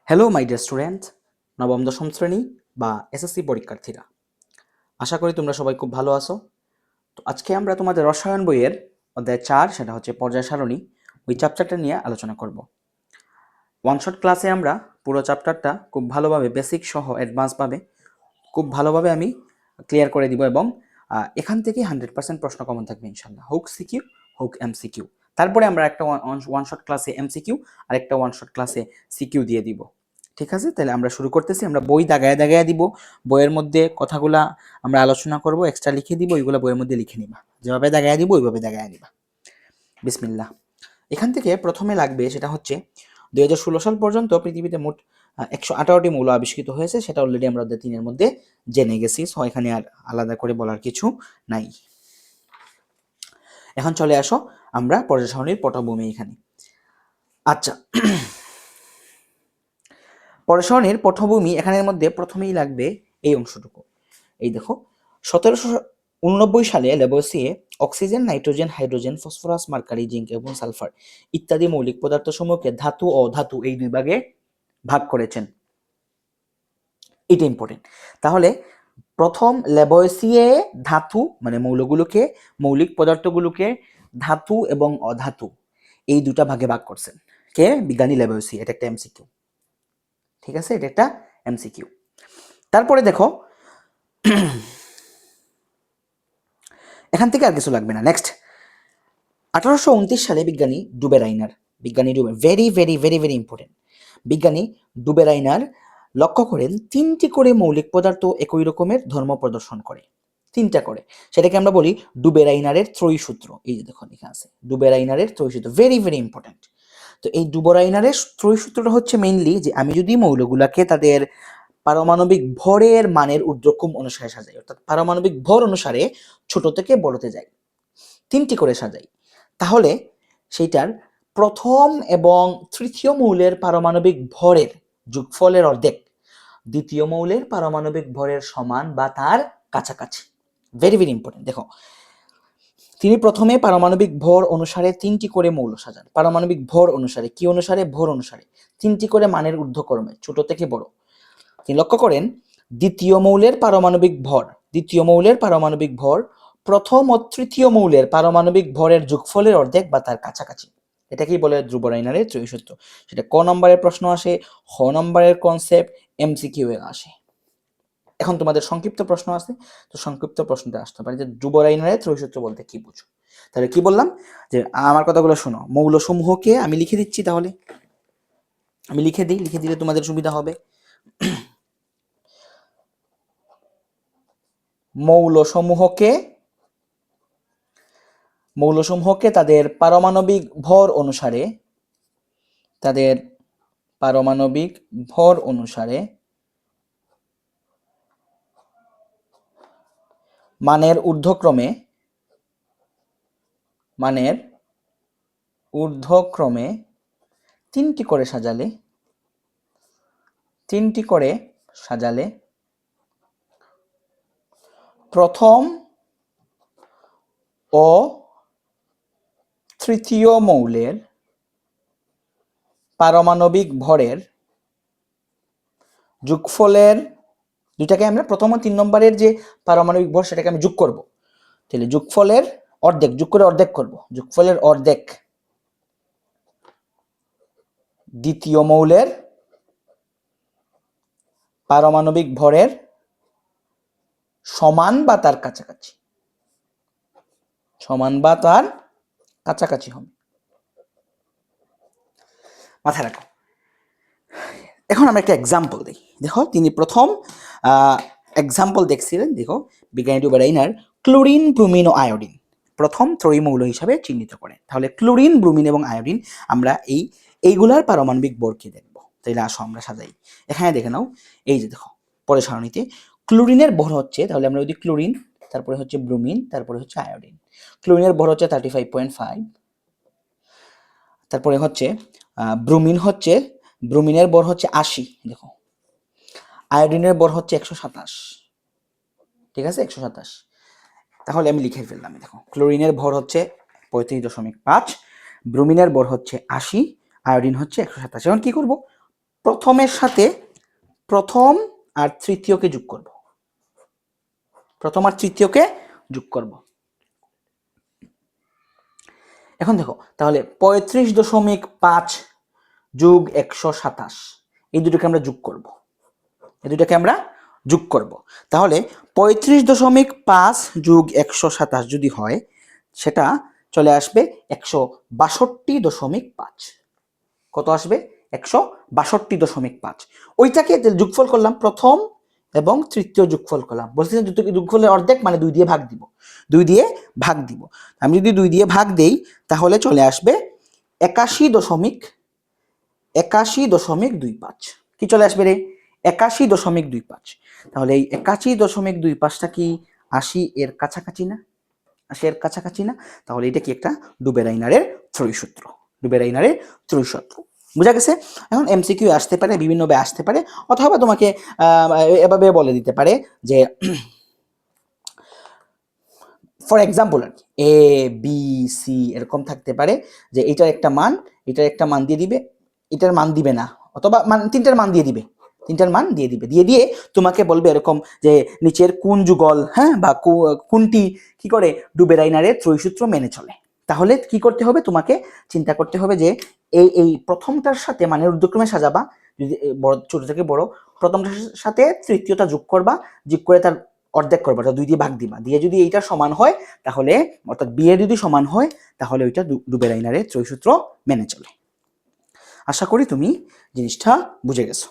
Hello my dear student, নবম দশম শ্রেণী বা এসএসসি পরীক্ষার্থীরা, আশা করি তোমরা সবাই খুব ভালো আছো। তো আজকে আমরা তোমাদের রসায়ন বইয়ের অধ্যায় 4, সেটা হচ্ছে পর্যায় সারণী, ওই চ্যাপ্টারটা নিয়ে আলোচনা করব। ওয়ান শট ক্লাসে আমরা পুরো চ্যাপ্টারটা খুব ভালোভাবে বেসিক সহ অ্যাডভান্সভাবে খুব ভালোভাবে আমি ক্লিয়ার করে দিব এবং এখান থেকে 100% প্রশ্ন কমন থাকবে ইনশাল্লাহ, হোক সিকিউ হোক এমসিকিউ। তারপরে আমরা একটা ওয়ান শট ক্লাসে এমসিকিউ আর একটা ওয়ান শট ক্লাসে সিকিউ দিয়ে দিব। ঠিক আছে, তাহলে আমরা শুরু করতেছি। আমরা বই দাগায় দাগায় দিব, বইয়ের মধ্যে কথাগুলা আমরা আলোচনা করব, এক্সট্রা লিখে দিব, ওইগুলো বইয়ের মধ্যে লিখে নিবা, যেভাবে দাগায় দিব ওইভাবে দাগায় নিবা। বিসমিল্লাহ। এখান থেকে প্রথমে লাগবে সেটা হচ্ছে 2016 সাল পর্যন্ত পৃথিবীতে মোট 118টি মৌল আবিষ্কৃত হয়েছে, সেটা অলরেডি আমরা অধ্যায় 3-এর মধ্যে জেনে গেছি, সো এখানে আর আলাদা করে বলার কিছু নাই। এখন চলে আসো আমরা পর্যায় সারণীর পটভূমি এখানে। আচ্ছা, পর্যায় সারণীর পটভূমি এখানের মধ্যে প্রথমেই লাগবে এই অংশটুকু। এই দেখো, 1789 সালে Lavoisier oxygen, nitrogen, hydrogen, phosphorus, mercury, zinc এবং সালফার ইত্যাদি মৌলিক পদার্থসমূহকে ধাতু ও অধাতু এই দুই ভাগে ভাগ করেছেন। এটা ইম্পর্টেন্ট। তাহলে প্রথম ল্যাভোসিয়ে ধাতু মানে মৌলগুলোকে, মৌলিক পদার্থগুলোকে ধাতু এবং অধাতু এই দুটা ভাগে ভাগ করছেন কে? বিজ্ঞানী ল্যাভোসিয়ে। এটা একটা এমসিকিউ, ঠিক আছে, এটা একটা এমসিকিউ। তারপরে দেখো, এখান থেকে আর কিছু লাগবে না। নেক্সট, 1829 সালে বিজ্ঞানী Dobereiner, very very very very important, বিজ্ঞানী ডুবেরাইনার লক্ষ্য করেন 3টি করে মৌলিক পদার্থ একই রকমের ধর্ম প্রদর্শন করে, 3টা করে। সেটাকে আমরা বলি ডুবেরাইনারের ত্রয়ী সূত্র। এই যে দেখো লেখা আছে ডুবেরাইনারের ত্রয়ী সূত্র, ভেরি ভেরি ইম্পর্টেন্ট। তো এই ডুবেরাইনারের ত্রয়ী সূত্রটা হচ্ছে মেইনলি যে আমি যদি মৌলগুলাকে তাদের পারমাণবিক ভরের মানের ঊর্ধ্বক্রম অনুসারে সাজাই, অর্থাৎ পারমাণবিক ভর অনুসারে ছোট থেকে বড়তে যাই, 3টি করে সাজাই, তাহলে সেইটার প্রথম এবং তৃতীয় মৌলের পারমাণবিক ভরের যোগফলের অর্ধেক দ্বিতীয় মৌলের পারমাণবিক ভরের সমান বা তার কাছাকাছি। Very very important. দেখো, তিনি প্রথমে পারমাণবিক ভর অনুসারে 3টি করে মৌল সাজান, পারমাণবিক ভর অনুসারে, কি অনুসারে? ভর অনুসারে 3টি করে মানের ঊর্ধ্বক্রমে ছোট থেকে বড়। তিনি লক্ষ্য করেন দ্বিতীয় মৌলের পারমাণবিক ভর প্রথম ও তৃতীয় মৌলের পারমাণবিক ভরের যোগফলের অর্ধেক বা তার কাছাকাছি। এটাকেই বলে ডুবেরাইনারের ত্রয়ী সূত্র। সেটা ক নম্বরের প্রশ্ন আসে, খ নম্বরের কনসেপ্ট, এমসিকিউ এ আসে। এখন তোমাদের সংক্ষিপ্ত প্রশ্ন আছে, তো সংক্ষিপ্ত প্রশ্নটা আসতে পারে যে ডুবেরাইনারের ত্রয়ী সূত্র বলতে কি বুঝো। তাহলে কি বললাম, যে আমার কথাগুলো শোনো, মৌলসমূহকে আমি লিখে দিচ্ছি, তাহলে আমি লিখে দিলে তোমাদের সুবিধা হবে। মৌলসমূহকে তাদের পারমাণবিক ভর অনুসারে মানের ঊর্ধ্বক্রমে 3টি করে সাজালে প্রথম ও তৃতীয় মৌলের পারমাণবিক ভরের যোগফলের, দুটাকে আমরা প্রথম ও 3 নম্বরের যে পারমাণবিক ভর সেটাকে আমি যোগ করব, তাহলে যোগফলের অর্ধেক, যোগ করে অর্ধেক করব, যোগফলের অর্ধেক দ্বিতীয় মৌলের পারমাণবিক ভরের সমান বা তার কাছাকাছি, হবে। মাথায় রাখো। এখন আমরা একটা এক্সাম্পল দিই। দেখো, তিনি প্রথম এক্সাম্পল দেখছিলেন, দেখো, বিজ্ঞানী ডুবেরাইনার ক্লোরিন, ব্রোমিন ও আয়োডিন প্রথম ত্রয়ী মৌল হিসাবে চিহ্নিত করেন। তাহলে ক্লোরিন, ব্রোমিন এবং আয়োডিন আমরা এইগুলার পারমাণবিক ভরকে দেখব। তাইলে আসো আমরা সাজাই। এখানে দেখে নাও, এই যে দেখো পরে সারণীতে ক্লোরিনের ভর হচ্ছে, তাহলে আমরা যদি ক্লোরিন, তারপরে হচ্ছে ব্রোমিন, তারপরে হচ্ছে আয়োডিন। ক্লোরিনের ভর হচ্ছে 35.5, তারপরে হচ্ছে ব্রোমিনের ভর হচ্ছে 80, দেখো, আয়োডিনের ভর হচ্ছে 127, ঠিক আছে, 127। তাহলে আমি লিখে ফেললাম, দেখো, ক্লোরিনের ভর হচ্ছে 35.5, ব্রোমিনের ভর হচ্ছে 80, আয়োডিন হচ্ছে 127। এখন কি করব? প্রথমের সাথে প্রথম আর তৃতীয়কে যোগ করব, প্রথম আর তৃতীয়কে যোগ করব। এখন দেখো তাহলে 35.5 যোগ 127 এই দুটোকে আমরা যোগ করব, এই দুটোকে আমরা যোগ করব। তাহলে 35.5 যোগ 127 যদি হয় সেটা চলে আসবে 162.5। কত আসবে? 162.5। ওইটাকে যোগফল করলাম, প্রথম এবং তৃতীয় যোগফল করলাম। বলছিলাম যোগফলের অর্ধেক মানে 2 দিয়ে ভাগ দিব, 2 দিয়ে ভাগ দিব। আমি যদি 2 দিয়ে ভাগ দেই তাহলে চলে আসবে 81.25। কি চলে আসবে রে? 81.25। তাহলে এই 81.25টা কি 80 এর কাছাকাছি না? 80 এর কাছাকাছি না? তাহলে এটা কি একটা ডুবেরাইনারের ত্রয়ী সূত্র, ডুবেরাইনারের ত্রয়ী সূত্র। বুঝা গেছে? এখন এমসিকিউ আসতে পারে, বিভিন্নভাবে আসতে পারে, অথবা তোমাকে এভাবে বলে দিতে পারে যে ফর এক্সাম্পল আর কি এ বি সি এরকম থাকতে পারে, যে এটার একটা মান, এটার একটা মান দিয়ে দিবে, এটার মান দিবে না, অথবা তিনটার মান দিয়ে দিবে, তিনটার মান দিয়ে দিবে, দিয়ে দিয়ে তোমাকে বলবে এরকম যে নিচের কোন যুগল, হ্যাঁ, বা কোনটি কি করে ডুবেরাইনারের ত্রয়ী সূত্র মেনে চলে। তাহলে কি করতে হবে? তোমাকে চিন্তা করতে হবে যে এই প্রথমটার সাথে মানের ঊর্ধ্বক্রমে সাজাবা, যদি বড় ছোট থেকে বড়, প্রথমটার সাথে তৃতীয়টা যোগ করবা, যোগ করে তার অর্ধেক করবা, 2 দিয়ে ভাগ দিবা, দিয়ে যদি এইটা সমান হয় তাহলে, অর্থাৎ বি এর যদি সমান হয় তাহলে ওইটা ডুবেরাইনারের ত্রয়ী সূত্র মেনে চলে। আশা করি তুমি জিনিসটা বুঝে গেছো।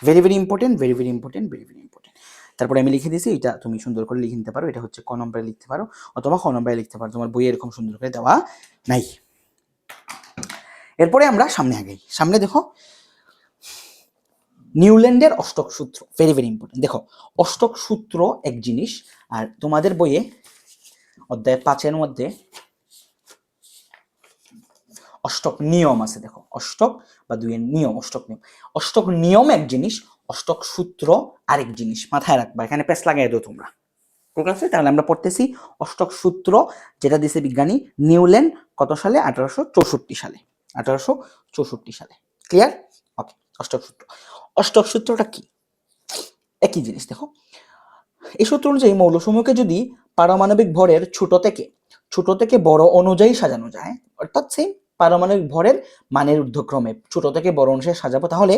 Very very important, very very important, very very important. তারপরে আমি লিখে দিয়েছি, এটা তুমি সুন্দর করে লিখে নিতে পারো। এটা হচ্ছে ক নম্বরে লিখতে পারো অথবা খ নম্বরে লিখতে পারো, তোমার বইয়ে এরকম সুন্দর করে দেওয়া নাই। এরপরে আমরা সামনে আগাই। সামনে দেখো নিউল্যান্ডের অষ্টক সূত্র, ভেরি ভেরি ইম্পর্টেন্ট। দেখো অষ্টক সূত্র এক জিনিস, আর তোমাদের বইয়ে অধ্যায় 5-এর মধ্যে অষ্টক নিয়ম আছে। দেখো অষ্টক বা 2-এর নিয়ম, অষ্টক নিয়ম। অষ্টক নিয়ম এক জিনিস, অষ্টক সূত্র আরেক জিনিস, মাথায় রাখবা, এখানে পেস লাগাই দাও তোমরা। ঠিক আছে? তাহলে আমরা পড়তেছি অষ্টক সূত্র, যেটা দিছে বিজ্ঞানী নিউল্যান্ড কত সালে? 1864 সালে, 1864 সালে। ক্লিয়ার? ওকে। অষ্টক সূত্র, অষ্টক সূত্রটা কি? একই জিনিস। দেখো এই সূত্র অনুযায়ী মৌলসমূহকে যদি পারমাণবিক ভরের ছোট থেকে বড় অনুযায়ী সাজানো যায়, অর্থাৎ সেই পারমাণবিক ভরের মানের ঊর্ধ্বক্রমে ছোট থেকে বড় অনুসারে সাজাবো, তাহলে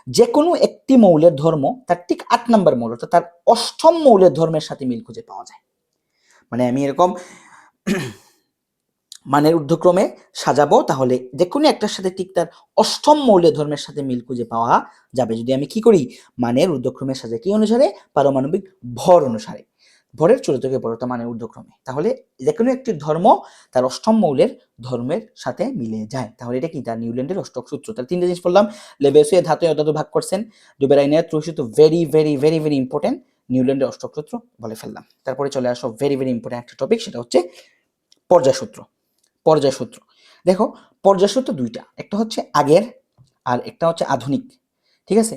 যে কোনো একটি মৌলের ধর্ম তার ঠিক 8 নম্বর মৌল, অর্থাৎ তার অষ্টম মৌলের ধর্মের সাথে মিল খুঁজে পাওয়া যায়। মানে আমি এরকম মানের ঊর্ধ্বক্রমে সাজাবো, তাহলে যে কোনো একটার সাথে ঠিক তার অষ্টম মৌলের ধর্মের সাথে মিল খুঁজে পাওয়া যাবে যদি আমি কি করি? মানের ঊর্ধ্বক্রমে সাজাই। কি অনুসারে? পারমাণবিক ভর অনুসারে, ভরের ছোট থেকে বড়তা মানের ঊর্ধ্বক্রমে। তাহলে যে কোনো একটি ধর্ম তার অষ্টম মৌলের ধর্মের সাথে মিলে যায়। তাহলে এটা কি? তার নিউল্যান্ডের অষ্টক সূত্র। তাহলে 3টে জিনিস বললাম। লেবেসিয়ার ধাতু অধাতু ভাগ করছেন, ডুবেরাইনের ত্রয়ী সূত্র, very very very very important, নিউল্যান্ডের অষ্টক সূত্র বলে ফেললাম। তারপরে চলে আসো ভেরি ভেরি ইম্পর্টেন্ট একটা টপিক, সেটা হচ্ছে পর্যায় সূত্র। পর্যায় সূত্র, দেখো পর্যায় সূত্র 2টা, একটা হচ্ছে আগের আর একটা হচ্ছে আধুনিক। ঠিক আছে?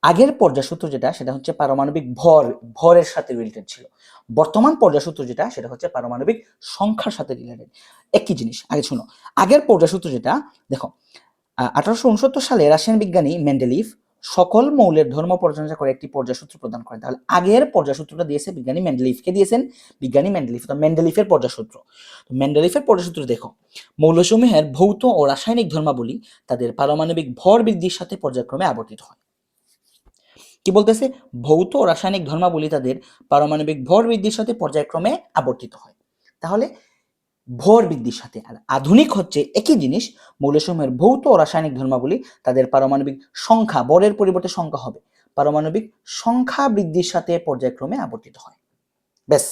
আগের পর্যায় সূত্র যেটা, সেটা হচ্ছে পারমাণবিক ভরের সাথে রিলেটেড ছিল। বর্তমান পর্যায় সূত্র যেটা, সেটা হচ্ছে পারমাণবিক সংখ্যার সাথে রিলেটেড। একই জিনিস। আগে শোনো, আগের পর্যায় সূত্র যেটা, দেখো 1869 সালে রাশিয়ান বিজ্ঞানী মেন্ডেলিভ সকল মৌলের ধর্ম পর্যালোচনা করে একটি পর্যায় সূত্র প্রদান করেন। তাহলে আগের পর্যায় সূত্রটা দিয়েছে বিজ্ঞানী মেন্ডেলিভকে দিয়েছেন, বিজ্ঞানী মেন্ডেলিভ। তো মেন্ডেলিভের পর্যায় সূত্র, মেন্ডেলিভের পর্যায় সূত্র দেখো, মৌলসমূহের ভৌত ও রাসায়নিক ধর্মাবলী তাদের পারমাণবিক ভর বৃদ্ধির সাথে পর্যায়ক্রমে আবর্তিত হয়। কি বলতেছে? ভৌত ও রাসায়নিক ধর্মাবলী তাদের পারমাণবিক ভর বৃদ্ধির সাথে পর্যায়ক্রমে আবর্তিত হয়। তাহলে ভর বৃদ্ধির সাথে। আর আধুনিক হচ্ছে একই জিনিস, মৌলসমূহের ভৌত ও রাসায়নিক ধর্মাবলী তাদের পারমাণবিক সংখ্যা, বরের পরিবর্তে সংখ্যা হবে, পারমাণবিক সংখ্যা বৃদ্ধির সাথে পর্যায়ক্রমে আবর্তিত হয়। ব্যাস,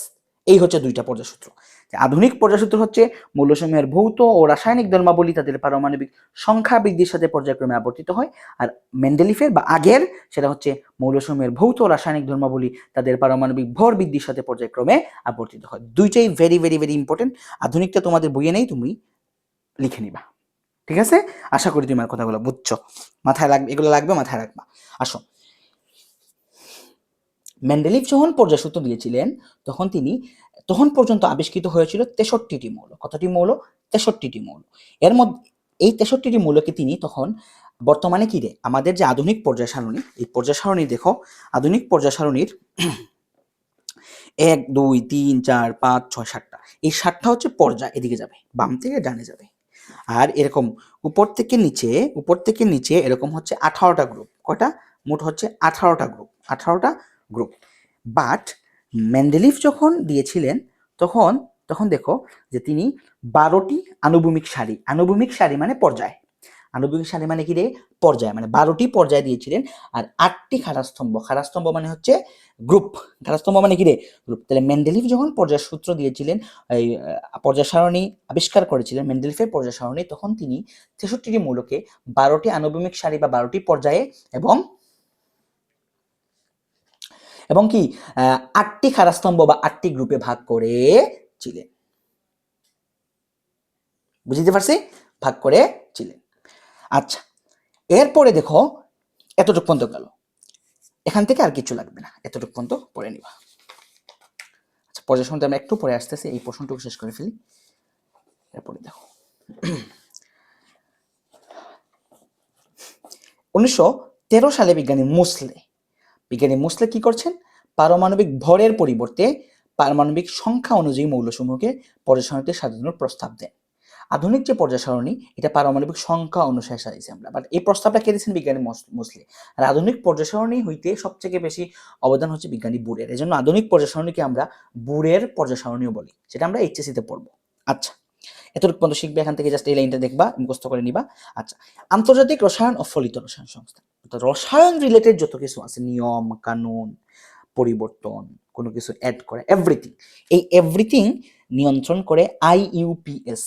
এই হচ্ছে 2টা পর্যায় সূত্র। আধুনিক পর্যায় সূত্র হচ্ছে মৌলসমূহের ভৌত ও রাসায়নিক ধর্মাবলী তাদের পারমাণবিক সংখ্যা বৃদ্ধির সাথে পর্যায়ক্রমে আবর্তিত হয়। আর মেন্ডেলিফের বা আগের, সেটা হচ্ছে মৌলসমূহের ভৌত ও রাসায়নিক ধর্মাবলী তাদের পারমাণবিক ভর বৃদ্ধির সাথে পর্যায়ক্রমে আবর্তিত হয়। 2টাই ভেরি ভেরি ভেরি ইম্পর্টেন্ট। আধুনিকটা তোমাদের বইয়ে নেই, তুমি লিখে নিবা। ঠিক আছে? আশা করি তুমি আমার কথাগুলো বুঝছো, মাথায় লাগবে, এগুলো লাগবে, মাথায় রাখবা। আসো, মেন্ডেলিভ যখন পর্যায় সূত্র দিয়েছিলেন তখন পর্যন্ত আবিষ্কৃত হয়েছিল 63টি মৌল। কতটি মৌল? 63টি মৌল। এর মধ্যে এই 63টি মৌলকে তিনি তখন বর্তমানে কি রে আমাদের যে আধুনিক পর্যায় সারণী, এই পর্যায় সারণী দেখো, আধুনিক পর্যায় সারণীর 1 2 3 4 5 6 7টা, এই 7টা হচ্ছে পর্যায়, এদিকে যাবে, বাম থেকে ডানে যাবে। আর এরকম উপর থেকে নিচে এরকম হচ্ছে 18টা গ্রুপ। কয়টা? মোট হচ্ছে 18টা গ্রুপ, 18টা গ্রুপ। বাট মেন্ডেলিভ যখন দিয়েছিলেন তখন তখন দেখো যে তিনি 12টি আনুভূমিক সারি মানে পর্যায়, আনুভূমিক সারি মানে কি রে? পর্যায়, মানে 12টি পর্যায় দিয়েছিলেন। আর 8টি খাড়াস্তম্ভ মানে হচ্ছে গ্রুপ। খাড়াস্তম্ভ মানে কি রে? গ্রুপ। তাহলে মেন্ডেলিভ যখন পর্যায় সূত্র দিয়েছিলেন, এই পর্যায় সারণী আবিষ্কার করেছিলেন, মেন্ডেলিফের পর্যায় সারণী, তখন তিনি 63টি মৌলকে 12টি আনুভূমিক সারি বা 12টি পর্যায়ে এবং এবং কি 8টি খাড়াস্তম্ভ বা 8টি গ্রুপে ভাগ করেছিলেন। বুঝতে পারছি? ভাগ করেছিলেন। আচ্ছা, এরপরে দেখো এতটুকু পর্যন্ত গেল, এখান থেকে আর কিছু লাগবে না, এতটুকু পর্যন্ত পড়ে নিবা। আচ্ছা, পর্যায় সারণীতে আমরা একটু পরে আসতেছি, এই প্রশ্নটুকু শেষ করে ফেলি। এরপরে দেখো 1913 সালে বিজ্ঞানী মুসলে কি করছেন? পারমাণবিক ভরের পরিবর্তে পারমাণবিক সংখ্যা অনুযায়ী মৌলসমূহকে পর্যায় সারণীতে সাজানোর প্রস্তাব দেন। আধুনিক যে পর্যায় সারণী, এটা পারমাণবিক সংখ্যা অনুসারে সাজাইছি আমরা, বাট এই প্রস্তাবটা কে দিয়েছেন? বিজ্ঞানী মুসলে। আর আধুনিক পর্যায় সারণী হইতে সবথেকে বেশি অবদান হচ্ছে বিজ্ঞানী বুরের। এজন্য আধুনিক পর্যায় সারণীকে আমরা বুরের পর্যায় সারণীও বলি, যেটা আমরা এইচএসসি তে পড়বো। আচ্ছা, এতটুকু পর্যন্ত শিখবে, এখান থেকে জাস্ট এই লাইনটা দেখবা, মুখস্থ করে নিবা। আচ্ছা, আন্তর্জাতিক রসায়ন ও ফলিত রসায়ন সংস্থা, রসায়ন রিলেটেড যত কিছু আছে, নিয়ম কানুন, পরিবর্তন, কোনো কিছু অ্যাড করে, এভরিথিং, এই এভরিথিং নিয়ন্ত্রণ করে IUPAC,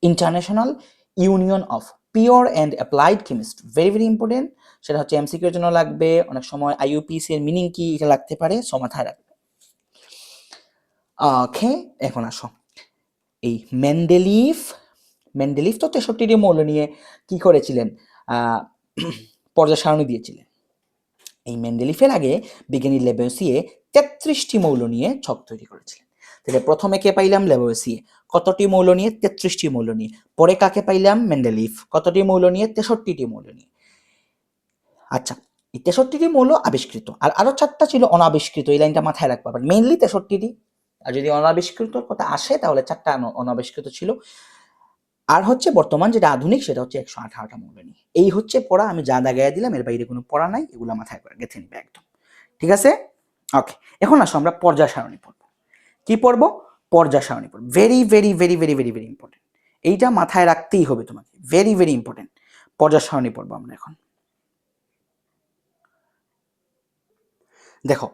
international union of pure and applied chemistry. Very very important, সেটা হচ্ছে MCQ এর জন্য লাগবে, অনেক সময় IUPAC এর মিনিং কি এটা লাগতে পারে, সো মাথায় রাখবে। ওকে, এখন আসো, এই মেন্ডেলিভ তো 63টি মৌল নিয়ে কি করেছিলেন? পর্যায় সারণী দিয়েছিলেন। এই মেন্ডেলিফের আগে বিজ্ঞানী লেবোসিয়ে 33টি মৌল নিয়ে ছক তৈরি করেছিলেন। তাহলে প্রথমে কে পাইলাম? লেবোসিয়ে। কতটি মৌল নিয়ে? 33টি মৌল নিয়ে। পরে কাকে পাইলাম? মেন্ডেলিভ। কতটি মৌল নিয়ে? 63টি মৌল নিয়ে। আচ্ছা, এই 63টি মৌল আবিষ্কৃত, আর আরো 4টা ছিল অনাবিষ্কৃত, এই লাইনটা মাথায় রাখবা। বাট মেইনলি 63টি, আর যদি অনাবিষ্কৃত কথা আসে তাহলে 4টা অনাবিষ্কৃত ছিল। আর হচ্ছে বর্তমান যেটা আধুনিক, সেটা হচ্ছে 118টা মৌল নিয়ে। এই হচ্ছে পড়া, আমি যা দাগাইয়া দিলাম, এর বাইরে কোনো পড়া নাই, এগুলো মাথায় করে গেঁথে নিবে একদম। ঠিক আছে? ওকে, এখন আসো আমরা পর্যায় সারণী পড়বো। কি পড়বো? পর্যায় সারণী পড়বো। Very very very very very very important, এইটা মাথায় রাখতেই হবে তোমাকে, ভেরি ভেরি ইম্পর্টেন্ট। পর্যায় সারণী পড়বো আমরা এখন। দেখো,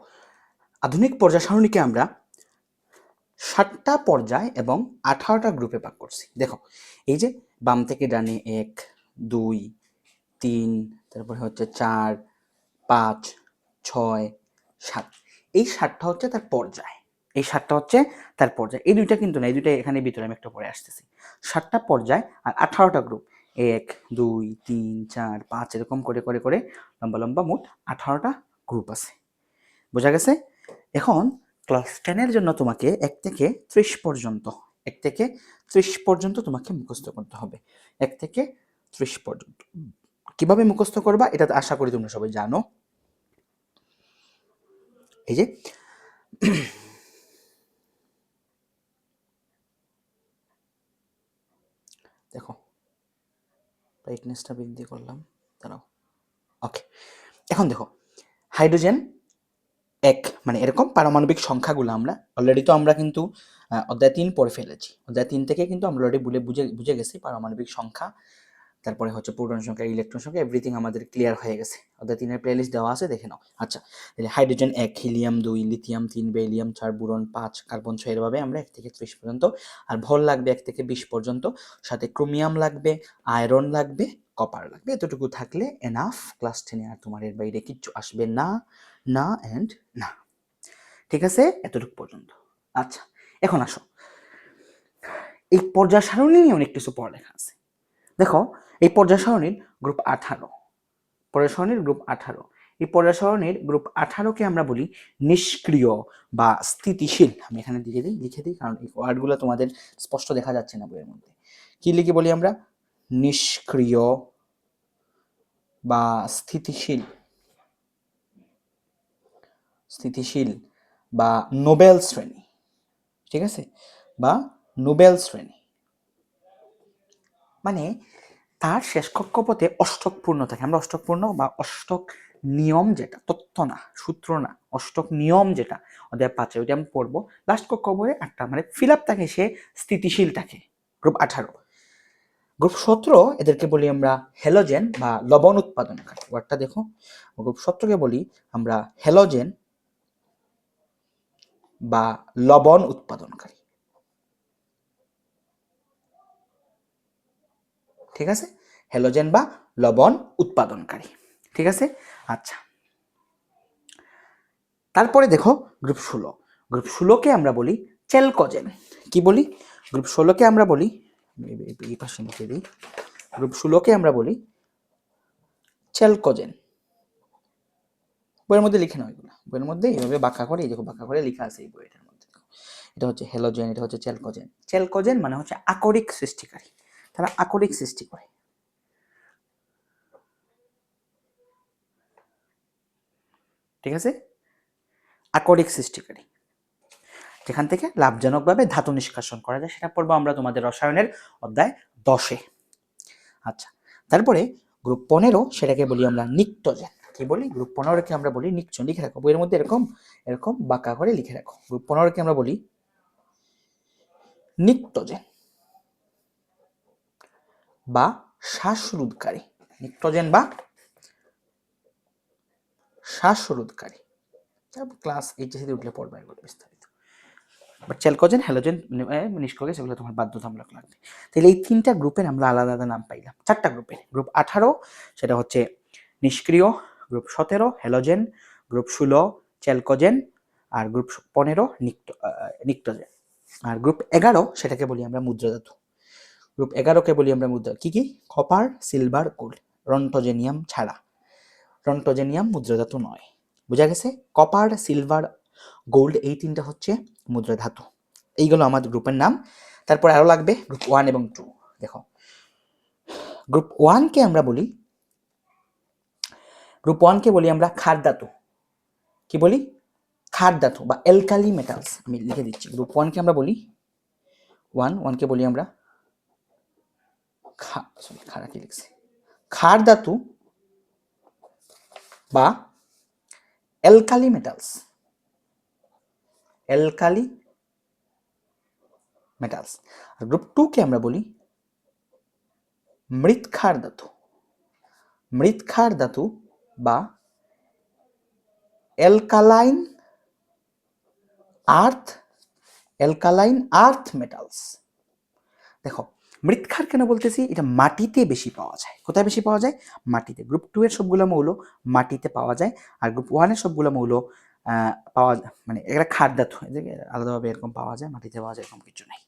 আধুনিক পর্যায় সারণীকে আমরা 7টা পর্যায় এবং 18টা গ্রুপে ভাগ করছি। দেখো, এই যে বাম থেকে ডানে 1 2 3, তারপরে হচ্ছে 4 5 6 7, এই 7টা হচ্ছে তার পর্যায়, এই 7টা হচ্ছে তার পর্যায়। এই দুইটা কিন্তু না, এই দুইটা এখানে ভিতরে আমি একটু পরে আসতেছি। 7টা পর্যায় আর 18টা গ্রুপ, 1 2 3 4 5, এরকম করে করে করে লম্বা লম্বা মোট 18টা গ্রুপ আছে। বোঝা গেছে? এখন ক্লাস 10-এর জন্য তোমাকে 1 থেকে 30 পর্যন্ত, 1 থেকে 30 পর্যন্ত তোমাকে মুখস্থ করতে হবে। 1 থেকে 30 পর্যন্ত কিভাবে মুখস্থ করবা এটা আশা করি তোমরা সবাই জানো। এই যে দেখো, ব্রাইটনেসটা বৃদ্ধি করলাম, দাঁড়াও। ওকে, এখন দেখো, হাইড্রোজেন 1, মানে এরকম পারমাণবিক সংখ্যাগুলো আমরা অলরেডি তো আমরা কিন্তু অধ্যায় 3 পড়ে ফেলেছি। অধ্যায় 3 থেকে কিন্তু আমরা অলরেডি বুঝে গেছি পারমাণবিক সংখ্যা, তারপরে হচ্ছে প্রোটন সংখ্যা, ইলেকট্রন সংখ্যা, এভরিথিং আমাদের ক্লিয়ার হয়ে গেছে। অধ্যায় 3-এর প্লেলিস্ট দেওয়া আছে, দেখে নাও। আচ্ছা, hydrogen 1, helium 2, lithium 3, beryllium 4, boron 5, carbon 6, এভাবে আমরা 1 থেকে 30 পর্যন্ত। আর ভর লাগবে 1 থেকে 20 পর্যন্ত, সাথে ক্রোমিয়াম লাগবে, আয়রন লাগবে, কপার লাগবে। এতটুকু থাকলে এনাফ ক্লাস 10-এ, আর তোমার এর বাইরে কিচ্ছু আসবে না, না এন্ড না। ঠিক আছে? এতটুকু পর্যন্ত। আচ্ছা, এখন আসো, এই পর্যায় সারণী নিয়ে অনেক কিছু পড়ালেখা আছে। দেখো, এই পর্যায় সারণীর গ্রুপ 18, পর্যায় সারণীর গ্রুপ 18, এই পর্যায় সারণীর গ্রুপ 18কে আমরা বলি নিষ্ক্রিয় বা স্থিতিশীল। আমি এখানে লিখে দিই, কারণ এই ওয়ার্ডগুলো তোমাদের স্পষ্ট দেখা যাচ্ছে না বইয়ের মধ্যে। কি লিখে বলি আমরা? নিষ্ক্রিয় বা স্থিতিশীল, স্থিতিশীল বা নোবেল শ্রেণী, ঠিক আছে, বা নোবেল শ্রেণী, মানে তার শেষ কক্ষপথে অষ্টক পূর্ণ থাকে। আমরা অষ্টক পূর্ণ বা অষ্টক নিয়ম, যেটা তথ্য না, সূত্র না, অষ্টক নিয়ম যেটা অধ্যায় 5 ওইটা আমি পড়বো। লাস্ট কক্ষপথে 8টা, মানে ফিল আপ থাকে, সে স্থিতিশীল থাকে। গ্রুপ 18। গ্রুপ 17 এদেরকে বলি আমরা হ্যালোজেন বা লবণ উৎপাদনকারী। ওয়ার্ডটা দেখো, গ্রুপ 17কে বলি আমরা হ্যালোজেন বা লবণ উৎপাদনকারী, ঠিক আছে, হ্যালোজেন বা লবণ উৎপাদনকারী, ঠিক আছে। আচ্ছা, তারপরে দেখো গ্রুপ 16। গ্রুপ 16কে আমরা বলি চ্যালকোজেন। কি বলি? গ্রুপ 16কে আমরা বলি, এই পাশে লিখে দিই, গ্রুপ 16কে আমরা বলি চ্যালকোজেন। বইয়ের মধ্যে লিখে নাও এগুলো, বইয়ের মধ্যে এইভাবে বাঁকা করে, এই দেখো বাঁকা করে লেখা আছে এই বইটার মধ্যে। এটা হচ্ছে হ্যালোজেন, এটা হচ্ছে চ্যালকোজেন। চ্যালকোজেন মানে হচ্ছে আকরিক সৃষ্টিকারী, তারা আকরিক সৃষ্টি করে, ঠিক আছে, আকরিক সৃষ্টিকারী, যেখান থেকে লাভজনকভাবে ধাতু নিষ্কাশন করা যায়, সেটা পড়বো আমরা তোমাদের রসায়নের অধ্যায় 10-এ। আচ্ছা, তারপরে গ্রুপ 15, সেটাকে বলি আমরা নিকটোজেন। কি বলি? গ্রুপ 15কে আমরা বলি নিকটোজেন। লিখে রাখো বইয়ের মধ্যে, এরকম এরকম বাঁকা করে লিখে রাখো। গ্রুপ 15কে আমরা বলি নিকটোজেন বা শ্বাসরোধকারী। নিকটোজেন বা শ্বাসরোধকারী, ক্লাস এইচএসসি উঠলে পড়বা এগুলো বিস্তারিত। বাট চ্যালকোজেন, হ্যালোজেন, নিষ্ক্রিয়, সেগুলো তোমার বাধ্যতামূলক লাগবে। তাহলে এই 3টা গ্রুপের আমরা আলাদা আলাদা নাম পাইলাম। 4টা গ্রুপের, গ্রুপ 18 সেটা হচ্ছে নিষ্ক্রিয়, গ্রুপ 17 হ্যালোজেন, গ্রুপ 16 চ্যালকোজেন, আর গ্রুপ 15 নিকটোজেন। আর গ্রুপ 11 সেটাকে বলি আমরা মুদ্রাধাতু। গ্রুপ 11কে বলি আমরা মুদ্রা, কি কি? কপার, সিলভার, গোল্ড, রন্টোজেনিয়াম ছাড়া। রন্টোজেনিয়াম মুদ্রাধাতু নয়, বোঝা গেছে? কপার, সিলভার, গোল্ড, এই 3টা হচ্ছে মুদ্রা ধাতু। এইগুলো আমাদের গ্রুপের নাম। তারপর আরো লাগবে গ্রুপ 1 এবং 2। দেখো, গ্রুপ 1কে আমরা বলি, গ্রুপ 1কে বলি আমরা ক্ষার ধাতু। কি বলি? ক্ষার ধাতু বা অ্যালকালি মেটালস। আমি লিখে দিচ্ছি, গ্রুপ 1কে আমরা বলি, 1কে বলি আমরা খাড়া, কি লিখছি, ক্ষার ধাতু বা অ্যালকালি মেটালস। Alkali metals. আর গ্রুপ 2কে আমরা বলি মৃৎক্ষার ধাতু। মৃৎক্ষার ধাতু বা alkaline earth, alkaline earth metals. দেখো, মৃৎক্ষার কেন বলতেছি? এটা মাটিতে বেশি পাওয়া যায়। কোথায় বেশি পাওয়া যায়? মাটিতে। গ্রুপ 2 এর সবগুলো মৌল মাটিতে পাওয়া যায়, আর গ্রুপ 1 এর সবগুলো মৌল পাওয়া যায়, মানে এটা ক্ষার ধাতু, আলাদাভাবে এরকম পাওয়া যায়, মাটিতে পাওয়া যায় এরকম কিছু নাই।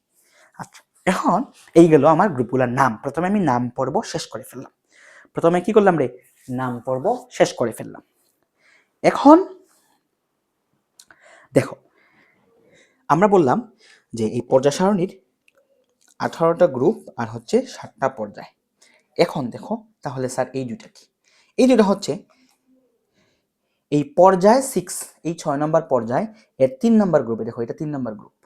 আচ্ছা, এখন এই গেল আমার গ্রুপগুলোর নাম। প্রথমে আমি নাম পর্ব শেষ করে ফেললাম। প্রথমে কি করলাম রে? নাম পর্ব শেষ করে ফেললাম। এখন দেখো, আমরা বললাম যে এই পর্যায় সারণীর 18টা গ্রুপ আর হচ্ছে 7টা পর্যায়। এখন দেখো তাহলে স্যার এই দুটা কি? এই দুটা হচ্ছে এই পর্যায় 6, এই 6 নম্বর পর্যায় এর 3 নম্বর গ্রুপে। দেখো, এটা 3 নম্বর গ্রুপ।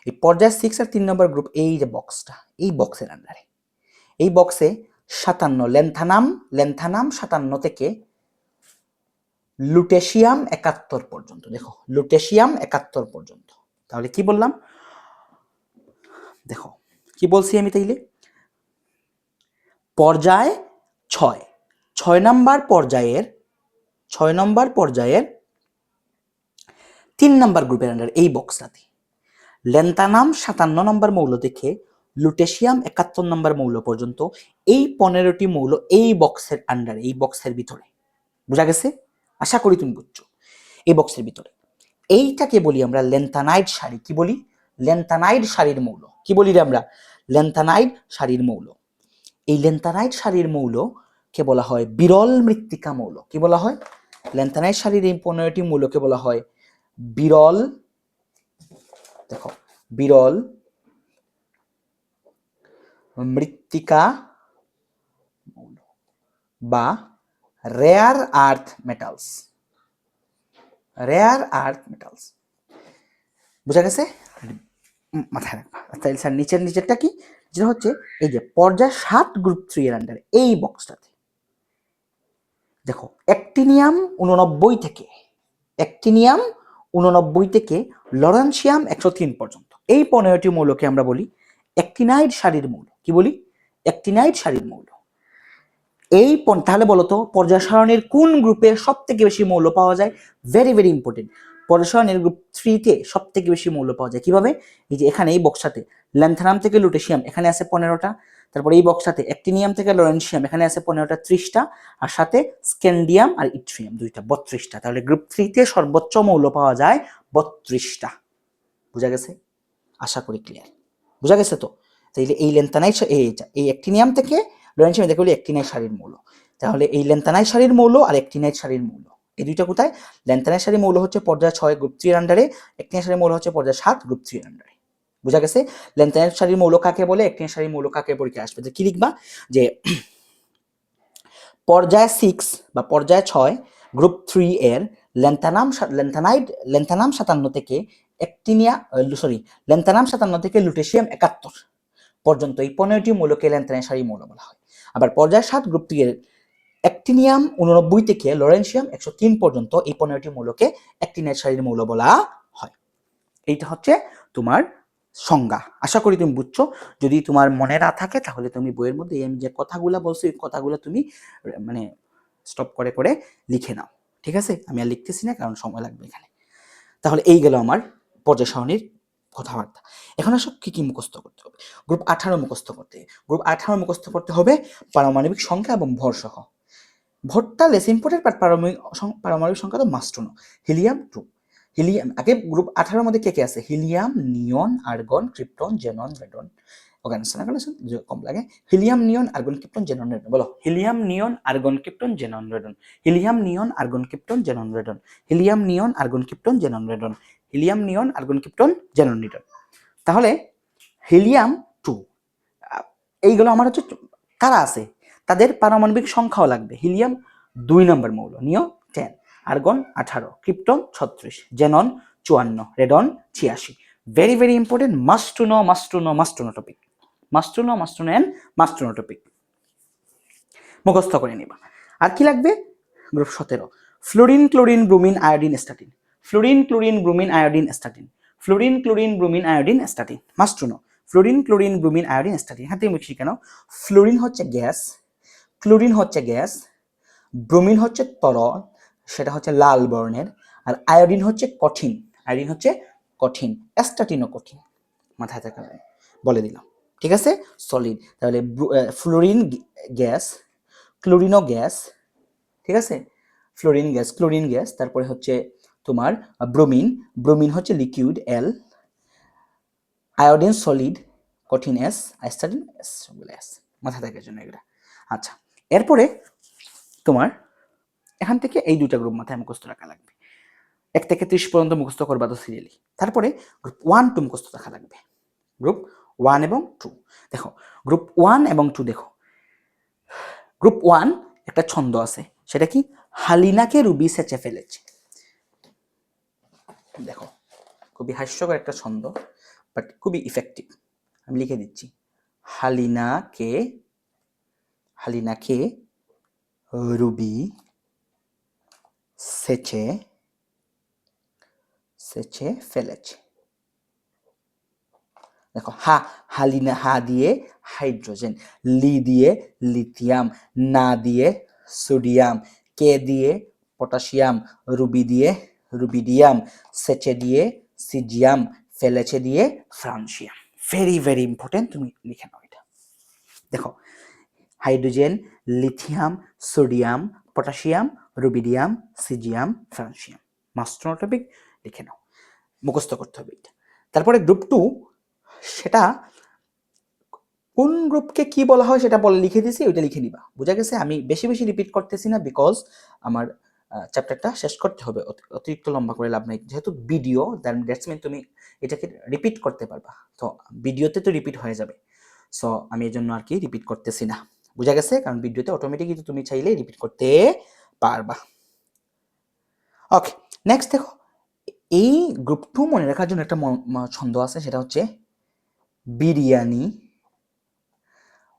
এই পর্যায় 6 আর 3 নম্বর গ্রুপ, এই যে বক্সটা, এই বক্সের আন্ডারে, এই বক্সে 57 ল্যান্থানাম, ল্যান্থানাম 57 থেকে লুটেশিয়াম 71 পর্যন্ত। দেখো, লুটেশিয়াম 71 পর্যন্ত। তাহলে কি বললাম? দেখো কি বলছি আমি তাইলে, পর্যায় 6, 6 নম্বর পর্যায়ের, 6 নম্বর পর্যায়ের 3 নম্বর গ্রুপের আন্ডার এই বক্সটাতে ল্যান্থানাম 57 নম্বর মৌল থেকে লুটেশিয়াম 71 নম্বর মৌল পর্যন্ত এই 15টি মৌল এই বক্সের আন্ডারে, এই বক্সের ভিতরে। বুঝা গেছে? আশা করি তুমি বুঝছো। এই বক্সের ভিতরে এইটাকে বলি আমরা ল্যান্থানাইড সারি। কি বলি? ল্যান্থানাইড সারির মৌল। কি বলি রে আমরা? ল্যান্থানাইড সারির মৌল। এই ল্যান্থানাইড সারির মৌল কে বলা হয় বিরল মৃত্তিকা মৌল। কি বলা হয়? ল্যান্থানাইড সারির এই 15টি মৌলকে বলা হয় বিরল, দেখো, বিরল মৃত্তিকা মৌল বা rare earth metals, rare earth metals. বুঝা গেছে? মাথায় রাখবা। তাহলে স্যার নিচেরটা কি, যেটা হচ্ছে এই যে পর্যায় 7 গ্রুপ 3 এর আন্ডারে এই বক্সটাতে দেখো অ্যাক্টিনিয়াম 89 থেকে, অ্যাক্টিনিয়াম 89 থেকে লরেন্সিয়াম 103 পর্যন্ত এই 15টি মৌলকে আমরা বলি অ্যাক্টিনাইড সারির মৌল। কি বলি? অ্যাক্টিনাইড সারির মৌল। এই তাহলে বলতো পর্যায় সারণীর কোন গ্রুপে সব থেকে বেশি মৌল পাওয়া যায়? Very very important. পর্যায় সারণীর গ্রুপ 3-তে সব থেকে বেশি মৌল পাওয়া যায় কিভাবে? এই যে এখানে এই বক্সটাতে ল্যান্থানাম থেকে লুটেশিয়াম এখানে আছে 15টা, তারপর এই বক্সটাতে অ্যাক্টিনিয়াম থেকে লরেন্সিয়াম এখানে আছে 15টা, 30টা, আর সাথে স্ক্যান্ডিয়াম আর ইট্রিয়াম 2টা, 32টা। তাহলে গ্রুপ 3-তে সর্বোচ্চ মৌল পাওয়া যায় 32টা। বুঝা গেছে? আশা করি ক্লিয়ার। বুঝা গেছে তো? তাইলে এই ল্যান্থানাইড এই অ্যাক্টিনিয়াম থেকে লরেন্সিয়াম দেখো অ্যাক্টিনাইড সারির মৌল। তাহলে এই ল্যান্থানাইড সারির মৌল আর অ্যাক্টিনাইড সারির মৌল এই দুইটা কোথায়? ল্যান্থানাইড সারির মৌল হচ্ছে পর্যায় 6 গ্রুপ 3 এর আন্ডারে, অ্যাক্টিনাইড সারির মৌল হচ্ছে পর্যায় 7 গ্রুপ 3 এর আন্ডারে। বুঝা গেছে? ল্যান্থানাইড সারির মৌল কাকে বলে, অ্যাক্টিনাইড সারির মৌল কাকে পরীক্ষা আসবে? কি লিখবা যে পর্যায় 6 বা পর্যায় 6 গ্রুপ 3 এর ল্যান্থানাম 57 থেকে ল্যান্থানাম 57 থেকে লুটেশিয়াম 71 পর্যন্ত এই 15টি মৌলকে ল্যান্থানাইড সারির মৌল বলা হয়। আবার পর্যায় 7 গ্রুপ 3 এর অ্যাক্টিনিয়াম 89 থেকে লরেন্সিয়াম 103 পর্যন্ত এই 15টি মৌলকে অ্যাক্টিনাইড সারির মৌল বলা হয়। এইটা হচ্ছে তোমার সংজ্ঞা। আশা করি তুমি বুঝছো। যদি তোমার মনে না থাকে তাহলে তুমি বইয়ের মধ্যে আমি যে কথাগুলো বলছি এই কথাগুলো তুমি মানে স্টপ করে করে লিখে নাও। ঠিক আছে? আমি আর লিখতেছি না কারণ সময় লাগবে এখানে। তাহলে এই গেল আমার পর্যায় সারণীর কথাবার্তা। এখন আসো কি কি মুখস্থ করতে হবে। গ্রুপ 18 মুখস্থ করতে হবে। গ্রুপ 18 মুখস্থ করতে হবে পারমাণবিক সংখ্যা এবং ভর সহ। ভরটা লেস ইম্পর্টেন্ট, বাট পারমাণবিক সংখ্যা তো must to know. Helium 2, helium আগে গ্রুপ 18 মধ্যে কে কে আছে? Helium, neon, argon, krypton, xenon, radon. Organization কম লাগে। Helium, neon, argon, krypton, xenon, radon. বলো helium, neon, argon, krypton, xenon, radon. Helium, neon, argon, krypton, xenon, radon. Helium, neon, argon, krypton, xenon, radon. Helium, neon, argon, krypton, xenon, radon. তাহলে helium 2 এইগুলো আমার হচ্ছে কারা আছে তাদের পারমাণবিক সংখ্যাও লাগবে। হিলিয়াম 2 নম্বর মৌল, neon 10, argon 18, krypton 36, xenon 54, radon 86। Very very important, must to know, must to know, must to know topic, must to know, must to know and must to know topic মুখস্থ করে নিবা। আর কি লাগবে? Group 17 fluorine, chlorine, bromine, iodine, astatine. Fluorine, chlorine, bromine, iodine, astatine. Fluorine, chlorine, bromine, iodine, astatine. Must to know fluorine, chlorine, bromine, iodine, astatine. এখান থেকে শিখে নাও fluorine হচ্ছে গ্যাস, ক্লোরিন হচ্ছে গ্যাস, ব্রোমিন হচ্ছে তরল, সেটা হচ্ছে লাল বর্ণের, আর আয়োডিন হচ্ছে কঠিন, আয়োডিন হচ্ছে কঠিন, স্ট্যাটিনও কঠিন। মাথায় থাকা বলে দিলাম। ঠিক আছে? সলিড। তাহলে ফ্লোরিন গ্যাস, ক্লোরিনও গ্যাস। ঠিক আছে? Fluorine gas, chlorine gas. তারপরে হচ্ছে তোমার ব্রোমিন, ব্রোমিন হচ্ছে লিকুইড এল, আয়োডিন সলিড কঠিন এস, স্ট্যাটিন এস, সবগুলো এস। মাথা থাকার জন্য এগুলা। আচ্ছা, এরপরে তোমার এখান থেকে এই দুইটা গ্রুপ মাথায় মুখস্থ রাখা লাগবে। 1 থেকে 30 পর্যন্ত মুখস্থ করবা তো সিরিয়ালি। তারপরে গ্রুপ 1 2 মুখস্থ রাখা লাগবে। গ্রুপ 1 এবং 2 দেখো, গ্রুপ 1 এবং 2 দেখো। গ্রুপ 1 একটা ছন্দ আছে, সেটা কি? হালিনাকে রুবি সেচে ফেলেছে। দেখো খুবই হাস্যকর একটা ছন্দ, বাট খুবই ইফেক্টিভ। আমি লিখে দিচ্ছি, হালিনাকে রুবি সেচে ফেলেছে। দেখো হালিনা, হা দিয়ে হাইড্রোজেন, লি দিয়ে লিথিয়াম, না দিয়ে সোডিয়াম, কে দিয়ে পটাশিয়াম, রুবি দিয়ে রুবিডিয়াম, সেচে দিয়ে সিজিয়াম, ফেলেছে দিয়ে ফ্রান্সিয়াম। ভেরি ভেরি ইম্পর্টেন্ট, তুমি লিখে নাও এটা। দেখো hydrogen, lithium, sodium, potassium, rubidium, caesium, francium. Master topic লিখে নাও, মুখস্থ করতে হবে এটা। তারপরে গ্রুপ 2 সেটা কোন গ্রুপকে কি বলা হয় সেটা বলে লিখে দিয়েছি, ওইটা লিখে নিবা। বুঝা গেছে? আমি বেশি বেশি রিপিট করতেছি না, বিকজ আমার চ্যাপ্টারটা শেষ করতে হবে, অতিরিক্ত লম্বা করে লাভ নাই। যেহেতু ভিডিও, দ্যাটস মিন তুমি এটাকে রিপিট করতে পারবা, তো ভিডিওতে তো রিপিট হয়ে যাবে। সো আমি এই জন্য আর কি রিপিট করতেছি না। বুঝা গেছে? কারণ ভিডিওতে অটোমেটিকই তুমি চাইলে রিপিট করতে পারবা। ওকে, নেক্সট দেখো, এই গ্রুপ 2 মনে রাখার জন্য একটা ছন্দ আছে, সেটা হচ্ছে বিরিয়ানি,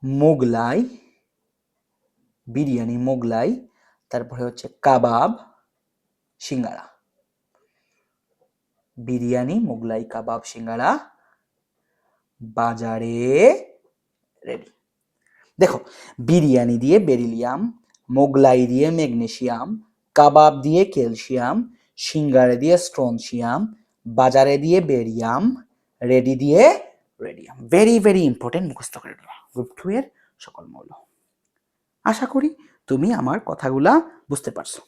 মোগলাই, বিরিয়ানি, মোগলাই, তারপরে হচ্ছে কাবাব, সিঙ্গারা। বিরিয়ানি, মোগলাই, কাবাব, সিঙ্গারা বাজারে রেডি। দেখো, বিরিয়ানি দিয়ে বেরিলিয়াম, মোগলাই দিয়ে ম্যাগনেসিয়াম, কাবাব দিয়ে ক্যালসিয়াম, সিঙ্গারা দিয়ে স্ট্রনসিয়াম, বাজারে দিয়ে বেরিয়াম, রেডি দিয়ে রেডিয়াম। ভেরি ভেরি ইম্পর্টেন্ট, মুখস্থ করে নেওয়া গ্রুপ 2 এর সকল মৌল। আশা করি তুমি আমার কথাগুলা বুঝতে পারছো।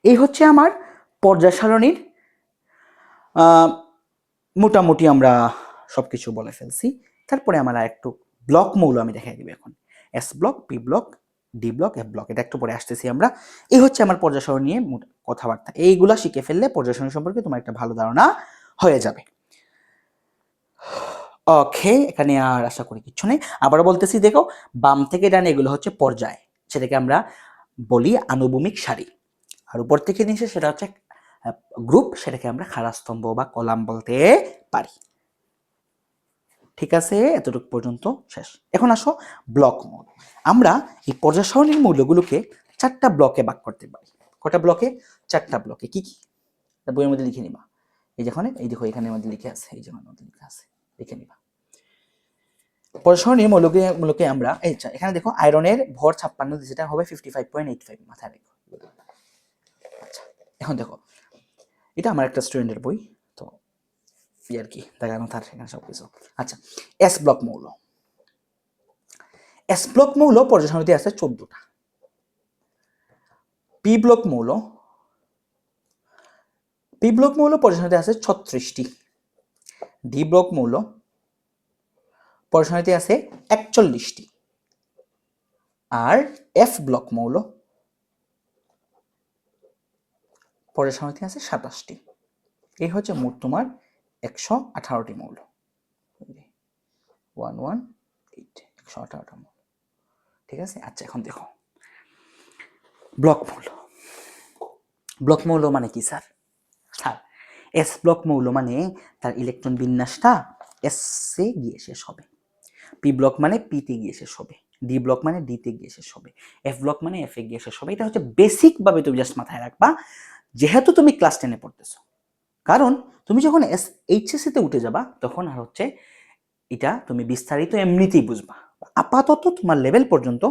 এই হচ্ছে আমার পর্যায় সারণীর মোটামুটি আমরা সবকিছু বলে ফেলছি। তারপরে আমরা একটু ব্লক মৌল আমি দেখাই দিব এখন। S block, P block, D block, F block, এটা একটু পরে আসতেছি আমরা। এই হচ্ছে আমার পর্যায় সারণী নিয়ে কথাবার্তা। এইগুলা শিখে ফেললে পর্যায় সারণী সম্পর্কে তোমার একটা ভালো ধারণা হয়ে যাবে। ওকে, এখানে আর আশা করি কিছু নেই। আবারও বলতেছি, দেখো বাম থেকে ডানে এগুলো হচ্ছে পর্যায়, সেটাকে আমরা বলি আনুভূমিক সারি। আর উপর থেকে নিচে সেটা হচ্ছে গ্রুপ, সেটাকে আমরা খাড়া স্তম্ভ বা কলাম বলতে পারি। ঠিক আছে, এতটুকু পর্যন্ত শেষ। এখন আসো ব্লক মৌল। আমরা এই পর্যায় সারণীর মৌলগুলোকে 4টা ব্লকে ভাগ করতে পারি। কটা ব্লকে? 4টা ব্লকে। কি কি বইয়ের মধ্যে লিখে নিবা। এই যখন এই দেখো এখানের মধ্যে লিখে আছে, এই যেমন মধ্যে লিখে আছে, লিখে নিবা। পর্যায় সারণীর মৌলকে আমরা এখানে দেখো আয়রনের ভর 56, যেটা হবে 55.85, মাথায় রেখো। আচ্ছা, এখন দেখো এটা আমার একটা স্টুডেন্টের বই, তো আর কি দেখানো তার এখানে সবকিছু। আচ্ছা, এস ব্লক মৌল। এস ব্লক মৌল পর্যায় সারণীতে আছে 14টা। পি ব্লক মৌল পর্যায় সারণীতে আছে 36টি। ডি ব্লক মৌল পর্যায় সারণীতে আছে 41টি। আর এফ ব্লক মৌল পর্যায় সারণীতে আছে 27টি। এই হচ্ছে মোট তোমার 118টি মৌল। 118 মৌল। ঠিক আছে। আচ্ছা, এখন দেখো ব্লক মৌল। ব্লক মৌল মানে কি স্যার? এস ব্লক মৌল মানে তার ইলেকট্রন বিন্যাসটা এস এ গিয়ে শেষ হবে। পি ব্লক মানে পি তে গিয়ে শেষ হবে। ডি ব্লক মানে ডি তে গিয়ে শেষ হবে। এফ ব্লক মানে এফ এ গিয়ে শেষ হবে। এটা হচ্ছে বেসিক ভাবে তুমি জাস্ট মাথায় রাখবা, যেহেতু তুমি ক্লাস 10-এ পড়তেছো। কারণ তুমি যখন এইচএসসি তে উঠে যাবা, তখন আর হচ্ছে এটা তুমি বিস্তারিত এমনিতেই বুঝবা। আপাতত তোমার লেভেল পর্যন্ত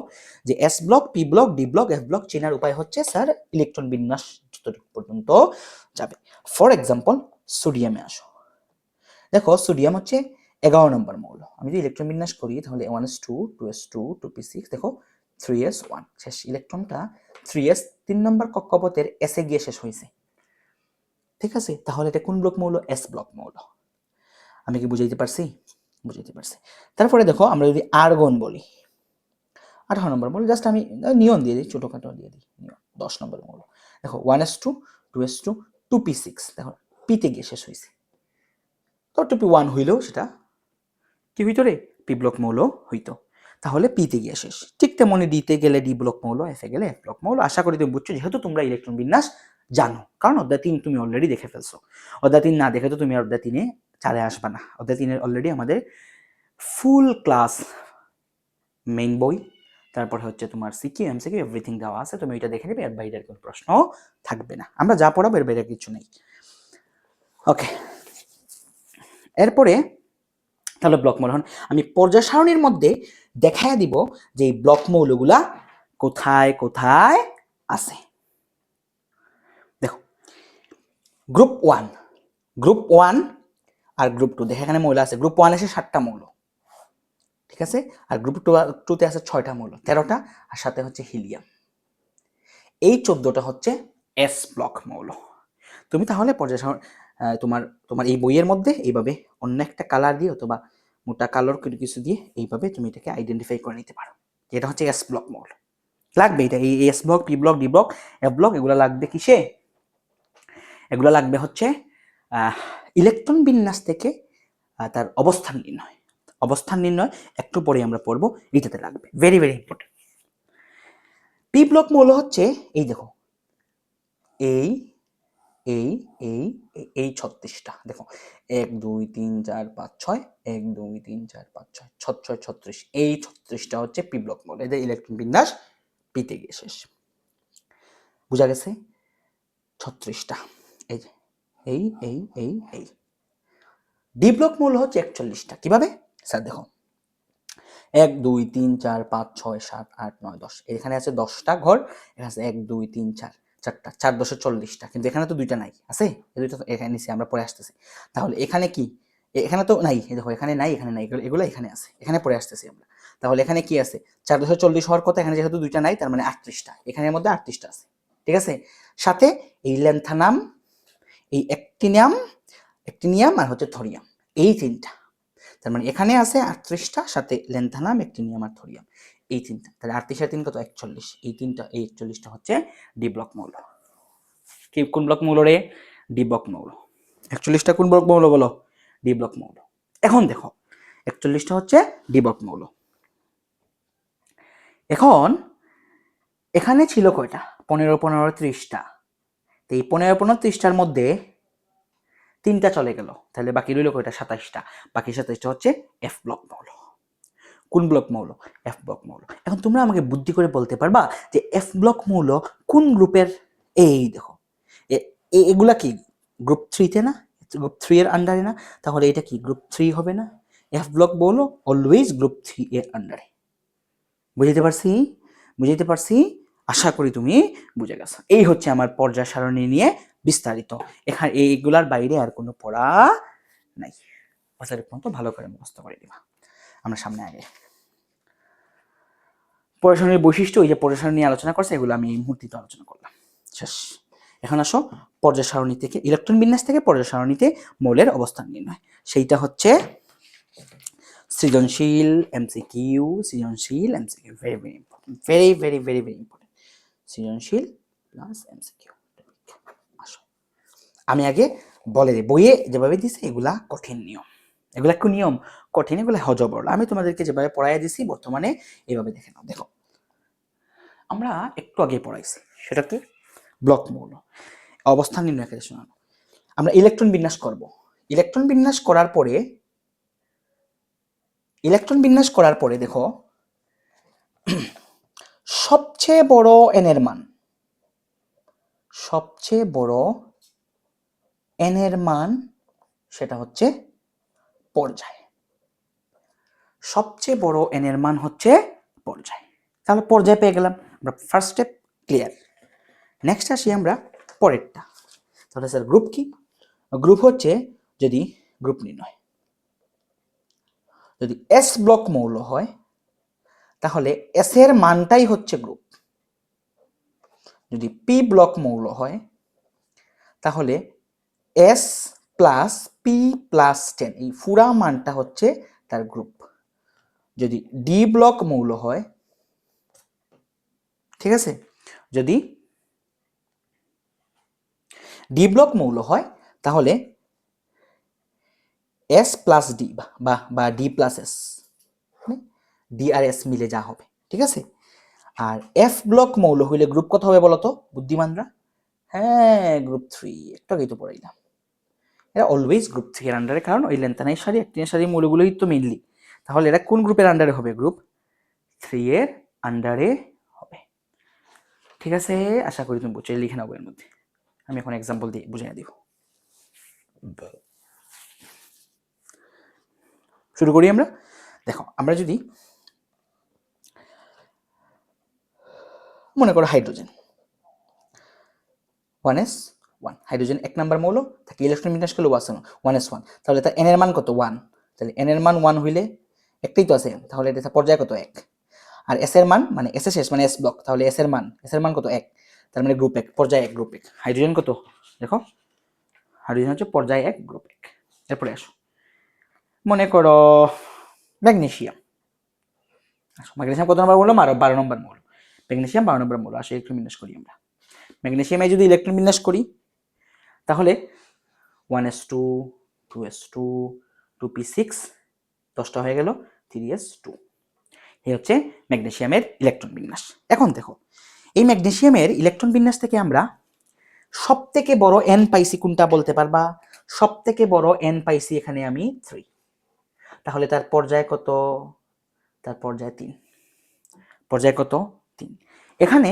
যে S block, P block, D block, F block চেনার উপায় হচ্ছে স্যার ইলেকট্রন বিন্যাস যতটুকু পর্যন্ত যাবে। ফর এক্সাম্পল, সোডিয়ামে আসো। দেখো সোডিয়াম হচ্ছে 11 নম্বর মৌল। আমি যদি ইলেকট্রন বিন্যাস করি তাহলে 1s2, 2s2, 2p6, দেখো 3s1, শেষ ইলেকট্রনটা 3s 3 নম্বর কক্ষপথের এস এ গিয়ে শেষ হয়েছে। ঠিক আছে, তাহলে এটা কোন ব্লক মৌল? এস ব্লক মৌল। আমি কি বুঝাইতে পারছি? বুঝাইতে পারছি। তারপরে দেখো আমরা যদি আর্গন বলি, 18 নম্বর মৌল। জাস্ট আমি নিয়ন দিয়ে দিই, ছোটখাটো দিয়ে দিই, 10 নম্বর মৌল। দেখো 1s2, 2s2, 2p6, দেখো পিতে গিয়ে শেষ হয়েছে। তো 2p1 হইলেও সেটা কি হইতো রে? পি ব্লক মৌল হইতো। তাহলে পিতে গিয়ে শেষ। ঠিক তেমনি ডিতে গেলে ডি ব্লক মৌল, এফে গেলে এফ ব্লক মৌল। আশা করি তুমি বুঝছো, যেহেতু তোমরা ইলেকট্রন বিন্যাস জানো, কারণ অধ্যায় 3 তুমি অলরেডি দেখে ফেলছো। অধ্যায় 3 না দেখে তো তুমি অধ্যায় 3-এ 4-এ আসবা না। অধ্যায় 3-এর অলরেডি আমাদের ফুল ক্লাস মেইন বই, তারপর হচ্ছে তোমার সিকিউ, এমসিকিউ এভরিথিং দেওয়া আছে। তুমি এটা দেখে নেবে, এর বাইরের কোনো প্রশ্ন থাকবে না। আমরা যা পড়াবো এর বাইরে কিছু নেই। ওকে, এরপরে তাহলে ব্লক মৌল। আমি পর্যায় সারণীর মধ্যে দেখায় দিব যে এই ব্লক মৌলগুলা কোথায় কোথায় আছে। দেখো, গ্রুপ 1 আর গ্রুপ 2, দেখো এখানে মৌল আছে। গ্রুপ 1 এসে 7টা মৌল, ঠিক আছে। আর গ্রুপ 2 তে আছে 6টা মৌল, 13টা, আর সাথে হচ্ছে হিলিয়াম। এই 14টা হচ্ছে এস ব্লক মৌল। তুমি তাহলে পর্যায় তোমার তোমার এই বইয়ের মধ্যে এইভাবে অন্য একটা কালার দিয়ে অথবা মোটা কালার কিছু দিয়ে এইভাবে তুমি এটাকে আইডেন্টিফাই করে নিতে পারো, যেটা হচ্ছে এস ব্লক মৌল। লাগবে এটা, এই S block, P block, D block, F block, এগুলো লাগবে কিসে? এগুলো লাগবে হচ্ছে ইলেকট্রন বিন্যাস থেকে তার অবস্থান নির্ণয়। অবস্থান নির্ণয় একটু পরে আমরা পড়বো, এটাতে লাগবে, very very important. P block মৌল হচ্ছে এই দেখো এই এই এই এই 36টা দেখো 1 2 3 4 5 6 1 2 3 4 5 6 6 6 36, এই 36টা হচ্ছে পি ব্লক মৌল। এদের ইলেকট্রন বিন্যাস পিতে গিয়ে শেষ। বুঝা গেছে? 36টা এই যে এই এই এই এই। ডি ব্লক মৌল হচ্ছে 41টা। কিভাবে স্যার? দেখো 1 2 3 4 5 6 7 8 9 10, এখানে আছে 10টা ঘর, এখানে আছে 1 2 3 4 4টা, 4 10 40টা, কিন্তু এখানে তো দুইটা নাই, আছে এই দুইটা তো এখানে নিচে আমরা পরে আসতেছি। তাহলে এখানে কি? এখানে তো নাই, দেখো এখানে নাই, এখানে নাই, এগুলো এখানে আছে, এখানে পরে আসতেছি আমরা। তাহলে এখানে কি আছে? 4 10 40 হওয়ার কথা, এখানে যেহেতু দুইটা নাই তার মানে 38টা, এখানের মধ্যে 38টা আছে, ঠিক আছে। সাথে এই ল্যান্থানাম, এই অ্যাক্টিনিয়াম আর হচ্ছে থরিয়াম, এই তিনটা। তার মানে এখানে আছে 38টা, সাথে ল্যান্থানাম, অ্যাক্টিনিয়াম আর থরিয়াম, এই তিনটা। তাহলে 38 আর 3 কত? 41। এই তিনটা, এই 41টা হচ্ছে ডি ব্লক মৌল। কি কোন ব্লক মৌল রে? ডি ব্লক মৌল। 41টা কোন ব্লক মৌল বলো? ডি ব্লক মৌল। এখন দেখো 41টা হচ্ছে ডি ব্লক মৌল। এখন এখানে ছিল কয়টা? 15 15 30টা। তো এই 15 15 30টার মধ্যে 3টা চলে গেল, তাহলে বাকি রইল কয়টা? 27টা। বাকি 27টা হচ্ছে এফ ব্লক মৌল। কোন ব্লক মৌল? এফ ব্লক মৌল। এখন তোমরা আমাকে বুদ্ধি করে বলতে পারবা যে এফ ব্লক মৌল কোন গ্রুপের? এই দেখো এগুলা কি গ্রুপ 3-তে না? গ্রুপ 3 এর আন্ডারে না? তাহলে এটা কি গ্রুপ 3 হবে না? এফ ব্লক মৌল অলওয়েজ গ্রুপ 3 এর আন্ডারে। বুঝতে পারছি? বুঝতে পারছি? আশা করি তুমি বুঝে গেছো। এই হচ্ছে আমার পর্যায় সারণী নিয়ে বিস্তারিত। এখানে এইগুলার বাইরে আর কোনো পড়া নাই। বছরের পর্যন্ত ভালো করে মুখস্থ করে দিবা। আমরা সামনে আগে পর্যায় বৈশিষ্ট্য, ওই যে পর্যায় নিয়ে আলোচনা করছে, এগুলো আমি এই মুহূর্তে আলোচনা করলাম, শেষ। এখন আসো পর্যায় সারণী থেকে, ইলেকট্রন বিন্যাস থেকে পর্যায় সারণীতে মৌলের অবস্থান নির্ণয়। সেইটা হচ্ছে সৃজনশীল এমসিকিউ, সৃজনশীল MCQ, very very important, very very very very important. সৃজনশীল প্লাস এমসিকিউ। আসো আমি আগে বলে দিই, বইয়ে যেভাবে দিছে এগুলা কঠিন নিয়ম, এগুলা একটু নিয়ম কঠিন, এগুলা হজবরল। আমি তোমাদেরকে যেভাবে পড়াইয়া দিছি বর্তমানে এইভাবে দেখে নাও। দেখো আমরা একটু আগে পড়াইছি, সেটা কি? ব্লক মৌল অবস্থান নির্ণয় করে শোনানো। আমরা ইলেকট্রন বিন্যাস করব। ইলেকট্রন বিন্যাস করার পরে দেখো সবচেয়ে বড় এন এর মান, সবচেয়ে বড় এন এর মান সেটা হচ্ছে পর্যায়। সবচেয়ে বড় এন এর মান হচ্ছে পর্যায়। তাহলে পর্যায় পেয়ে গেলাম আমরা, ফার্স্ট স্টেপ ক্লিয়ার। নেক্সট আসি আমরা পরেরটা। তাহলে স্যার গ্রুপ কি? গ্রুপ হচ্ছে যদি গ্রুপ নির্ণয়, যদি এস ব্লক মৌল হয় তাহলে এস এর মানটাই হচ্ছে গ্রুপ। যদি পি ব্লক মৌল হয় তাহলে এস প্লাস পি প্লাস 10, এই পুরা মানটা হচ্ছে তার গ্রুপ। যদি ডি ব্লক মৌল হয়, ঠিক আছে, যদি ডি ব্লক মৌল হয় তাহলে এস প্লাস ডি বা ডি প্লাস এস, ডি আর এস মিলে যা হবে, ঠিক আছে। আর এফ ব্লক মৌল হইলে গ্রুপ কত হবে বলতো বুদ্ধিমানরা? হ্যাঁ, গ্রুপ 3, একটু আগেই তো পড়াইলাম। এরা অলওয়েজ গ্রুপ 3 এর আন্ডারে, কারণ ওই লেন্থানাইজ সারি অ্যাক্টিনিয়াম সারি মৌলগুলোই তো মেইনলি। তাহলে এরা কোন গ্রুপের আন্ডারে হবে? গ্রুপ 3 এর আন্ডারে হবে, ঠিক আছে। আশা করি তুমি বুঝে লিখে নাও এর মধ্যে। আমি এখন এক্সাম্পল দিয়ে বুঝিয়ে দিব। শুরু করি আমরা। দেখো আমরা যদি মনে করো হাইড্রোজেন 1s1, হাইড্রোজেন 1 নাম্বার মৌল, তাকে ইলেকট্রন বিন্যাস করলে 1s1, তাহলে তার এন এর মান কত? 1। তাহলে এন এর মান 1 হইলে একটাই তো আছে, তাহলে এটা পর্যায় কত? 1। আর এস এর মান মানে এস এর শেষ মানে এস ব্লক, তাহলে এস এর মান কত? 1। তার মানে গ্রুপ 1, পর্যায় 1, গ্রুপ 1। হাইড্রোজেন কত? দেখো হাইড্রোজেন হচ্ছে পর্যায় 1, গ্রুপ 1। এরপরে আসো মনে করো ম্যাগনেসিয়াম। ম্যাগনেসিয়াম কত নম্বর মৌল? 12 নম্বর মৌল। ম্যাগনেসিয়াম 12 নম্বর মৌল। আসলে ইলেকট্রন বিন্যাস করি আমরা। ম্যাগনেসিয়ামে যদি ইলেকট্রন বিন্যাস করি তাহলে 1s2, 2s2, 2p6, 10টা হয়ে গেল 3s2। এই হচ্ছে ম্যাগনেসিয়ামের ইলেকট্রন বিন্যাস। এখন দেখো এই ম্যাগনেসিয়ামের ইলেকট্রন বিন্যাস থেকে আমরা সবথেকে বড় n পাইছি কোনটা বলতে পারবা? সবথেকে বড় n পাইছি এখানে আমি 3। তাহলে তার পর্যায় কত? তার পর্যায় 3। পর্যায় কত? 3। এখানে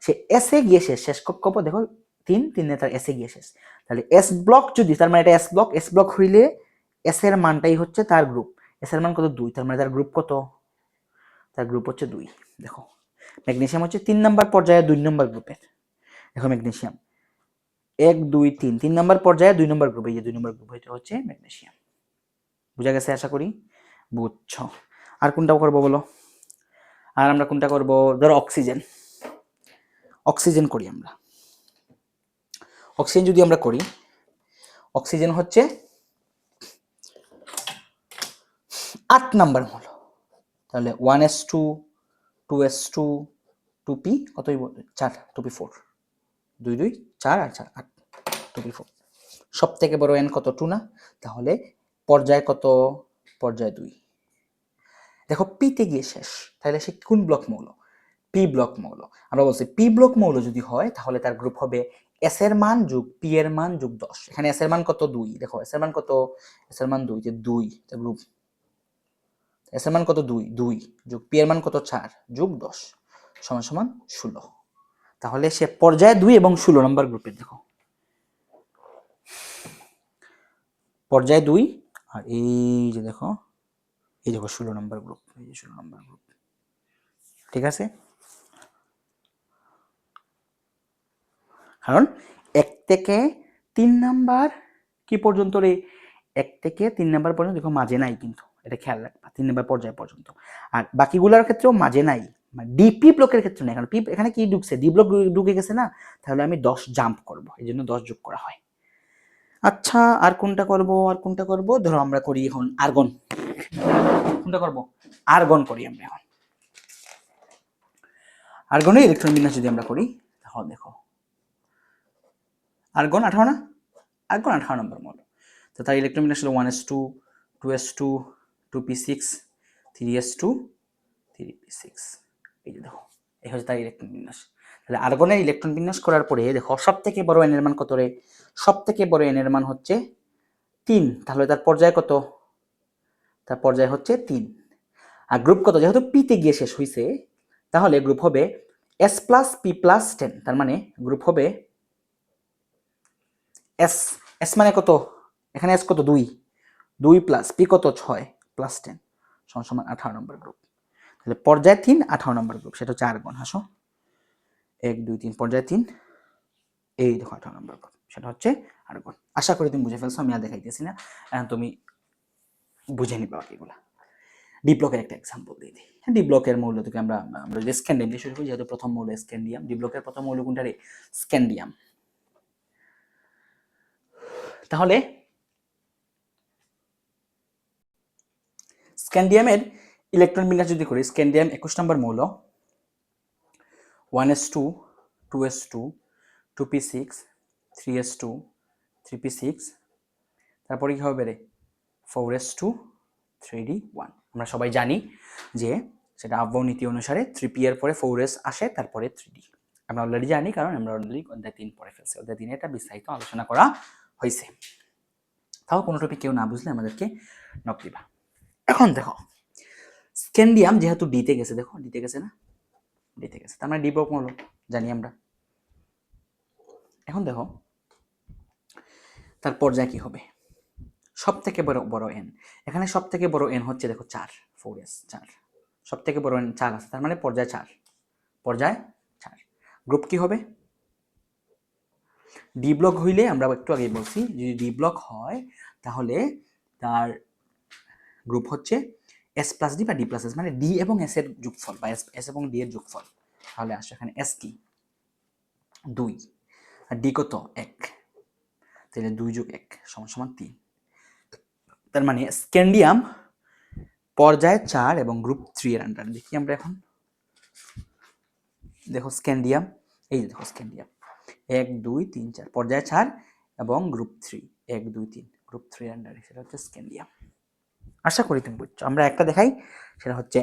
সে এস এ গিয়ে শেষ কব দেখো 3 3 তার এস এ গিয়ে শেষ। তাহলে এস ব্লক যদি, তার মানে এটা এস ব্লক হইলে এস এর মানটাই হচ্ছে তার গ্রুপ। এস এর মান কত? 2। তার মানে তার গ্রুপ কত? তার গ্রুপ হচ্ছে 2। দেখো ম্যাগনেসিয়াম হচ্ছে 3 নাম্বার পর্যায়ে 2 নম্বর গ্রুপের। দেখো ম্যাগনেসিয়াম 1 2 3 3 নম্বর পর্যায়ে 2 নম্বর গ্রুপ। এই যে 2 নম্বর গ্রুপ এটা হচ্ছে ম্যাগনেসিয়াম। বুঝা গেছে আশা করি? বুঝছো। আর কোনটা করবো বলো? আর আমরা কোনটা করব? ধরো অক্সিজেন। অক্সিজেন করি আমরা। অক্সিজেন যদি আমরা করি, অক্সিজেন হচ্ছে 8 নাম্বার মৌল। তাহলে 1s2 2s2 2p কতই 4 2p4 2 2 4 আর 4 8 2p4। সব থেকে বড় n কত? 2 না? তাহলে পর্যায় কত? পর্যায় 2। দেখো p তে গিয়ে শেষ, তাহলে সে কোন ব্লক মৌল? p ব্লক মৌল। আমরা বলছি p ব্লক মৌল যদি হয় তাহলে তার গ্রুপ হবে s এর মান যোগ p এর মান যোগ 10। এখানে s এর মান কত? 2। দেখো s এর মান কত? s এর মান 2, যে 2 তে গ্রুপ। s এর মান কত? 2 2 যোগ p এর মান কত? 4 যোগ 10 সমান সমান 16। তাহলে সে পর্যায়ে 2 এবং 16 নম্বর গ্রুপের। দেখো পর্যায়ে 2 আর এই যে দেখো, এই দেখো 16 নম্বর গ্রুপ। এই যে 16 নম্বর গ্রুপ। ঠিক আছে? কারণ 1 থেকে 3 নাম্বার কি পর্যন্ত রে? 1 থেকে 3 নাম্বার পর্যন্ত দেখো মাঝে নাই, কিন্তু এটা খেয়াল রাখবা 3 নাম্বার পর্যায় পর্যন্ত। আর বাকিগুলোর ক্ষেত্রেও মাঝে নাই, ডিপি ব্লকের ক্ষেত্রে নাই, কারণ পি এখানে কি ঢুকছে? ডি ব্লক ঢুকে গেছে না? তাহলে আমি 10 জাম্প করব, এই জন্য 10 যোগ করা হয়। আচ্ছা আর কোনটা করব? আর কোনটা করব? ধরো আমরা করি এখন আর্গন। কোনটা করব? আর্গন করি আমরা এখন। আর্গনের ইলেকট্রন বিন্যাস যদি আমরা করি তাহলে দেখো আর্গন 18 না? আর্গন 18 নম্বর মৌল। তো তার ইলেকট্রন বিন্যাস হলো 1s2 2s2 2p6 3s2 3p6। এই যে দেখো এই হচ্ছে তার ইলেকট্রন বিন্যাস। তাহলে আর্গনের ইলেকট্রন বিন্যাস করার পরে দেখো সব থেকে বড় n এর মান কত রে? সব থেকে বড় n এর মান হচ্ছে 3। তাহলে তার পর্যায় কত? তার পর্যায় হচ্ছে 3। আর গ্রুপ কত? যেহেতু p তে গিয়ে শেষ হইছে তাহলে গ্রুপ হবে s প্লাস p প্লাস 10। তার মানে গ্রুপ হবে s। s মানে কত? এখানে s কত? 2 2 প্লাস p কত? 6 প্লাস 10 সমান সমান 18 নম্বর গ্রুপ। তাহলে পর্যায় 3 18 নম্বর গ্রুপ, সেটা হচ্ছে আর্গন। হাসো 1 2 3 পর্যায় 3, এই দেখো 18 নম্বর গ্রুপ, সেটা হচ্ছে আর্গন। আশা করি তুমি বুঝে ফেলছো, আমি আর দেখাইতেছি না, এখন তুমি বুঝে নিবা বাকিগুলা। ডি ব্লকের একটা এক্সাম্পল দিয়ে দিই। ডি ব্লকের মৌল থেকে আমরা যদি স্ক্যান্ডিয়াম দিয়ে শুরু করি, যেহেতু প্রথম মৌল স্ক্যান্ডিয়াম। ডি ব্লকের প্রথম মৌল কোনটা রে? স্ক্যান্ডিয়াম। তাহলে স্ক্যান্ডিয়ামের ইলেকট্রন বিন্যাস যদি করি, স্ক্যান্ডিয়াম 21 নম্বর মৌল 1s2 2s2 2p6 3s2 3p6। তারপরে কি হবে রে? 4s2 3d1। আমরা সবাই জানি যে সেটা আবহাওয়া নীতি অনুসারে 3p এর পরে 4s আসে, তারপরে 3d। আমরা অলরেডি জানি, কারণ আমরা অলরেডি অধ্যায় 3 পড়ে ফেলছি। অধ্যায় 3 এটা বিস্তারিত আলোচনা করা হয়েছে। তাও কোনো টপিক কেউ না বুঝলে আমাদেরকে নক দিবা। এখন দেখো স্ক্যান্ডিয়াম যেহেতু ডিতে গেছে, দেখো ডিতে গেছে না? ডিতে গেছে, তার মানে ডি ব্লক মৌল জানি আমরা। এখন দেখো তার পর্যায়ে কি হবে? সব থেকে বড় n। এখানে সব থেকে বড় n হচ্ছে দেখো 4 4s 4। সব থেকে বড় n 4 আছে, তার মানে পর্যায় 4। পর্যায় 4। গ্রুপ কি হবে? ডি ব্লক হইলে আমরা একটু আগে বলছি, যদি ডি ব্লক হয় তাহলে তার গ্রুপ হচ্ছে s প্লাস ডি বা ডি প্লাস এস, মানে ডি এবং এস এর যোগফল বা এস এবং ডি এর যোগফল। তাহলে আসছে এখানে এস কি? 2 আর ডি কত? 1। তাহলে 2 যোগ 1 সমান সমান 3। তার মানে স্ক্যান্ডিয়াম পর্যায় 4 এবং গ্রুপ 3 এর আন্ডার। দেখি আমরা এখন, দেখো স্ক্যান্ডিয়াম, এই যে দেখো স্ক্যান্ডিয়াম 1 2 3 4 পর্যায় 4 এবং গ্রুপ 3 1 2 3 গ্রুপ 3 এর আন্ডারে, সেটা হচ্ছে স্ক্যান্ডিয়াম। আশা করি তুমি বুঝছো। আমরা একটা দেখাই, সেটা হচ্ছে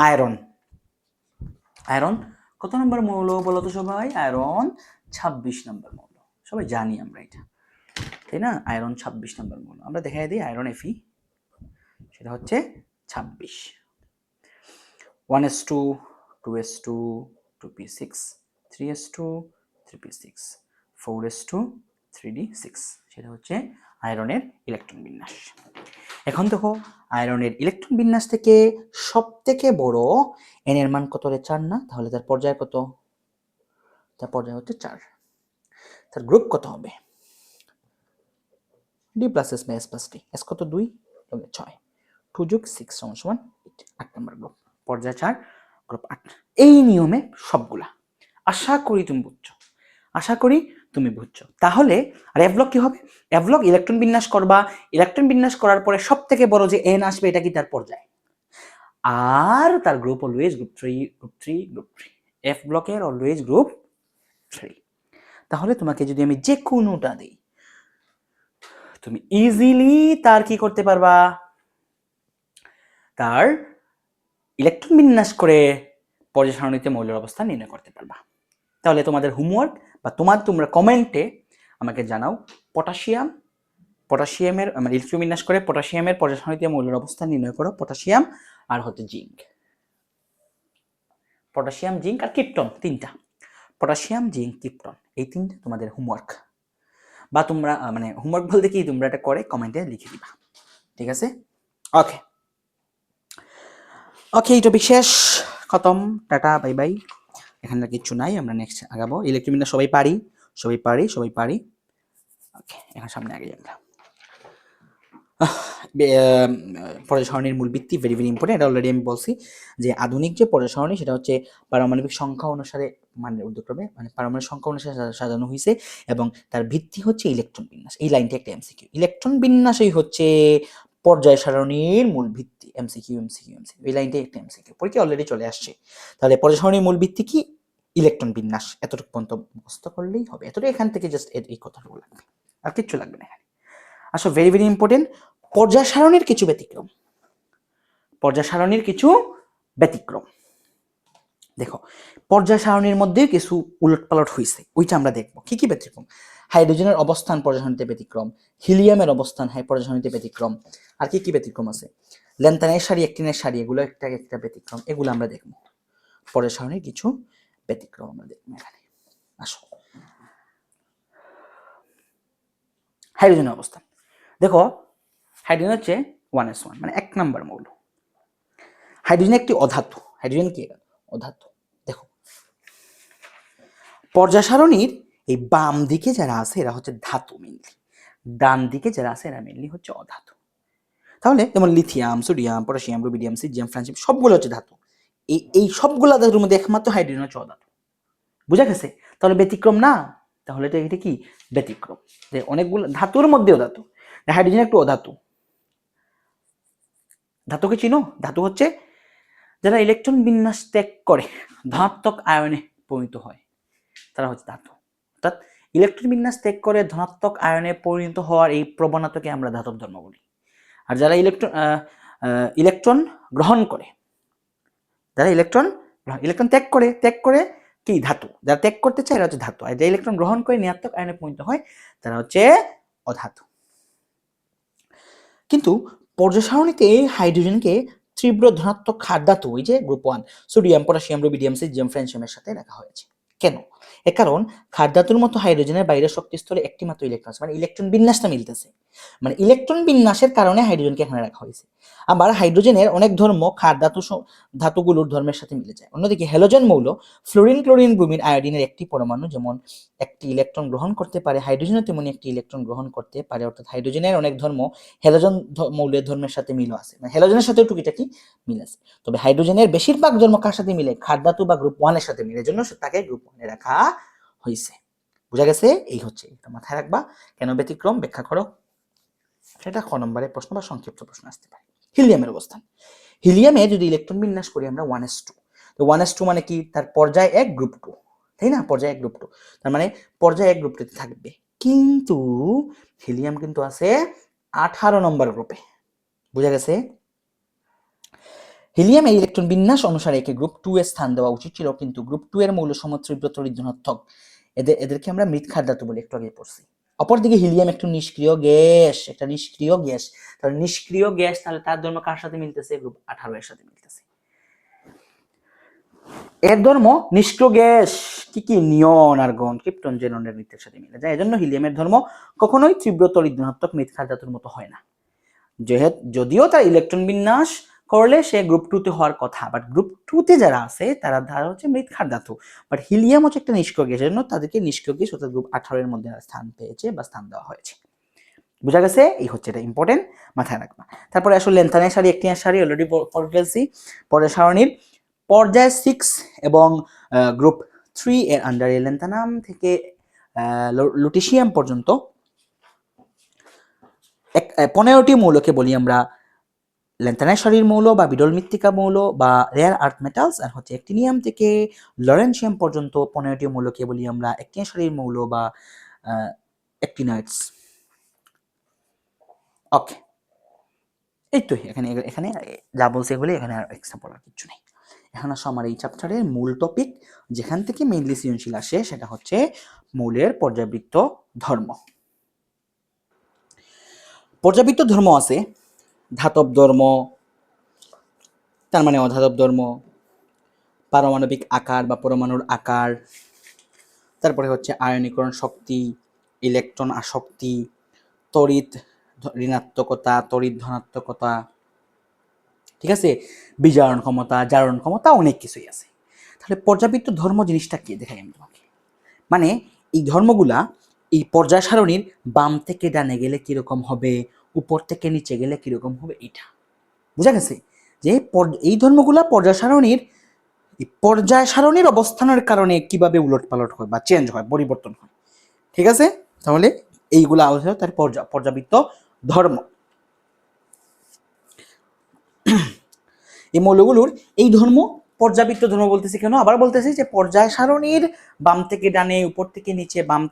আয়রন। আয়রন কত নম্বর মৌল বলো তো সবাই? আয়রন 26 নম্বর মৌল। সবাই জানি আমরা এটা, তাই না? আয়রন 26 নম্বর মৌল। আমরা দেখাই দিই আয়রন Fe, সেটা হচ্ছে 26। 1s2 2s2 2p6 3s2 3p6 4s2 3d6, সেটা হচ্ছে আয়রনের ইলেকট্রন বিন্যাস। এখন দেখো আয়রনের ইলেকট্রন বিন্যাস থেকে সব থেকে বড় এন এর মান কত রে? 4 না? তাহলে তার পর্যায় কত? তার পর্যায় হচ্ছে 4। তার গ্রুপ কত হবে? d plus s by s plus d। s কত? 2, 6, 2 যোগ 6 সমান 8। 8 নম্বর গ্রুপ, পর্যায় 4, গ্রুপ 8। এই নিয়মে সবগুলা। আশা করি তুমি বুঝছো, আশা করি তুমি বুঝছো। তাহলে আর এফ ব্লক কি হবে? এফ ব্লক ইলেকট্রন বিন্যাস করবা, ইলেকট্রন বিন্যাস করার পরে সব থেকে বড় যে এন আসবে এটা কি? তার পর্যায়। আর তার group always group 3 group 3 group 3। F ব্লকের অলওয়েজ গ্রুপ 3। তাহলে তোমাকে যদি আমি যে কোনোটা দিই, তুমি ইজিলি তার কি করতে পারবা? তার ইলেকট্রন বিন্যাস করে পর্যায় সারণীতে মৌলের অবস্থান নির্ণয় করতে পারবা। তাহলে তোমাদের হোমওয়ার্ক বা তোমরা কমেন্টে আমাকে জানাও পটাশিয়ামের মানে ইলেকট্রন বিন্যাস করে পটাশিয়ামের পর্যায় সারণীতে মৌলের অবস্থান নির্ণয় করো। পটাশিয়াম আর হচ্ছে জিঙ্ক, পটাশিয়াম জিঙ্ক আর ক্রিপ্টন, 3টা। পটাশিয়াম জিঙ্ক ক্রিপ্টন, এই 3টা তোমাদের হোমওয়ার্ক। বা তোমরা মানে হোমওয়ার্ক বলতে কি, তোমরা এটা করে কমেন্টে লিখে দিবা, ঠিক আছে? ওকে ওকে, এই টপিক শেষ, খতম, টাটা, বাই বাই। এখানে কিছু নাই, আমরা নেক্সট আগাবো। ইলেকট্রন বিন্যাস সবাই পারি, সবাই পারি, সবাই পারি। ওকে, এখন সামনে আগে আমরা পর্যায় সারণীর মূল ভিত্তি ভেরি ভেরি ইম্পর্টেন্ট। এটা অলরেডি আমি বলছি যে আধুনিক যে পর্যায় সারণী সেটা হচ্ছে পারমাণবিক সংখ্যা অনুসারে মানে ঊর্ধ্বক্রমে মানে পারমাণবিক সংখ্যা অনুসারে সাজানো হয়েছে এবং তার ভিত্তি হচ্ছে ইলেকট্রন বিন্যাস। এই লাইনটা একটা এমসিকিউ, ইলেকট্রন বিন্যাসই হচ্ছে পর্যায় সারণীর মূল ভিত্তি। এমসিকিউ এমসিকিউ এমসিকিউ, এই লাইনটাই একটা এমসিকিউ, পরীক্ষা অলরেডি চলে আসছে। তাহলে পর্যায় সারণীর মূল ভিত্তি কি? ইলেকট্রন বিন্যাস। এতটুকু পর্যন্ত মুখস্থ করলেই হবে। এতটুকু এখান থেকে জাস্ট এই কথাটুকু লাগবে, আর কিচ্ছু লাগবে না এখানে। আসলে ভেরি ভেরি ইম্পর্টেন্ট, পর্যায় সারণীর কিছু ব্যতিক্রম। পর্যায় সারণীর কিছু ব্যতিক্রম দেখো, পর্যায় সারণীর মধ্যে কিছু উলটপালট হয়েছে, ওইটা আমরা দেখবো। কি কি ব্যতিক্রম? হাইড্রোজেনের অবস্থান পর্যায় সারণীতে ব্যতিক্রম, হিলিয়ামের অবস্থান পর্যায় সারণীতে ব্যতিক্রম। আর কি কি ব্যতিক্রম আছে? ল্যান্থানের সারি, অ্যাক্টিনের সারি, এগুলো একটা একটা ব্যতিক্রম। এগুলো আমরা দেখবো। পর্যায় সারণীর কিছু ব্যতিক্রম আমরা দেখবো এখানে। আসো, হাইড্রোজেনের অবস্থান দেখো। হাইড্রোজেন হচ্ছে 1s1 মানে 1 নম্বর মৌল। হাইড্রোজেন একটি অধাতু। হাইড্রোজেন কি? অধাতু। দেখো, পর্যায় সারণীর এই বাম দিকে যারা আছে এরা হচ্ছে ধাতু মেনলি, ডান দিকে যারা আছে এরা মেনলি হচ্ছে অধাতু। তাহলে যেমন lithium, sodium, potassium, rubidium, caesium, francium সবগুলো হচ্ছে ধাতু। এই সবগুলো ধাতুর মধ্যে একমাত্র হাইড্রোজেন হচ্ছে অধাতু। বুঝা গেছে? তাহলে ব্যতিক্রম না? তাহলে তো এটা কি ব্যতিক্রম, যে অনেকগুলো ধাতুর মধ্যেও ধাতু। হাইড্রোজেন একটু অধাতু। ধাতুকে চিনো? ধাতু হচ্ছে যারা ইলেকট্রন বিন্যাস ত্যাগ করে ধনাত্মক আয়নে পরিণত হয়, তারা হচ্ছে ধাতু। অর্থাৎ ইলেকট্রন বিন্যাস ত্যাগ করে ধনাত্মক আয়নে পরিণত হওয়ার এই প্রবণতাকে আমরা ধাতব ধর্ম বলি। আর যারা ইলেকট্রন গ্রহণ করে, যারা ইলেকট্রন ত্যাগ করে কি ধাতু, যারা ত্যাগ করতে চায় এরা হচ্ছে ধাতু। আর যারা ইলেকট্রন গ্রহণ করে ঋণাত্মক আয়নে পরিণত হয় তারা হচ্ছে অধাতু। কিন্তু পর্যায় সারণীতে হাইড্রোজেনকে তীব্র ধনাত্মক ক্ষার ধাতু, ওই যে group 1 sodium, potassium, rubidium, caesium, ফ্রান্সিয়ামের সাথে রাখা হয়েছে। কেন? এর কারণ ক্ষার ধাতুর মতো হাইড্রোজেনের বাইরের শক্তি স্তরে একটি মাত্র ইলেকট্রন আছে, মানে ইলেকট্রন বিন্যাসটা মিলতেছে, মানে ইলেকট্রন বিন্যাসের কারণে হাইড্রোজেনকে এখানে রাখা হয়েছে। আবার হাইড্রোজেনের অনেক ধর্ম ক্ষার ধাতুগুলোর ধর্মের সাথে মিলে যায়। অন্যদিকে হ্যালোজেন মৌল ফ্লোরিন, ক্লোরিন, ব্রোমিন, আয়োডিনের একটি পরমাণু যেমন একটি ইলেকট্রন গ্রহণ করতে পারে, হাইড্রোজেনও তেমনি একটি ইলেকট্রন গ্রহণ করতে পারে। অর্থাৎ হাইড্রোজেনের অনেক ধর্ম হ্যালোজেন মৌলের ধর্মের সাথে মিল আছে, মানে হ্যালোজেনের সাথে টুকিটাকি মিল আছে। তবে হাইড্রোজেনের বেশিরভাগ ধর্ম কার সাথে মিলে? ক্ষার ধাতু বা গ্রুপ 1 এর সাথে মিলে, জন্য তাকে গ্রুপ 1 এ রাখা হয়েছে। বুঝা গেছে? এই হচ্ছে, এটা মাথায় রাখবা। কেন ব্যতিক্রম ব্যাখ্যা করো, সেটা ক নম্বরের প্রশ্ন বা সংক্ষিপ্ত প্রশ্ন আসতে পারে। হিলিয়ামের অবস্থান, হিলিয়ামে যদি ইলেকট্রন বিন্যাস করি আমরা 1s2, তো 1s2 মানে কি? তার পর্যায় 1 গ্রুপ 2, তাই না? পর্যায় 1 গ্রুপ 2, তার মানে পর্যায় 1 গ্রুপ 2 থাকবে। কিন্তু হিলিয়াম কিন্তু আছে 18 নম্বর গ্রুপে। বুঝা গেছে? হিলিয়ামের ইলেকট্রন বিন্যাস অনুসারে একে গ্রুপ 2 এ স্থান দেওয়া উচিত ছিল, কিন্তু গ্রুপ 2 এর মৌল সমতীব্র তড়িৎ ধনাত্মক, এদেরকে আমরা মৃৎক্ষার ধাতু বলে একটু আগে পড়ছি। অপরদিকে হিলিয়াম একটু নিষ্ক্রিয় গ্যাস, একটা নিষ্ক্রিয় গ্যাস। তাহলে নিষ্ক্রিয় গ্যাস, তাহলে তার ধর্ম কার সাথে মিলতেছে? গ্রুপ 18 এর সাথে মিলতেছে। এর ধর্ম নিষ্ক্রিয় গ্যাস কি কি? নিয়ন, আর্গন, ক্রিপ্টন, জেননের মৃতের সাথে মিলে যায়। এজন্য হিলিয়ামের ধর্ম কখনোই তীব্র তড়িৎ ধনাত্মক মৃৎক্ষার ধাতুর মতো হয় না। যদিও তার ইলেকট্রন বিন্যাস করলে সে গ্রুপ 2 তে হওয়ার কথা, বাট গ্রুপ 2 তে যারা আছে তারা ধারা হচ্ছে মৃৎক্ষার ধাতু, বাট হিলিয়াম হচ্ছে একটা নিষ্ক্রিয় গ্যাস, জন্য তাদেরকে নিষ্ক্রিয় গ্যাস অর্থাৎ গ্রুপ 18 এর মধ্যে স্থান পেয়েছে বা স্থান দেওয়া হয়েছে। বুঝা গেছে? এই হচ্ছে এটা ইম্পর্টেন্ট, মাথায় রাখবা। তারপরে আসলে লেন্থানের সারি, একটিনের সারি অলরেডি পড়ে ফেলছি। পরের সারণীর পর্যায় 6 এবং গ্রুপ 3 এর আন্ডারে লেন্থানাম থেকে লুটিসিয়াম পর্যন্ত 15টি মৌলকে বলি আমরা লেন্থানাইট সারির মৌল বা বিরল মৃত্তিকা মৌল বা রেয়ার আর্থ মেটালস। আর হচ্ছে অ্যাক্টিনিয়াম থেকে লরেনসিয়াম পর্যন্ত 15টি মৌলকে বলি আমরা অ্যাক্টিনিয়াম সারির মৌল বা অ্যাক্টিনাইটস। ওকে, এই তো এখানে এখানে যা বলছে এগুলি, এখানে আর এক্সট্রা বলার কিছু নেই। এখন আসো আমার এই চ্যাপ্টারের মূল টপিক, যেখান থেকে মেইনলি সৃজনশীল আসে, সেটা হচ্ছে মৌলের পর্যাবৃত্ত ধর্ম। পর্যাবৃত্ত ধর্ম আছে ধাতব ধর্ম, তার মানে অধাতব ধর্ম, পারমাণবিক আকার বা পরমাণুর আকার, তারপরে হচ্ছে আয়নীকরণ শক্তি, ইলেকট্রন আসক্তি, তড়িৎ ঋণাত্মকতা, তড়িৎ ধনাত্মকতা, ঠিক আছে, বিজারণ ক্ষমতা, জারণ ক্ষমতা, অনেক কিছুই আছে। তাহলে পর্যাবৃত্ত ধর্ম জিনিসটা কি দেখাই আমি তোমাকে। মানে এই ধর্মগুলা এই পর্যায় সারণীর বাম থেকে ডানে গেলে কিরকম হবে, উপর থেকে নিচে গেলে কিরকম হবে, এটা বুঝা গেছে? যে এই ধর্মগুলা পর্যায় সারণীর অবস্থানের কারণে কিভাবে উলট পালট হয় বা চেঞ্জ হয়, পরিবর্তন হয়। ঠিক আছে? তাহলে এইগুলা হচ্ছে তার পর্যাবৃত্ত ধর্ম। এই মৌলগুলোর এই ধর্ম পর্যাবৃত্ত ধর্ম বলতেছি কেন? আবার বলতেছি যে পর্যায় সারণীর বাম থেকে ডানে, উপর থেকে নিচে, বাম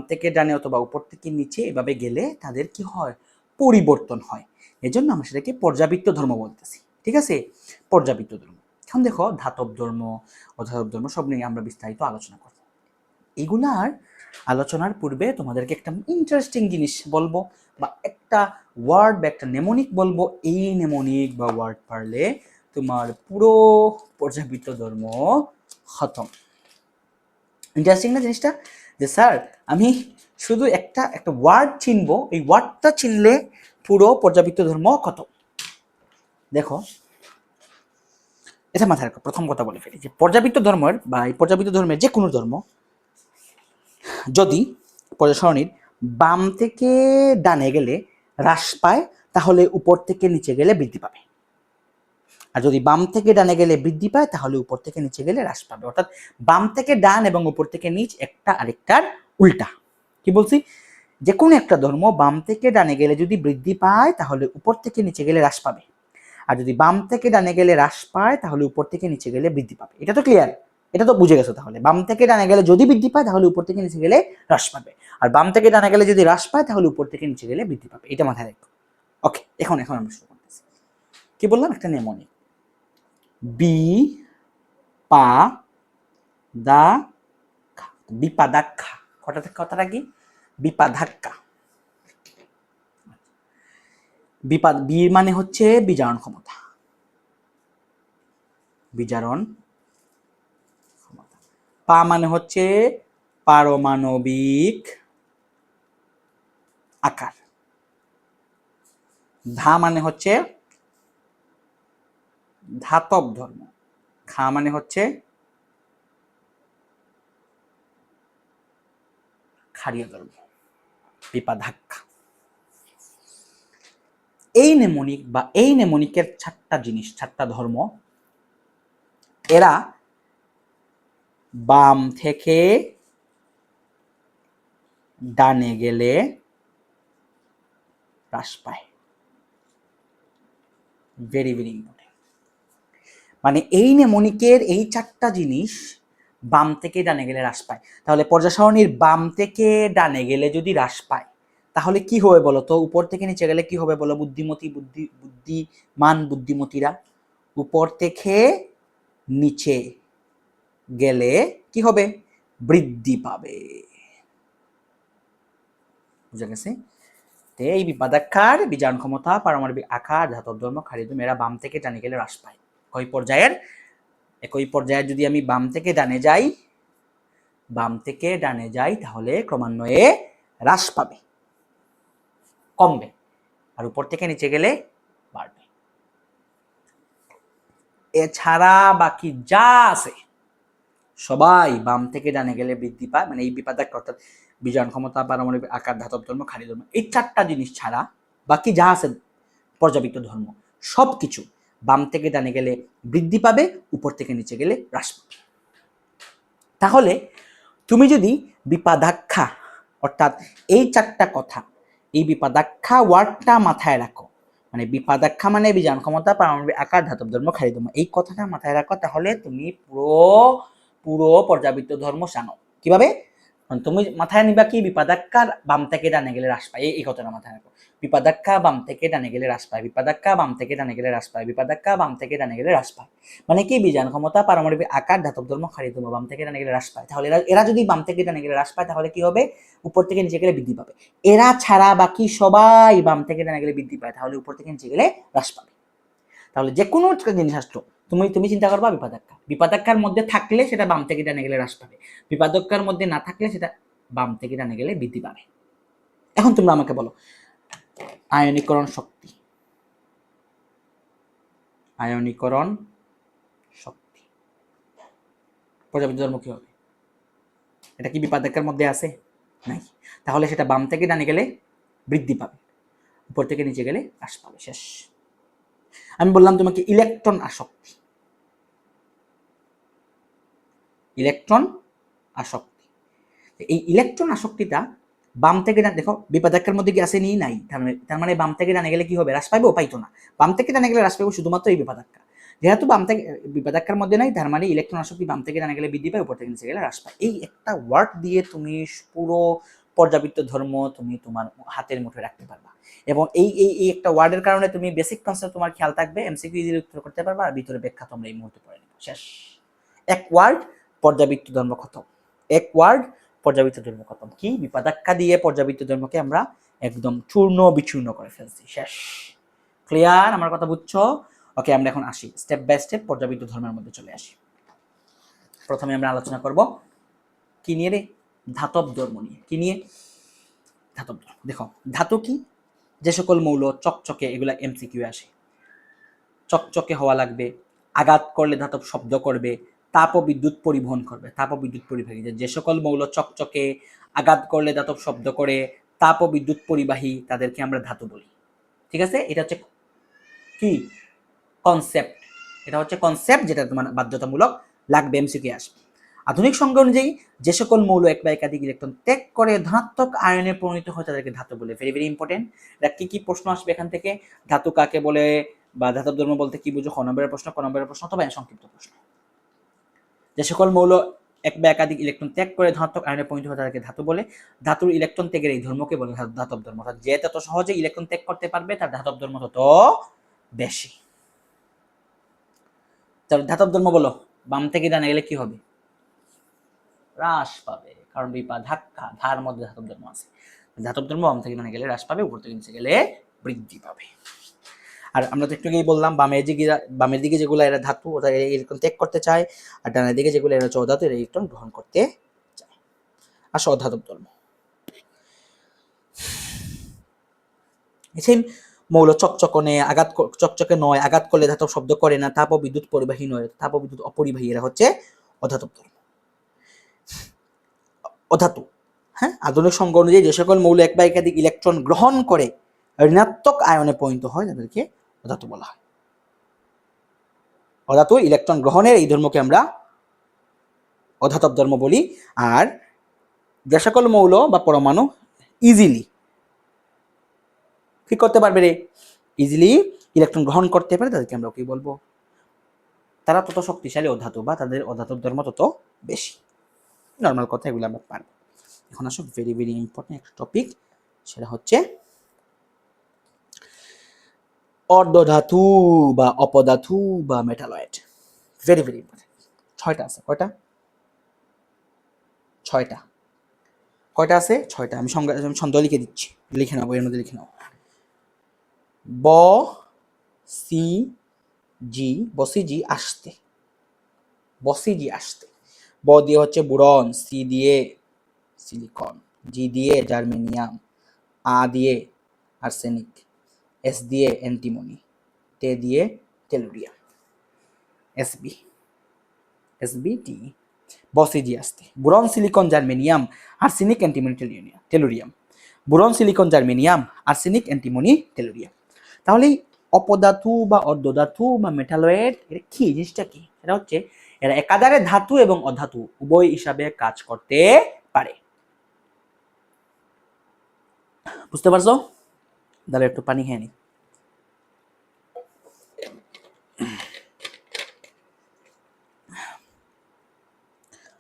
থেকে ডানে অথবা উপর থেকে নিচে এভাবে গেলে তাদের কি হয়? পরিবর্তন হয়। এজন্য আমরা সেটাকে পর্যাবৃত্ত ধর্ম বলতেছি। ঠিক আছে? পর্যাবৃত্ত ধর্ম। এখন দেখো ধাতব ধর্ম, অধাতব ধর্ম সব নিয়ে আমরা বিস্তারিত আলোচনা করব। এগুলার আলোচনার পূর্বে তোমাদেরকে একটা ইন্টারেস্টিং জিনিস বলবো, বা একটা ওয়ার্ড বা একটা নেমোনিক বলবো। এই নেমোনিক বা ওয়ার্ড পারলে তোমার পুরো পর্যাবৃত্ত ধর্ম খতম। ইন্টারেস্টিং না জিনিসটা? যে স্যার আমি শুধু একটা ওয়ার্ড চিনবো, এই ওয়ার্ডটা চিনলে পুরো পর্যাবৃত্ত ধর্ম খতম। দেখো, এটা মাথায় রাখো। প্রথম কথা বলে ফেলি যে পর্যাবৃত্ত ধর্মের বা এই পর্যাবৃত্ত ধর্মের যে কোনো ধর্ম যদি পর্যায় সারণীর বাম থেকে ডানে গেলে হ্রাস পায়, তাহলে উপর থেকে নিচে গেলে বৃদ্ধি পাবে। আর যদি বাম থেকে ডানে গেলে বৃদ্ধি পায়, তাহলে উপর থেকে নিচে গেলে হ্রাস পাবে। অর্থাৎ বাম থেকে ডান এবং উপর থেকে নিচ একটা আরেকটার উল্টা। কি বলছি? যে কোনো একটা ধর্ম বাম থেকে ডানে গেলে যদি বৃদ্ধি পায়, তাহলে উপর থেকে নিচে গেলে হ্রাস পাবে। আর যদি বাম থেকে ডানে গেলে হ্রাস পায়, তাহলে উপর থেকে নিচে গেলে বৃদ্ধি পাবে। এটা তো ক্লিয়ার? এটা তো বুঝে গেছো? তাহলে বাম থেকে ডানে গেলে যদি বৃদ্ধি পায়, তাহলে উপর থেকে নিচে গেলে হ্রাস পাবে। আর বাম থেকে ডানে গেলে যদি হ্রাস পায়, তাহলে উপর থেকে নিচে গেলে বৃদ্ধি পাবে। এটা মাথায় রাখো। ওকে, এখন আমরা শুরু করতেছি। কি বললাম? একটা নেমোনিক। বি পা দা বিপাদাক্ষা। কথাটা কি? বিপাধাক্কা। বি মানে হচ্ছে বিজারণ ক্ষমতা, বিজারণ ক্ষমতা। পা মানে হচ্ছে পারমাণবিক আকার। ধা মানে হচ্ছে ধাতব ধর্ম। খা মানে হচ্ছে ক্ষারীয় ধর্ম। বিপাধাক্কা। এই নেমোনিক বা এই নেমোনিকের 4টা জিনিস, 4টা ধর্ম, এরা বাম থেকে ডানে গেলে হ্রাস পায়। Very very important. মানে এই নেমোনিকের এই 4টা জিনিস বাম থেকে ডানে গেলে হ্রাস পায়। তাহলে পর্যায় সারণীর বাম থেকে ডানে গেলে যদি হ্রাস পায়, তাহলে কি হবে বলো তো, উপর থেকে নিচে গেলে কি হবে বলো, বুদ্ধিমান বুদ্ধিমতীরা উপর থেকে নিচে গেলে কি হবে, বৃদ্ধি পাবে। বুঝা গেছে? এই বিপাদাক্ষার, বীজাণু ক্ষমতা, পারমাণবিক আকার, ধাতব ধর্ম, ক্ষারীয় ধর্ম এরা বাম থেকে ডানে গেলে হ্রাস পায়। একই পর্যায়ের যদি আমি বাম থেকে ডানে যাই তাহলে ক্রমান্বয়ে হ্রাস পাবে, কমবে, আর উপর থেকে নিচে গেলে বাড়বে। এছাড়া বাকি যা আছে সবাই বাম থেকে ডানে গেলে বৃদ্ধি পায়, মানে এই বিপাদাক্ষ অর্থাৎ বীজাণু ক্ষমতা, পারমাণবিক আকার, ধাতব ধর্ম, ক্ষারীয় ধর্ম, এই 4টা জিনিস ছাড়া বাকি যা আছে পর্যাবৃত্ত ধর্ম সবকিছু বাম থেকে ডানে গেলে বৃদ্ধি পাবে, উপর থেকে নিচে গেলে হ্রাস পাবে। তাহলে তুমি যদি বিপাদাক্ষা অর্থাৎ এই 4টা কথা, এই বিপাদাক্ষা ওয়ার্ডটা মাথায় রাখো, মানে বিপাদাক্ষা মানে বীজাণু ক্ষমতা, পারমাণবিক আকার, ধাতব ধর্ম, ক্ষারীয় ধর্ম, এই কথাটা মাথায় রাখো, তাহলে তুমি পুরো পর্যাবৃত্ত ধর্ম জানো। কিভাবে? তুমি মাথায় নিবা কি, বিপাদাক্ষার বাম থেকে ডানে গেলে হ্রাস পায়, এই কথাটা মাথায় রাখো। বিপাদাক্ষা বাম থেকে ডানে গেলে হ্রাস পায়, বিপাদাক্ষা বাম থেকে ডানে গেলে হ্রাস পায়, বিপাদাক্ষা বাম থেকে ডানে গেলে হ্রাস পায়, মানে কি বীজাণু ক্ষমতা, পারমাণবিক আকার, ধাতব ধর্ম, ক্ষারীয় ধর্ম বাম থেকে ডানে গেলে হ্রাস পায়। তাহলে এরা যদি বাম থেকে ডানে গেলে হ্রাস পায় তাহলে কি হবে, উপর থেকে নিচে গেলে বৃদ্ধি পাবে। এরা ছাড়া বাকি সবাই বাম থেকে ডানে গেলে বৃদ্ধি পায়, তাহলে উপর থেকে নিচে গেলে হ্রাস পাবে। তাহলে যে কোনো জিনিস আসলো, তুমি চিন্তা করবা বিপাদাক্ষার মধ্যে থাকলে সেটা বাম থেকে ডানে গেলে হ্রাস পাবে, বিপাদাক্ষার মধ্যে না থাকলে সেটা বাম থেকে ডানে গেলে বৃদ্ধি পাবে। এখন তোমরা আমাকে বলো, আয়নীকরণ শক্তি পর্যাবৃত্ত ধর্ম কি হবে? এটা কি বিপাদাক্ষার মধ্যে আছে? নাই। তাহলে সেটা বাম থেকে ডানে গেলে বৃদ্ধি পাবে, উপর থেকে নিচে গেলে হ্রাস পাবে। শেষ। আমি বললাম তোমাকে ইলেকট্রন আসক্তি, এই ইলেকট্রন আসক্তিটা বাম থেকে ডানে, দেখো বিপাদাক্ষার মধ্যে কি আছে, নাই, তার মানে বাম থেকে ডানে গেলে কি হবে, হ্রাস পাইবো? পাইতো না। বাম থেকে ডানে গেলে হ্রাস পাইবো শুধুমাত্র এই বিপাদাক্ষা, যেহেতু বাম থেকে বিপাদাক্ষার মধ্যে নাই, তার মানে ইলেকট্রন আসক্তি বাম থেকে ডানে গেলে বৃদ্ধি পায়, উপর থেকে নিচে গেলে হ্রাস পায়। এই একটা ওয়ার্ড দিয়ে তুমি পুরো পর্যাবৃত্ত ধর্ম তুমি তোমার হাতের মুঠোয় রাখতে পারবা, এবং এই এই এই একটা ওয়ার্ডের কারণে তুমি বেসিক কনসেপ্ট তোমার খেয়াল থাকবে, এমসিকিউ ইজিলি উত্তর করতে পারবা, আর ভিতরে ব্যাখ্যা তোমরা এই মুহূর্তে পড়ে নেবে। শেষ। এক ওয়ার্ড পর্যাবৃত্ত ধর্ম খতম, এক ওয়ার্ড পর্যাবৃত্ত ধর্ম খতম। কি বিপাদাক্ষা দিয়ে পর্যাবৃত্ত ধর্মকে আমরা একদম চূর্ণ বিচূর্ণ করে ফেলছি। শেষ। ক্লিয়ার? আমার কথা বুঝছো? ওকে, আমরা এখন আসি স্টেপ বাই স্টেপ পর্যাবৃত্ত ধর্মের মধ্যে চলে আসি। প্রথমে আমরা আলোচনা করব কি নিয়ে রে, ধাতব ধর্ম নিয়ে। কি নিয়ে? ধাতব ধর্ম। দেখো ধাতু কি, যে সকল মৌল চকচকে, এগুলা এমসিকিউ আসে, চকচকে হওয়া লাগবে, আঘাত করলে ধাতব শব্দ করবে, তাপ ও বিদ্যুৎ পরিবহন করবে। তাপ ও বিদ্যুৎ পরিবাহী, যে সকল মৌল চকচকে, আঘাত করলে ধাতব শব্দ করে, তাপ ও বিদ্যুৎ পরিবাহী, তাদেরকে আমরা ধাতু বলি। ঠিক আছে? এটা হচ্ছে কি কনসেপ্ট, এটা হচ্ছে কনসেপ্ট যেটা তোমার বাধ্যতামূলক লাগবে, এমসিকিউ আসবে। আধুনিক সংজ্ঞা অনুযায়ী যে সকল মৌল এক বা একাধিক ইলেকট্রন ত্যাগ করে ধনাত্মক আয়নে পরিণত হয় তাদেরকে ধাতু বলে। Very very important. এটা কি প্রশ্ন আসবে এখান থেকে, ধাতু কাকে বলে বা ধাতব ধর্ম বলতে কি বুঝো, খ নম্বরের প্রশ্ন, ক নম্বরের প্রশ্ন, তবে সংক্ষিপ্ত প্রশ্ন। যে সকল মৌল এক বা একাধিক ইলেকট্রন ত্যাগ করে ধনাত্মক আয়নে পরিণত হয় তাদেরকে ধাতু বলে। ধাতুর ইলেকট্রন ত্যাগের এই ধর্মকে বলে ধাতব ধর্ম। অর্থাৎ যে তত সহজে ইলেকট্রন ত্যাগ করতে পারবে তার ধাতব ধর্ম তত বেশি। তাহলে ধাতব ধর্ম বলো, বাম থেকে ডানে গেলে কি হবে? হ্রাস পাবে, কারণ বিপাধাক্কা, ধার মধ্যে ধাতব ধর্ম আছে। ধাতব ধর্ম বাম থেকে ডানে গেলে হ্রাস পাবে, উপর থেকে নিচে গেলে বৃদ্ধি পাবে। আর আমরা তো একটু আগেই বললাম, বামের দিকে যেগুলো এরা ধাতু, ওটা ইলেকট্রন ত্যাগ করতে চায়, আর ডানের দিকে যেগুলো এরা হচ্ছে অধাতু, এরা ইলেকট্রন গ্রহণ করতে চায়। আসো ধাতব ধর্ম। সেম মৌল চকচকে নয়, আঘাত করলে ধাতব শব্দ করে না, তাপ ও বিদ্যুৎ পরিবাহী নয়, তাপ ও বিদ্যুৎ অপরিবাহী, এরা হচ্ছে অধাতব ধর্ম। অধাতু, হ্যাঁ, আধুনিক সংজ্ঞা অনুযায়ী যে সকল মৌল এক বা একাধিক ইলেকট্রন গ্রহণ করে ঋণাত্মক আয়নে পরিণত হয় তাদেরকে অধাতু বলা হয়। অধাতু ইলেকট্রন গ্রহণের এই ধর্মকে আমরা অধাতব ধর্ম বলি। আর যে সকল মৌল বা পরমাণু ইজিলি কি করতে পারবে রে, ইজিলি ইলেকট্রন গ্রহণ করতে পারে, তাদেরকে আমরা কি বলবো? তারা তত শক্তিশালী অধাতু, বা তাদের অধাতব ধর্ম তত বেশি। নর্মাল কথা, এগুলো আমরা পারবো। এখন আসো ভেরি ভেরি ইম্পর্টেন্ট একটা টপিক, সেটা হচ্ছে অর্ধধাতু বা অপধাতু বা মেটালয়েড। Very very important. 6টা আছে। কয়টা? 6টা। কয়টা আছে? 6টা। আমি ছন্দ লিখে দিচ্ছি, লিখে নাও, বইয়ের মধ্যে লিখে নাও। ব সি জি, বসিজি আসতে, বসিজি আসতে। ব দিয়ে হচ্ছে বোরন, সি দিয়ে সিলিকন, জি দিয়ে জার্মেনিয়াম, আ দিয়ে আর্সেনিক, এস দিয়ে অ্যান্টিমনি, টে দিয়ে টেলুরিয়াম। এসবি, এসবিটি, বসিজি আসতে। Boron, silicon, germanium, arsenic, antimony, tellurium. Boron, silicon, germanium, arsenic, antimony, tellurium. তাহলে অপধাতু বা অর্ধধাতু বা মেটালয়েড এর কি জিনিসটা কি? এটা হচ্ছে এরা একাধারে ধাতু এবং অধাতু উভয় হিসাবে কাজ করতে পারে। বুঝতে পারছো? তাহলে একটু পানি খেয়ে নি।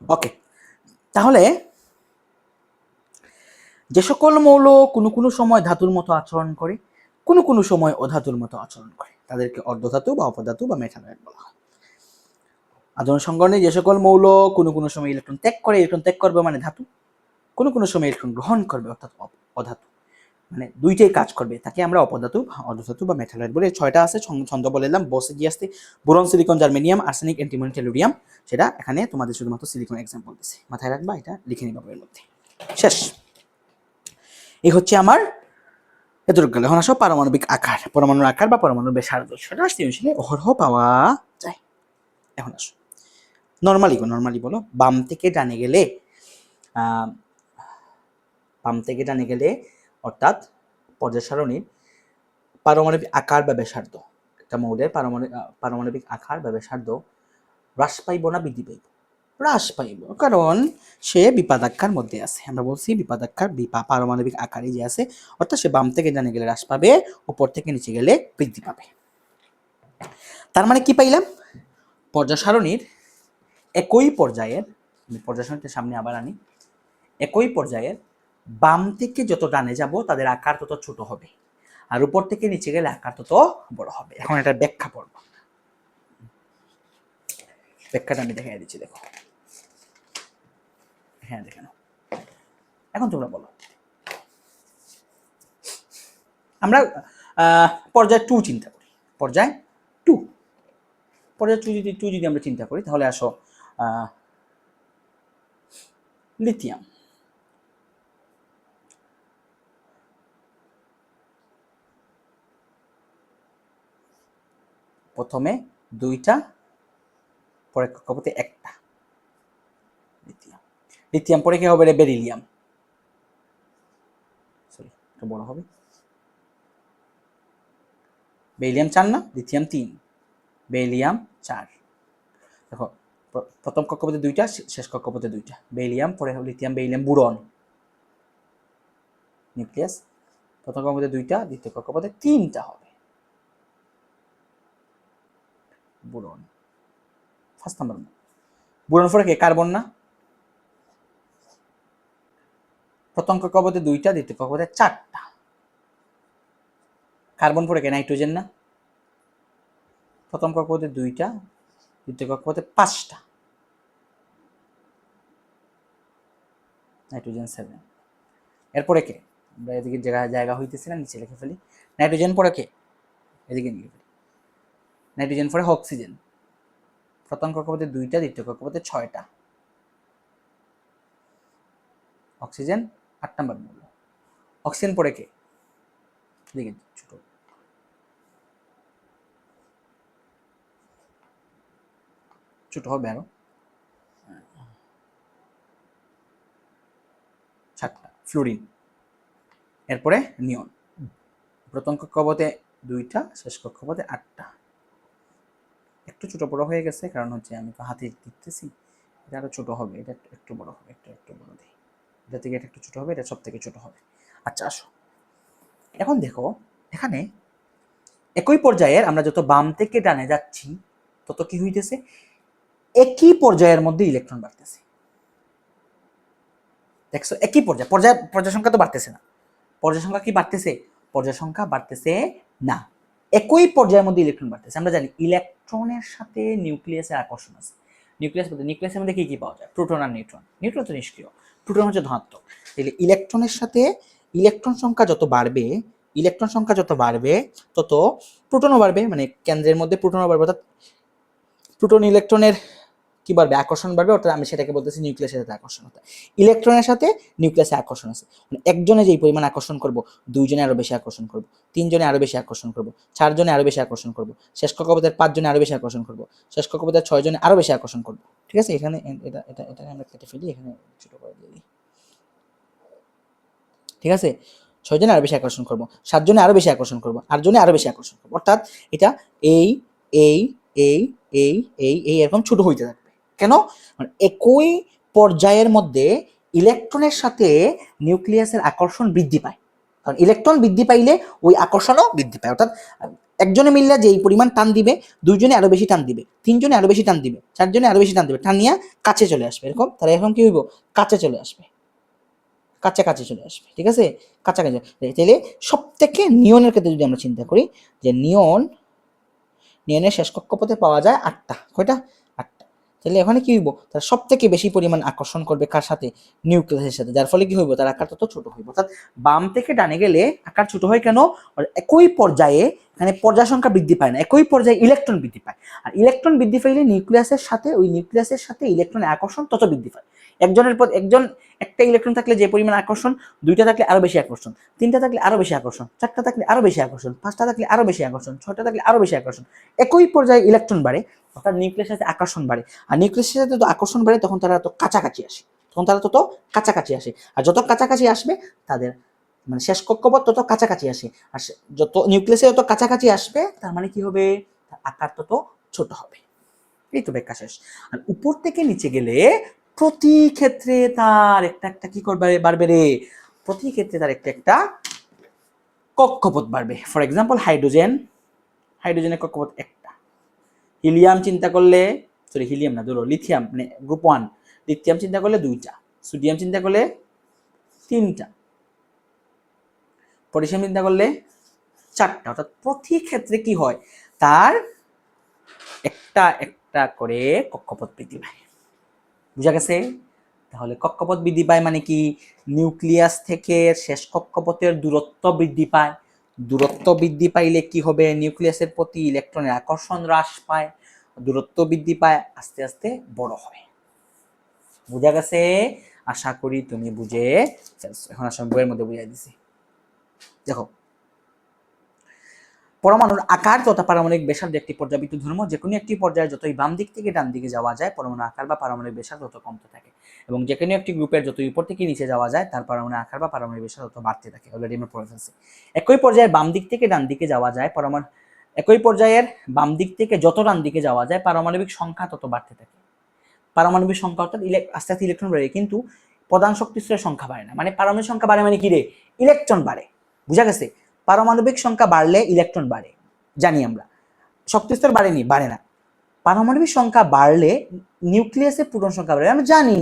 ওকে, তাহলে যে সকল মৌল কোনো কোনো সময় ধাতুর মতো আচরণ করে, কোনো কোনো সময় অধাতুর মতো আচরণ করে, তাদেরকে অর্ধধাতু বা অপধাতু বা মেটালয়েড বলা হয়। আচরণ সংকরণে যে সকল মৌল কোনো কোনো সময় ইলেকট্রন ত্যাগ করে, ইলেকট্রন ত্যাগ করবে মানে ধাতু, কোনো কোনো সময় ইলেকট্রন গ্রহণ করবে অর্থাৎ অধাতু, মানে দুইটাই কাজ করবে, তাকে আমরা অপধাতু, অর্ধধাতু বা মেটালয়েড বলে। 6টা আছে, ছন্দ বলে দিলাম। বসিজি আসতে, boron, silicon, germanium, arsenic, antimony, tellurium. সেটা এখানে তোমাদের শুধুমাত্র সিলিকন এক্সাম্পল দিছে, মাথায় রাখবা, এটা লিখে নিবা বইয়ের মধ্যে। শেষ। এই হচ্ছে আমার এতটুকু গেল। এখন আসো পারমাণবিক আকার, পরমাণুর আকার বা পরমাণুর ব্যাসার্ধ। সেটা সৃজনশীলে অহরহ পাওয়া যায়। এখন আসো নর্মালি বলো। বাম থেকে ডানে গেলে অর্থাৎ পর্যায় সারণীর পারমাণবিক আকার বা ব্যাসার্ধ, একটা মৌলের পারমাণবিক আকার বা ব্যাসার্ধ হ্রাস পাইব না বৃদ্ধি পাইব? হ্রাস পাইব, কারণ সে বিপাদাক্ষার মধ্যে আছে। আমরা বলছি বিপাদাক্ষার, পারমাণবিক আকারে যে আছে, অর্থাৎ সে বাম থেকে ডানে গেলে হ্রাস পাবে, উপর থেকে নিচে গেলে বৃদ্ধি পাবে। তার মানে কি পাইলাম? পর্যায় সারণীর একই পর্যায়ের, পর্যায় সারণীর সামনে আবার আনি, একই পর্যায়ের বাম থেকে যত ডানে যাব তাদের আকার তত ছোট হবে, আর উপর থেকে নিচে গেলে আকার তত বড় হবে। এখন এটা ব্যাখ্যা পড়ব, ব্যাখ্যাটা আমি দেখাই দিচ্ছি, দেখো। হ্যাঁ, দেখে নাও। এখন তোমরা বলো। আমরা পর্যায় 2 চিন্তা করি। পর্যায় 2 যদি আমরা চিন্তা করি, তাহলে আসো লিথিয়াম। প্রথমে 2টা, পরে কক্ষপথে 1টা। লিথিয়াম পরে কি হবে? বেরিলিয়াম। সরি, একটু বড় হবে। বেরিলিয়াম 4 না, লিথিয়াম 3, বেরিলিয়াম 4। দেখো, প্রথম কক্ষপথে 2টা, শেষ কক্ষপথে 2টা। বেরিলিয়াম, পরে লিথিয়াম, বেরিলিয়াম, বুরন, নিউক্লিয়াস। প্রথম কক্ষপথে 2টা, দ্বিতীয় কক্ষপথে 3টা হবে। Boron, first number. বুরন পরে কে? কার্বন না? প্রথম কক্ষপথে 2টা, দ্বিতীয় কক্ষপথে 4টা। কার্বন পরে কে? নাইট্রোজেন না? প্রথম কক্ষপথে 2টা, দ্বিতীয় কক্ষপথে 5টা। নাইট্রোজেন 7। এরপরে কে? আমরা এদিকে জায়গা হইতেছে না, নিচে লিখে ফেলি। নাইট্রোজেন পরে কে? এদিকে নিয়ে ফেলি। নাইট্রোজেন পরে অক্সিজেন। প্রথম কক্ষপথে 2টা, দ্বিতীয় কক্ষপথে 6টা। অক্সিজেন 8 নাম্বার মৌল। অক্সিজেন পরে কে? এদিকে ছোট, ছোট হবে আরো, 7টা। ফ্লোরিন। এরপরে নিয়ন। প্রথম কক্ষপথে 2টা, শেষ কক্ষপথে 8টা। একটু ছোট বড় হয়ে গেছে, কারণ হচ্ছে আমি তো হাতে দিতেছি, এটা আরো ছোট হবে, এটা একটু বড় হবে, একটু বড় দিই, এটা থেকে এটা একটু ছোট হবে, এটা সব থেকে ছোট হবে। আচ্ছা, আসো এখন দেখো, এখানে একই পর্যায়ের আমরা যত বাম থেকে ডানে যাচ্ছি, তত কি হইতেছে? একই পর্যায়ের মধ্যে ইলেকট্রন বাড়তেছে। দেখছো, একই পর্যায় সংখ্যা তো বাড়তেছে না, পর্যায় সংখ্যা কি বাড়তেছে? পর্যায় সংখ্যা বাড়তেছে না, একই পর্যায়ের মধ্যে ইলেকট্রন বাড়তেছে। আমরা জানি ইলেকট্রনের সাথে নিউক্লিয়াসের আকর্ষণ আছে। নিউক্লিয়াসের মধ্যে কি কি পাওয়া যায়? প্রোটন আর নিউট্রন। নিউট্রন তো নিষ্ক্রিয়, প্রোটন হচ্ছে ধনাত্মক। তাহলে ইলেকট্রনের সাথে ইলেকট্রন সংখ্যা যত বাড়বে, তত প্রোটনও বাড়বে, মানে কেন্দ্রের মধ্যে প্রোটনও বাড়বে, অর্থাৎ প্রোটন ইলেকট্রনের কি বাড়বে? আকর্ষণ বাড়বে, অর্থাৎ আমি সেটাকে বলতেছি নিউক্লিয়াসের সাথে আকর্ষণ হতে। ইলেকট্রনের সাথে নিউক্লিয়াসে আকর্ষণ আছে, মানে একজনে যেই পরিমাণ আকর্ষণ করব, দুইজনে আরো বেশি আকর্ষণ করব, তিনজনে আরো বেশি আকর্ষণ করব, চারজনে আরো বেশি আকর্ষণ করব, শেষ কক্ষপথের পাঁচজনে আরো বেশি আকর্ষণ করব, শেষ কক্ষপথের ছয়জনে আরো বেশি আকর্ষণ করব। ঠিক আছে, এখানে এটা এটা এটা আমরা কেটে ফেলি, এখানে ছোট করে দিয়ে দিই। ঠিক আছে, ছয়জনে আরো বেশি আকর্ষণ করব, সাতজনে আরো বেশি আকর্ষণ করব, আটজনে আরো বেশি আকর্ষণ করব, অর্থাৎ এটা এই এই এই এই এই এই এরকম ছোট হইতে থাকবে। কেন? মানে একই পর্যায়ের মধ্যে ইলেকট্রনের সাথে নিউক্লিয়াসের আকর্ষণ বৃদ্ধি পায়, কারণ ইলেকট্রন বৃদ্ধি পাইলে ওই আকর্ষণও বৃদ্ধি পায়। অর্থাৎ একজনে মিললে যেই পরিমাণ টান দিবে, দুইজনে আরো বেশি টান দিবে, তিনজনে আরো বেশি টান দিবে, চারজনে আরো বেশি টান দিবে, টান নিয়ে কাছে চলে আসবে, এরকম তারা এখন কি হইব? কাছে চলে আসবে, কাছাকাছি চলে আসবে। ঠিক আছে, কাছাকাছি। তাহলে সব থেকে নিয়নের ক্ষেত্রে যদি আমরা চিন্তা করি, যে নিয়নের শেষ কক্ষপথে পাওয়া যায় 8টা। কয়টা? 8টা। তাহলে এখানে কি হইব? তার সব থেকে বেশি পরিমাণ আকর্ষণ করবে কার সাথে? নিউক্লিয়াসের সাথে, যার ফলে কি হইব? তার আকার তত ছোট হইব। অর্থাৎ বাম থেকে ডানে গেলে আকার ছোট হয় কেন? একই পর্যায়ে এখানে পর্যায় সংখ্যা বৃদ্ধি পায় না, একই পর্যায়ে ইলেকট্রন বৃদ্ধি পায়। আর ইলেকট্রন বৃদ্ধি পাইলে নিউক্লিয়াসের সাথে ইলেকট্রনের আকর্ষণ তত বৃদ্ধি পায়। একজনের পর একজন, একটা ইলেকট্রন থাকলে যে পরিমাণ আকর্ষণ, দুইটা থাকলে আরো বেশি আকর্ষণ, তিনটা থাকলে আরো বেশি আকর্ষণ, চারটা থাকলে আরো বেশি আকর্ষণ, পাঁচটা থাকলে আরো বেশি আকর্ষণ, ছয়টা থাকলে আরো বেশি আকর্ষণ। একই পর্যায়ে ইলেকট্রন বাড়ে, অর্থাৎ নিউক্লিয়াসের সাথে আকর্ষণ বাড়ে। আর নিউক্লিয়াসের সাথে যত আকর্ষণ বাড়ে তখন তারা তত কাছাকাছি আসে, আর যত কাছাকাছি আসবে তাদের মানে শেষ কক্ষপথ তত কাছাকাছি আসে, আর যত নিউক্লিয়াসে যত কাছাকাছি আসবে তার মানে কি হবে? তার আকার তত ছোট হবে। এই তো ব্যাখ্যা শেষ। আর উপর থেকে নিচে গেলে প্রতি ক্ষেত্রে তার একটা কি করবে? বাড়বে রে। প্রতি ক্ষেত্রে তার একটা কক্ষপথ বাড়বে। ফর এক্সাম্পল হাইড্রোজেনের কক্ষপথ একটা। হিলিয়াম চিন্তা করলে, হিলিয়াম না, ধরো লিথিয়াম, মানে গ্রুপ 1, লিথিয়াম চিন্তা করলে 2টা, সোডিয়াম চিন্তা করলে 3টা, পটাশিয়াম চিন্তা করলে 4টা। অর্থাৎ প্রতি ক্ষেত্রে কি হয়? তার একটা করে কক্ষপথ বৃদ্ধি পায়। বুঝা গেছে? তাহলে কক্ষপথ বৃদ্ধি পায় মানে কি? নিউক্লিয়াস থেকে শেষ কক্ষপথের দূরত্ব বৃদ্ধি পায়। দূরত্ব বৃদ্ধি পাইলে কি হবে? নিউক্লিয়াসের প্রতি ইলেকট্রনের আকর্ষণ হ্রাস পায়, দূরত্ব বৃদ্ধি পায়, আস্তে আস্তে বড় হয়। বুঝা গেছে? আশা করি তুমি বুঝে ফেলছো। এখন আসলে বইয়ের মধ্যে বুঝাই দিছি। দেখো, পরমাণুর আকার তথা পারমাণবিক ব্যাসার্ধ একটি পর্যাবৃত্ত ধর্ম। যে কোনো একটি পর্যায়ে যতই বাম দিক থেকে ডান দিকে যাওয়া যায়, পরমাণু আকার বা পারমাণবিক ব্যাসার্ধ তত কমতে থাকে, এবং যে কোনো একটি গ্রুপের যতই উপর থেকে নিচে যাওয়া যায়, তার পরমাণু আকার বা পারমাণবিক ব্যাসার্ধ তত বাড়তে থাকে। অলরেডি আমরা পড়ে ফেলছি। একই পর্যায়ে বাম দিক থেকে ডান দিকে যাওয়া যায়, একই পর্যায়ের বাম দিক থেকে যত ডান দিকে যাওয়া যায়, পারমাণবিক সংখ্যা তত বাড়তে থাকে। পারমাণবিক সংখ্যা অর্থাৎ আস্তে আস্তে ইলেকট্রন বাড়ে, কিন্তু প্রধান শক্তি স্তরের সংখ্যা বাড়ে না। মানে পারমাণবিক সংখ্যা বাড়ে মানে কি রে? ইলেকট্রন বাড়ে। বুঝা গেছে? পারমাণবিক সংখ্যা বাড়লে ইলেকট্রন বাড়ে, জানি আমরা। শক্তিস্তর বাড়ে না। পারমাণবিক সংখ্যা বাড়লে নিউক্লিয়াসে প্রোটন সংখ্যা বাড়ে, আমরা জানি।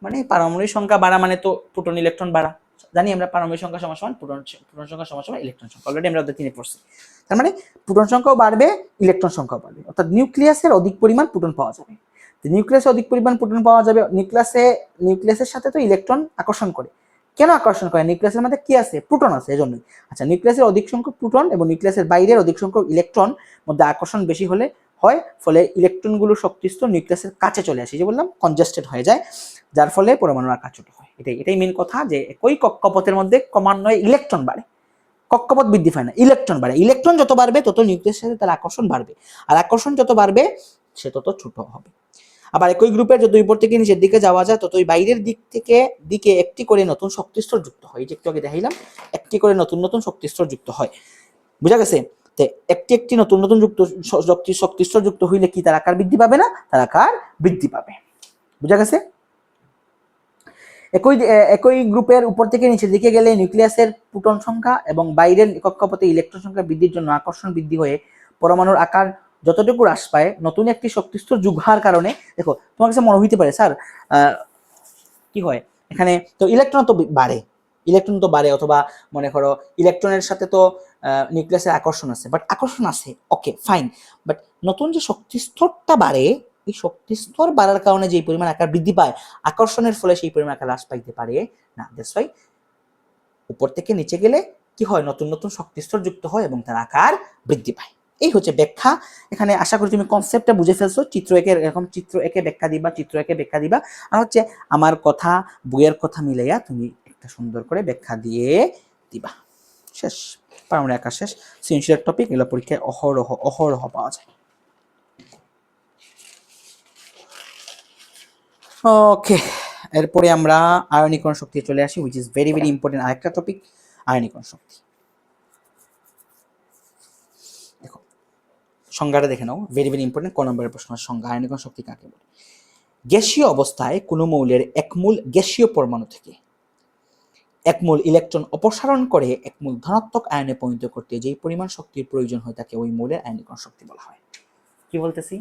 মানে পারমাণবিক সংখ্যা বাড়া মানে তো প্রোটন ইলেকট্রন বাড়া, জানি আমরা। পারমাণবিক সংখ্যা সমান প্রোটন সংখ্যা সমান ইলেকট্রন সংখ্যা, অলরেডি আমরা অধ্যায় 3 পড়ছি। তার মানে প্রোটন সংখ্যাও বাড়বে, ইলেকট্রন সংখ্যাও বাড়বে, অর্থাৎ নিউক্লিয়াসের অধিক পরিমাণ প্রোটন পাওয়া যাবে। নিউক্লিয়াসে অধিক পরিমাণ প্রোটন পাওয়া যাবে। নিউক্লিয়াসের সাথে তো ইলেকট্রন আকর্ষণ করে। কেন আকর্ষণ করে? নিউক্লিয়াসের মধ্যে কি আছে? প্রোটন আছে, এজন্যই। আচ্ছা, নিউক্লিয়াসের অধিক সংখ্যক প্রোটন এবং নিউক্লিয়াসের বাইরের অধিক সংখ্যক ইলেকট্রন মধ্যে আকর্ষণ বেশি হলে হয়, ফলে ইলেকট্রনগুলো শক্তিস্তর নিউক্লিয়াসের কাছে চলে আসে, যে বললাম কনজেস্টেড হয়ে যায়, যার ফলে পরমাণুর আকার ছোট হয়। এটাই মেন কথা, যে একই কক্ষপথের মধ্যে ক্রমান্বয়ে ইলেকট্রন বাড়ে, কক্ষপথ বৃদ্ধি পায় না, ইলেকট্রন বাড়ে। ইলেকট্রন যত বাড়বে তত নিউক্লিয়াসের সাথে তার আকর্ষণ বাড়বে, আর আকর্ষণ যত বাড়বে সে তত ছোট হবে। আবার একই গ্রুপের যত উপর থেকে নিচের দিকে যাওয়া যায়, ততই বাইরের দিকে একটি করে নতুন শক্তিস্তর যুক্ত হয়। যে একটু আগে দেখাইলাম, একটি করে নতুন শক্তিস্তর যুক্ত হয়। বুঝা গেছে? একটি নতুন শক্তিস্তর যুক্ত হইলে কি তার আকার বৃদ্ধি পাবে না? তার আকার বৃদ্ধি পাবে। বুঝা গেছে? একই গ্রুপের উপর থেকে নিচের দিকে গেলে নিউক্লিয়াসের প্রোটন সংখ্যা এবং বাইরের কক্ষপথে ইলেকট্রন সংখ্যা বৃদ্ধির জন্য আকর্ষণ বৃদ্ধি হয়ে পরমাণুর আকার যতটুকু হ্রাস পায়, নতুন একটি শক্তিস্তর যোগ হওয়ার কারণে। দেখো, তোমার কাছে মনে হইতে পারে, স্যার কি হয় এখানে? তো ইলেকট্রন তো বাড়ে, ইলেকট্রন তো বাড়ে, অথবা মনে করো ইলেকট্রনের সাথে তো নিউক্লিয়াসের আকর্ষণ আছে, বাট আকর্ষণ আছে, ওকে ফাইন, বাট নতুন যে শক্তি স্তরটা বাড়ে, এই শক্তি স্তর বাড়ার কারণে যে পরিমাণ আকার বৃদ্ধি পায়, আকর্ষণের ফলে সেই পরিমাণ আকার হ্রাস পাইতে পারে না। দ্যাটস ওয়াই উপর থেকে নিচে গেলে কি হয়, নতুন নতুন শক্তি স্তর যুক্ত হয় এবং তার আকার বৃদ্ধি পায়। এই হচ্ছে ব্যাখ্যা। এখানে আশা করি তুমি কনসেপ্টটা বুঝে ফেলছো। চিত্র একে এরকম চিত্র একে ব্যাখ্যা দিবা, চিত্র একে ব্যাখ্যা দিবা, আর হচ্ছে আমার কথা বইয়ের কথা মিলাইয়া তুমি একটা সুন্দর করে ব্যাখ্যা দিয়ে দিবা। শেষ, পারমাণবিক আকার শেষ। সৃজনশীলের টপিক এগুলো পরীক্ষায় অহরহ অহরহ পাওয়া যায়। ওকে, এরপরে আমরা আয়নীকরণ শক্তি চলে আসি, which is very very important আরেকটা টপিক, আয়নীকরণ শক্তি। দেখো সংজ্ঞাটা দেখে নাও, ভেরি ভেরি ইম্পর্টেন্ট। ক নম্বরের প্রশ্ন, সংজ্ঞা, আয়নীকরণ শক্তি কাকে বলে? গ্যাসীয় অবস্থায় কোনো মৌলের এক মূল গ্যাসীয় পরমাণু থেকে এক মূল ইলেকট্রন অপসারণ করে এক মূল ধনাত্মক আয়নে পরিণত করতে যেই পরিমাণ শক্তির প্রয়োজন হয় তাকে ওই মৌলের আয়নীকরণ শক্তি বলা হয়। কি বলতেছি?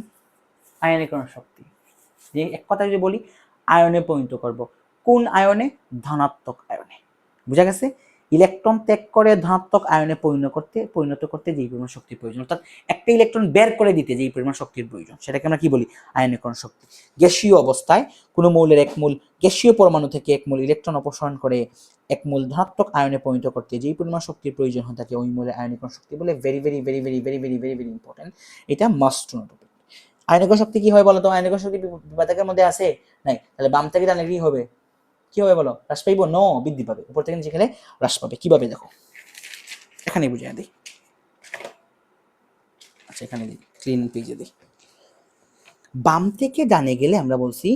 আয়নীকরণ শক্তি। যে এক কথা যদি বলি, আয়নে পরিণত করব, কোন আয়নে? ধনাত্মক আয়নে। বুঝা গেছে? ইলেকট্রন ত্যাগ করে ধনাত্মক আয়নে পরিণত করতে যেই পরিমাণ শক্তির প্রয়োজন, অর্থাৎ একটা ইলেকট্রন বের করে দিতে যেই পরিমাণ শক্তির প্রয়োজন, সেটাকে আমরা কি বলি? আয়নীকরণ শক্তি। গ্যাসীয় অবস্থায় কোনো মৌলের এক মূল গ্যাসীয় পরমাণু থেকে এক মূল ইলেকট্রন অপসারণ করে এক মূল ধনাত্মক আয়নে পরিণত করতে যেই পরিমাণ শক্তির প্রয়োজন হয় তাকে ওই মৌলের আয়নীকরণ শক্তি বলে। Very very very very very very very very important, এটা মাস্ট টু নো টপিক। আয়নীকরণ শক্তি কি হয় বলো তো? আয়নীকরণ শক্তি বিপাদকের মধ্যে আছে নাই? তাহলে বাম থেকে ডানে কি হবে? কি হবে বলো? হ্রাস পাইব? নো, বৃদ্ধি পাবে। উপর থেকে নিচে গেলে হ্রাস পাবে। কিভাবে দেখো, এখানে বুঝিয়ে দিই। আচ্ছা এখানে দিই, ক্লিন পেজে দিই। বাম থেকে ডানে গেলে আমরা বলছি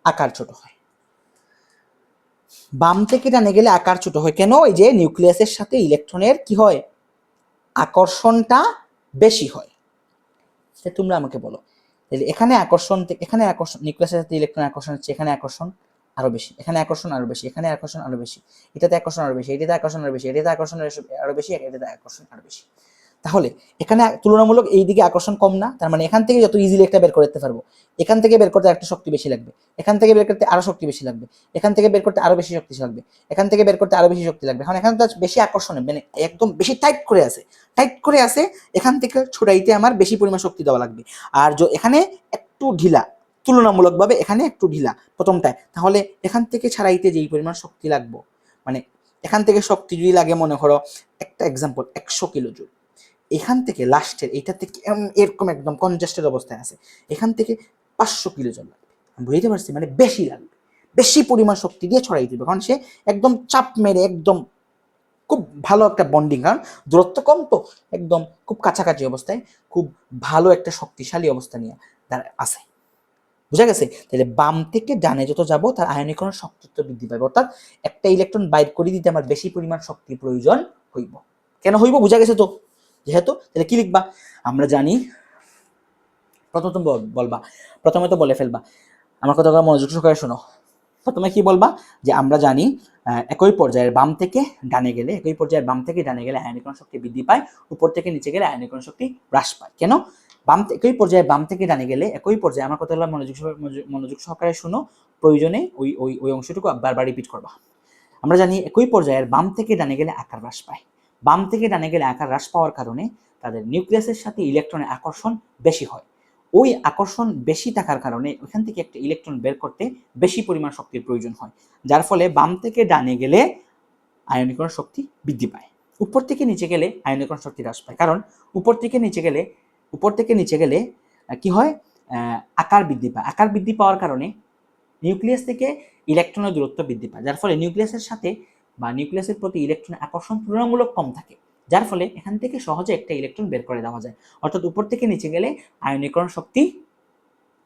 আকার ছোট হয়। বাম থেকে ডানে গেলে আকার ছোট হয় কেন? এই যে নিউক্লিয়াসের সাথে ইলেকট্রনের কি হয়, আকর্ষণটা বেশি হয়। তোমরা আমাকে বলো, তাহলে এখানে আকর্ষণ, এখানে আকর্ষণ, নিউক্লিয়াসের সাথে ইলেকট্রন আকর্ষণ হচ্ছে, এখানে আকর্ষণ আরো বেশি, এখানে আকর্ষণ আরো বেশি, এখানে আকর্ষণ আরো বেশি, এটাতে আকর্ষণ আরো বেশি, এটাতে আকর্ষণ আরো বেশি, এটাতে আকর্ষণ আরো বেশি, এটাতে আকর্ষণ আরো বেশি। তাহলে এখানে তুলনামূলক এই দিকে আকর্ষণ কম না? তার মানে এখান থেকে যত ইজিলি একটা বের করতে পারবো, এখান থেকে বের করতে একটা শক্তি বেশি লাগবে, এখান থেকে বের করতে আরো শক্তি বেশি লাগবে, এখান থেকে বের করতে আরো বেশি শক্তি লাগবে, এখান থেকে বের করতে আরো বেশি শক্তি লাগবে। এখন এখানে তো বেশি আকর্ষণ, মানে একদম বেশি টাইট করে আছে, এখান থেকে ছড়াইতে আমার বেশি পরিমাণ শক্তি দেওয়া লাগবে। আর এখানে একটু ঢিলা, তুলনামূলকভাবে এখানে একটু ঢিলা প্রথমটায়, তাহলে এখান থেকে ছাড়াইতে যেই পরিমাণ শক্তি লাগবে, মানে এখান থেকে শক্তি যদি লাগে মনে করো, একটা এক্সাম্পল 100 কিলো জুল, এখান থেকে লাস্টের এইটা থেকে এরকম একদম কনজাস্টেড অবস্থায় আছে, এখান থেকে 500 কিলো জুল লাগবে। আমি বুঝতে পারছি, মানে বেশি লাগবে, বেশি পরিমাণ শক্তি দিয়ে ছড়াই দিবে, কারণ সে একদম চাপ মেরে একদম খুব ভালো একটা বন্ডিং, কারণ দূরত্ব কম তো, একদম খুব কাছাকাছি অবস্থায় খুব ভালো একটা শক্তিশালী অবস্থা নিয়ে তার আছে। বুঝা গেছে? তাহলে বাম থেকে ডানে যত যাব তার আয়নীকরণ শক্তি বৃদ্ধি পাবে, অর্থাৎ একটা ইলেকট্রন বাইর করে দিতে আমার বেশি পরিমাণ শক্তির প্রয়োজন হইব। কেন হইব বুঝা গেছে তো? যেহেতু, তাহলে কি লিখবা? আমরা জানি, প্রথমে বলবা, প্রথমে তো বলে ফেলবা, আমার কথা মনোযোগ সহকারে শোনো। প্রথমে কি বলবা? যে আমরা জানি একই পর্যায়ের বাম থেকে ডানে গেলে, একই পর্যায়ের বাম থেকে ডানে গেলে আয়নীকরণ শক্তি বৃদ্ধি পায়, উপর থেকে নিচে গেলে আয়নীকরণ শক্তি হ্রাস পায়। কেন? একই পর্যায়ে বাম থেকে ডানে গেলে, একই পর্যায়ে, আমার কথা হলো মনোযোগ সহকারে শুনো, প্রয়োজনে ওই ওই ওই অংশটুকু বারবার রিপিট করবা। আমরা জানি একই পর্যায়ের বাম থেকে ডানে গেলে আকার হ্রাস পায়। বাম থেকে ডানে গেলে আকার হ্রাস পাওয়ার কারণে তাদের নিউক্লিয়াসের সাথে ইলেকট্রনের আকর্ষণ বেশি হয়। ওই আকর্ষণ বেশি থাকার কারণে ওখান থেকে একটা ইলেকট্রন বের করতে বেশি পরিমাণ শক্তির প্রয়োজন হয়, যার ফলে বাম থেকে ডানে গেলে আয়নীকরণ শক্তি বৃদ্ধি পায়, উপর থেকে নিচে গেলে আয়নীকরণ শক্তি হ্রাস পায়। কারণ উপর থেকে নিচে গেলে কি হয়, আকার বৃদ্ধি পায়। আকার বৃদ্ধি পাওয়ার কারণে নিউক্লিয়াস থেকে ইলেকট্রনের দূরত্ব বৃদ্ধি পায়, যার ফলে নিউক্লিয়াসের সাথে বা নিউক্লিয়াসের প্রতি ইলেকট্রনের আকর্ষণ তুলনামূলক কম থাকে, যার ফলে এখান থেকে সহজে একটা ইলেকট্রন বের করে দেওয়া যায়। অর্থাৎ উপর থেকে নিচে গেলে আয়নীকরণ শক্তি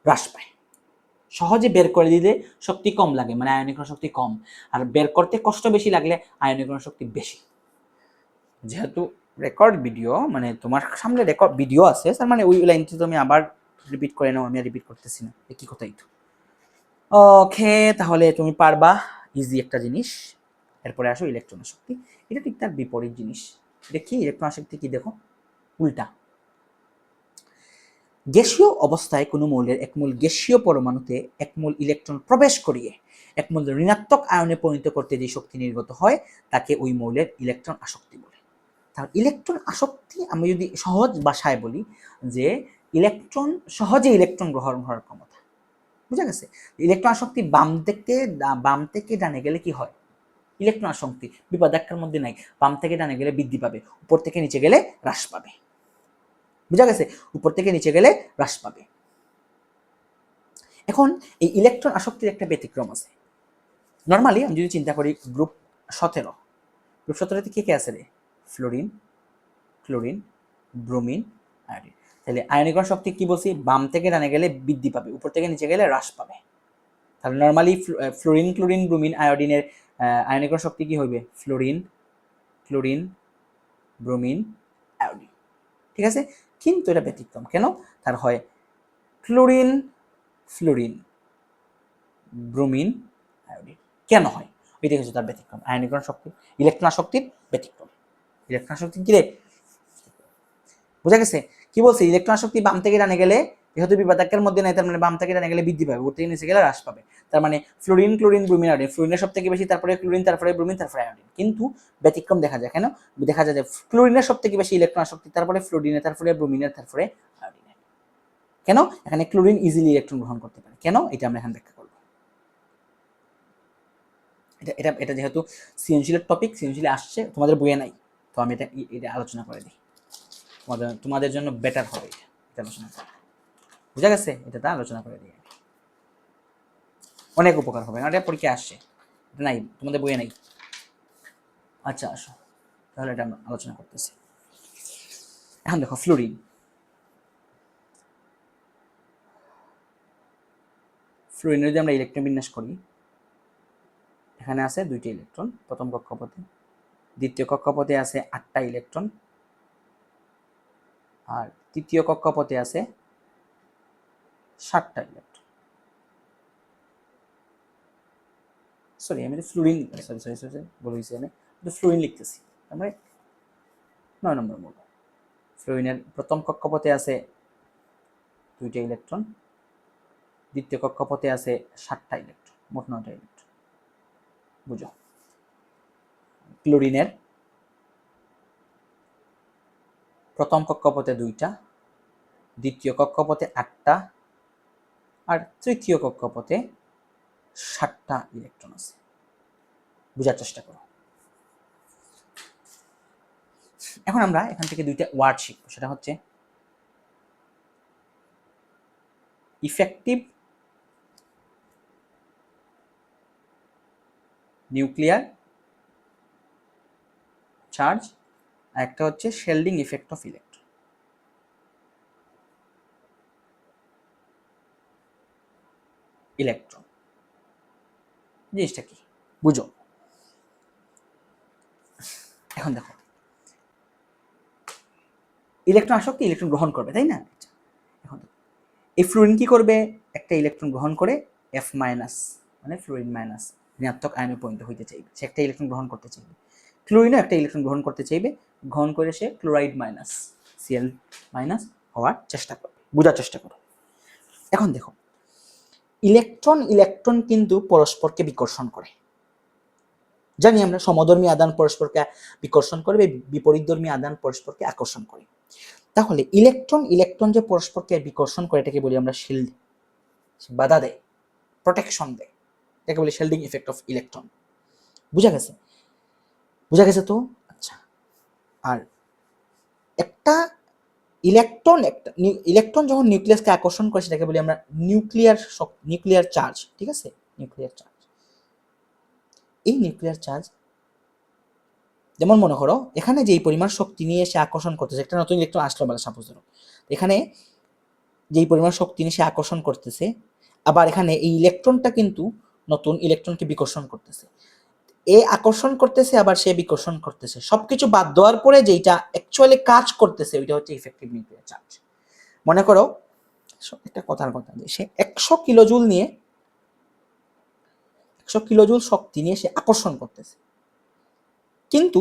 হ্রাস পায়, সহজে বের করে দিলে শক্তি কম লাগে, মানে আয়নীকরণ শক্তি কম, আর বের করতে কষ্ট বেশি লাগলে আয়নীকরণ শক্তি বেশি। যেহেতু রেকর্ড ভিডিও, মানে তোমার সামনে রেকর্ড ভিডিও আছে, তার মানে ওই লাইনটি তো আমি আবার রিপিট করে নাও, আমি আর রিপিট করতেছি না, একই কথাই তো। ওকে, তাহলে তুমি পারবা, ইজি একটা জিনিস। এরপরে আসো ইলেকট্রন শক্তি, এটা ঠিক তার বিপরীত জিনিস। দেখি ইলেকট্রন শক্তি কি, দেখো উল্টা। গ্যাসীয় অবস্থায় কোনো মৌলের এক মোল গ্যাসীয় পরমাণুতে এক মোল ইলেকট্রন প্রবেশ করিয়ে এক মোল ঋণাত্মক আয়নে পরিণত করতে যে শক্তি নির্গত হয় তাকে ওই মৌলের ইলেকট্রন আসক্তি বলে। তাহলে ইলেকট্রন আসক্তি আমি যদি সহজ ভাষায় বলি যে ইলেকট্রন সহজে ইলেকট্রন গ্রহণ করার ক্ষমতা। বুঝা গেছে? ইলেকট্রন আসক্তি বাম থেকে ডানে গেলে কি হয়? ইলেকট্রন আসক্তি বিপদাকার মধ্যে নাই, বাম থেকে ডানে গেলে বৃদ্ধি পাবে, উপর থেকে নিচে গেলে হ্রাস পাবে। বুঝা গেছে? উপর থেকে নিচে গেলে হ্রাস পাবে। এখন এই ইলেকট্রন আসক্তির একটা ব্যতিক্রম আছে। নর্মালি আমি যদি চিন্তা করি গ্রুপ 17, গ্রুপ 17তে কে কে আছে রে? Fluorine, chlorine, bromine, iodine. তাহলে আয়নীকরণ শক্তি কি বলছি? বাম থেকে ডানে গেলে বৃদ্ধি পাবে, উপর থেকে নিচে গেলে হ্রাস পাবে। তাহলে নর্মালি ফ্লোরিন, ক্লোরিন, ব্রোমিন, আয়োডিনের আয়নীকরণ শক্তি কি হইবে? Fluorine, chlorine, bromine, iodine. ঠিক আছে? কিন্তু এটা ব্যতিক্রম। কেন? তার হয় ক্লোরিন, ফ্লোরিন, ব্রোমিন, আয়োডিন। কেন হয়? ওইটা হচ্ছে তার ব্যতিক্রম, আয়নীকরণ শক্তি, ইলেকট্রন আসক্তির ব্যতিক্রম। ইলেকট্রন আসক্তি কি রে? বুঝা গেছে? কি বলছে? ইলেকট্রন আসক্তি বাম থেকে ডানে গেলে যেহেতু বিপদাকের মধ্যে নাই, তার মানে বাম থেকে ডানে গেলে বৃদ্ধি পাবে, উপর থেকে নিচে গেলে হ্রাস পাবে। তার মানে ফ্লোরিন, ক্লোরিন, ব্রোমিন, আয়োডিন, ফ্লোরিনের সব থেকে বেশি, তারপরে ক্লোরিন, তারপরে ব্রোমিন, তারপরে আয়োডিন। কিন্তু ব্যতিক্রম দেখা যায়। কেন? দেখা যায় যে ক্লোরিনের সব থেকে বেশি ইলেকট্রন আসক্তি, তারপরে ফ্লোরিনের, তারপরে ব্রোমিনের, তারপরে আয়োডিনের। কেন? এখানে ক্লোরিন ইজিলি ইলেকট্রন গ্রহণ করতে পারে। কেন? এটা আমরা এখন ব্যাখ্যা করব। এটা এটা এটা যেহেতু সৃজনশীলের টপিক, সৃজনশীলে আসছে, তোমাদের বইয়ে নাই, তো আমি এটা আলোচনা করে দিই, তোমাদের জন্য বেটার হবে এটা আলোচনা করা। বুঝা গেছে? এটা আলোচনা করে দিই, অনেক উপকার হবে। না, এটা পরীক্ষা আসছে, এটা নাই তোমাদের বইয়ে নাই। আচ্ছা আসো, তাহলে এটা আমরা আলোচনা করতেছি। এখন দেখো ফ্লোরিন, ফ্লোরিনের যদি আমরা ইলেকট্রন বিন্যাস করি, এখানে আছে 2টি ইলেকট্রন প্রথম কক্ষপথে, দ্বিতীয় কক্ষপথে আছে 8টা ইলেকট্রন, আর তৃতীয় কক্ষপথে আছে 7টা ইলেকট্রন। সরি, আমি ফ্লোরিন, সরি বলেছি, আমি ফ্লোরিন লিখতেছি। আমরা 9 নম্বর মূল। ফ্লোরিনের প্রথম কক্ষপথে আছে 2টা ইলেকট্রন, দ্বিতীয় কক্ষপথে আছে 7টা ইলেকট্রন, মোট 9টা ইলেকট্রন। বুঝো? ক্লোরিনের প্রথম কক্ষপথে 2টা, দ্বিতীয় কক্ষপথে 8টা, আর তৃতীয় কক্ষপথে 7টা ইলেকট্রন আছে। বোঝার চেষ্টা করো। এখন আমরা এখান থেকে 2টা ওয়ার্ড শিখব, সেটা হচ্ছে ইফেক্টিভ নিউক্লিয়ার চার্জ, আর একটা হচ্ছে শেল্ডিং ইফেক্ট অফ ইলেকট্রন। ইলেকট্রন জিনিসটা কি বুঝো? এখন দেখো, ইলেকট্রন আসক্তি ইলেকট্রন গ্রহণ করবে, তাই না? এখন এই ফ্লোরিন কি করবে? একটা ইলেকট্রন গ্রহণ করে F মাইনাস, মানে ফ্লোরিন মাইনাস ঋণাত্মক আয়নে পরিণত হইতে চাইবে, সে একটা ইলেকট্রন গ্রহণ করতে চাইবে। ক্লোরিনও একটা ইলেকট্রন গ্রহণ করতে চাইবে, গ্রহণ করে সে ক্লোরাইড মাইনাস, Cl মাইনাস হওয়ার চেষ্টা করবে। বোঝার চেষ্টা করো। এখন দেখো, ইলেকট্রন ইলেকট্রন কিন্তু পরস্পরকে বিকর্ষণ করে, জানি আমরা। সমধর্মী আদান পরস্পরকে বিকর্ষণ করে, বিপরীতধর্মী আদান পরস্পরকে আকর্ষণ করে। তাহলে ইলেকট্রন ইলেকট্রন যে পরস্পরকে বিকর্ষণ করে, এটাকে বলি আমরা শিল্ড, বাধা দেয়, প্রোটেকশন দেয়, এটাকে বলি শেল্ডিং ইফেক্ট অফ ইলেকট্রন। বুঝা গেছে? বুঝা গেছে তো? আচ্ছা, আর একটা ইলেকট্রন যখন নিউক্লিয়াসকে আকর্ষণ করে, সেটাকে বলি আমরা নিউক্লিয়ার চার্জ। ঠিক আছে? Nuclear charge. এই নিউক্লিয়ার চার্জ, যেমন মনে করো এখানে যেই পরিমাণ শক্তি নিয়ে এসে আকর্ষণ করতেছে, একটা নতুন ইলেকট্রন আসলো বলে সাপোজ ধরো, এখানে যেই পরিমাণ শক্তি নিয়ে সে আকর্ষণ করতেছে, আবার এখানে এই ইলেকট্রনটা কিন্তু নতুন ইলেকট্রনকে বিকর্ষণ করতেছে, এ আকর্ষণ করতেছে আবার সে বিকর্ষণ করতেছে, সবকিছু বাদ দেওয়ার পরে যেটা অ্যাকচুয়ালি কাজ করতেছে ওইটা হচ্ছে ইফেক্টিভ নিউক্লিয়ার চার্জ। মনে করো একটা কথার কথা, যে সে 100 কিলোজুল শক্তি নিয়ে সে আকর্ষণ করতেছে, কিন্তু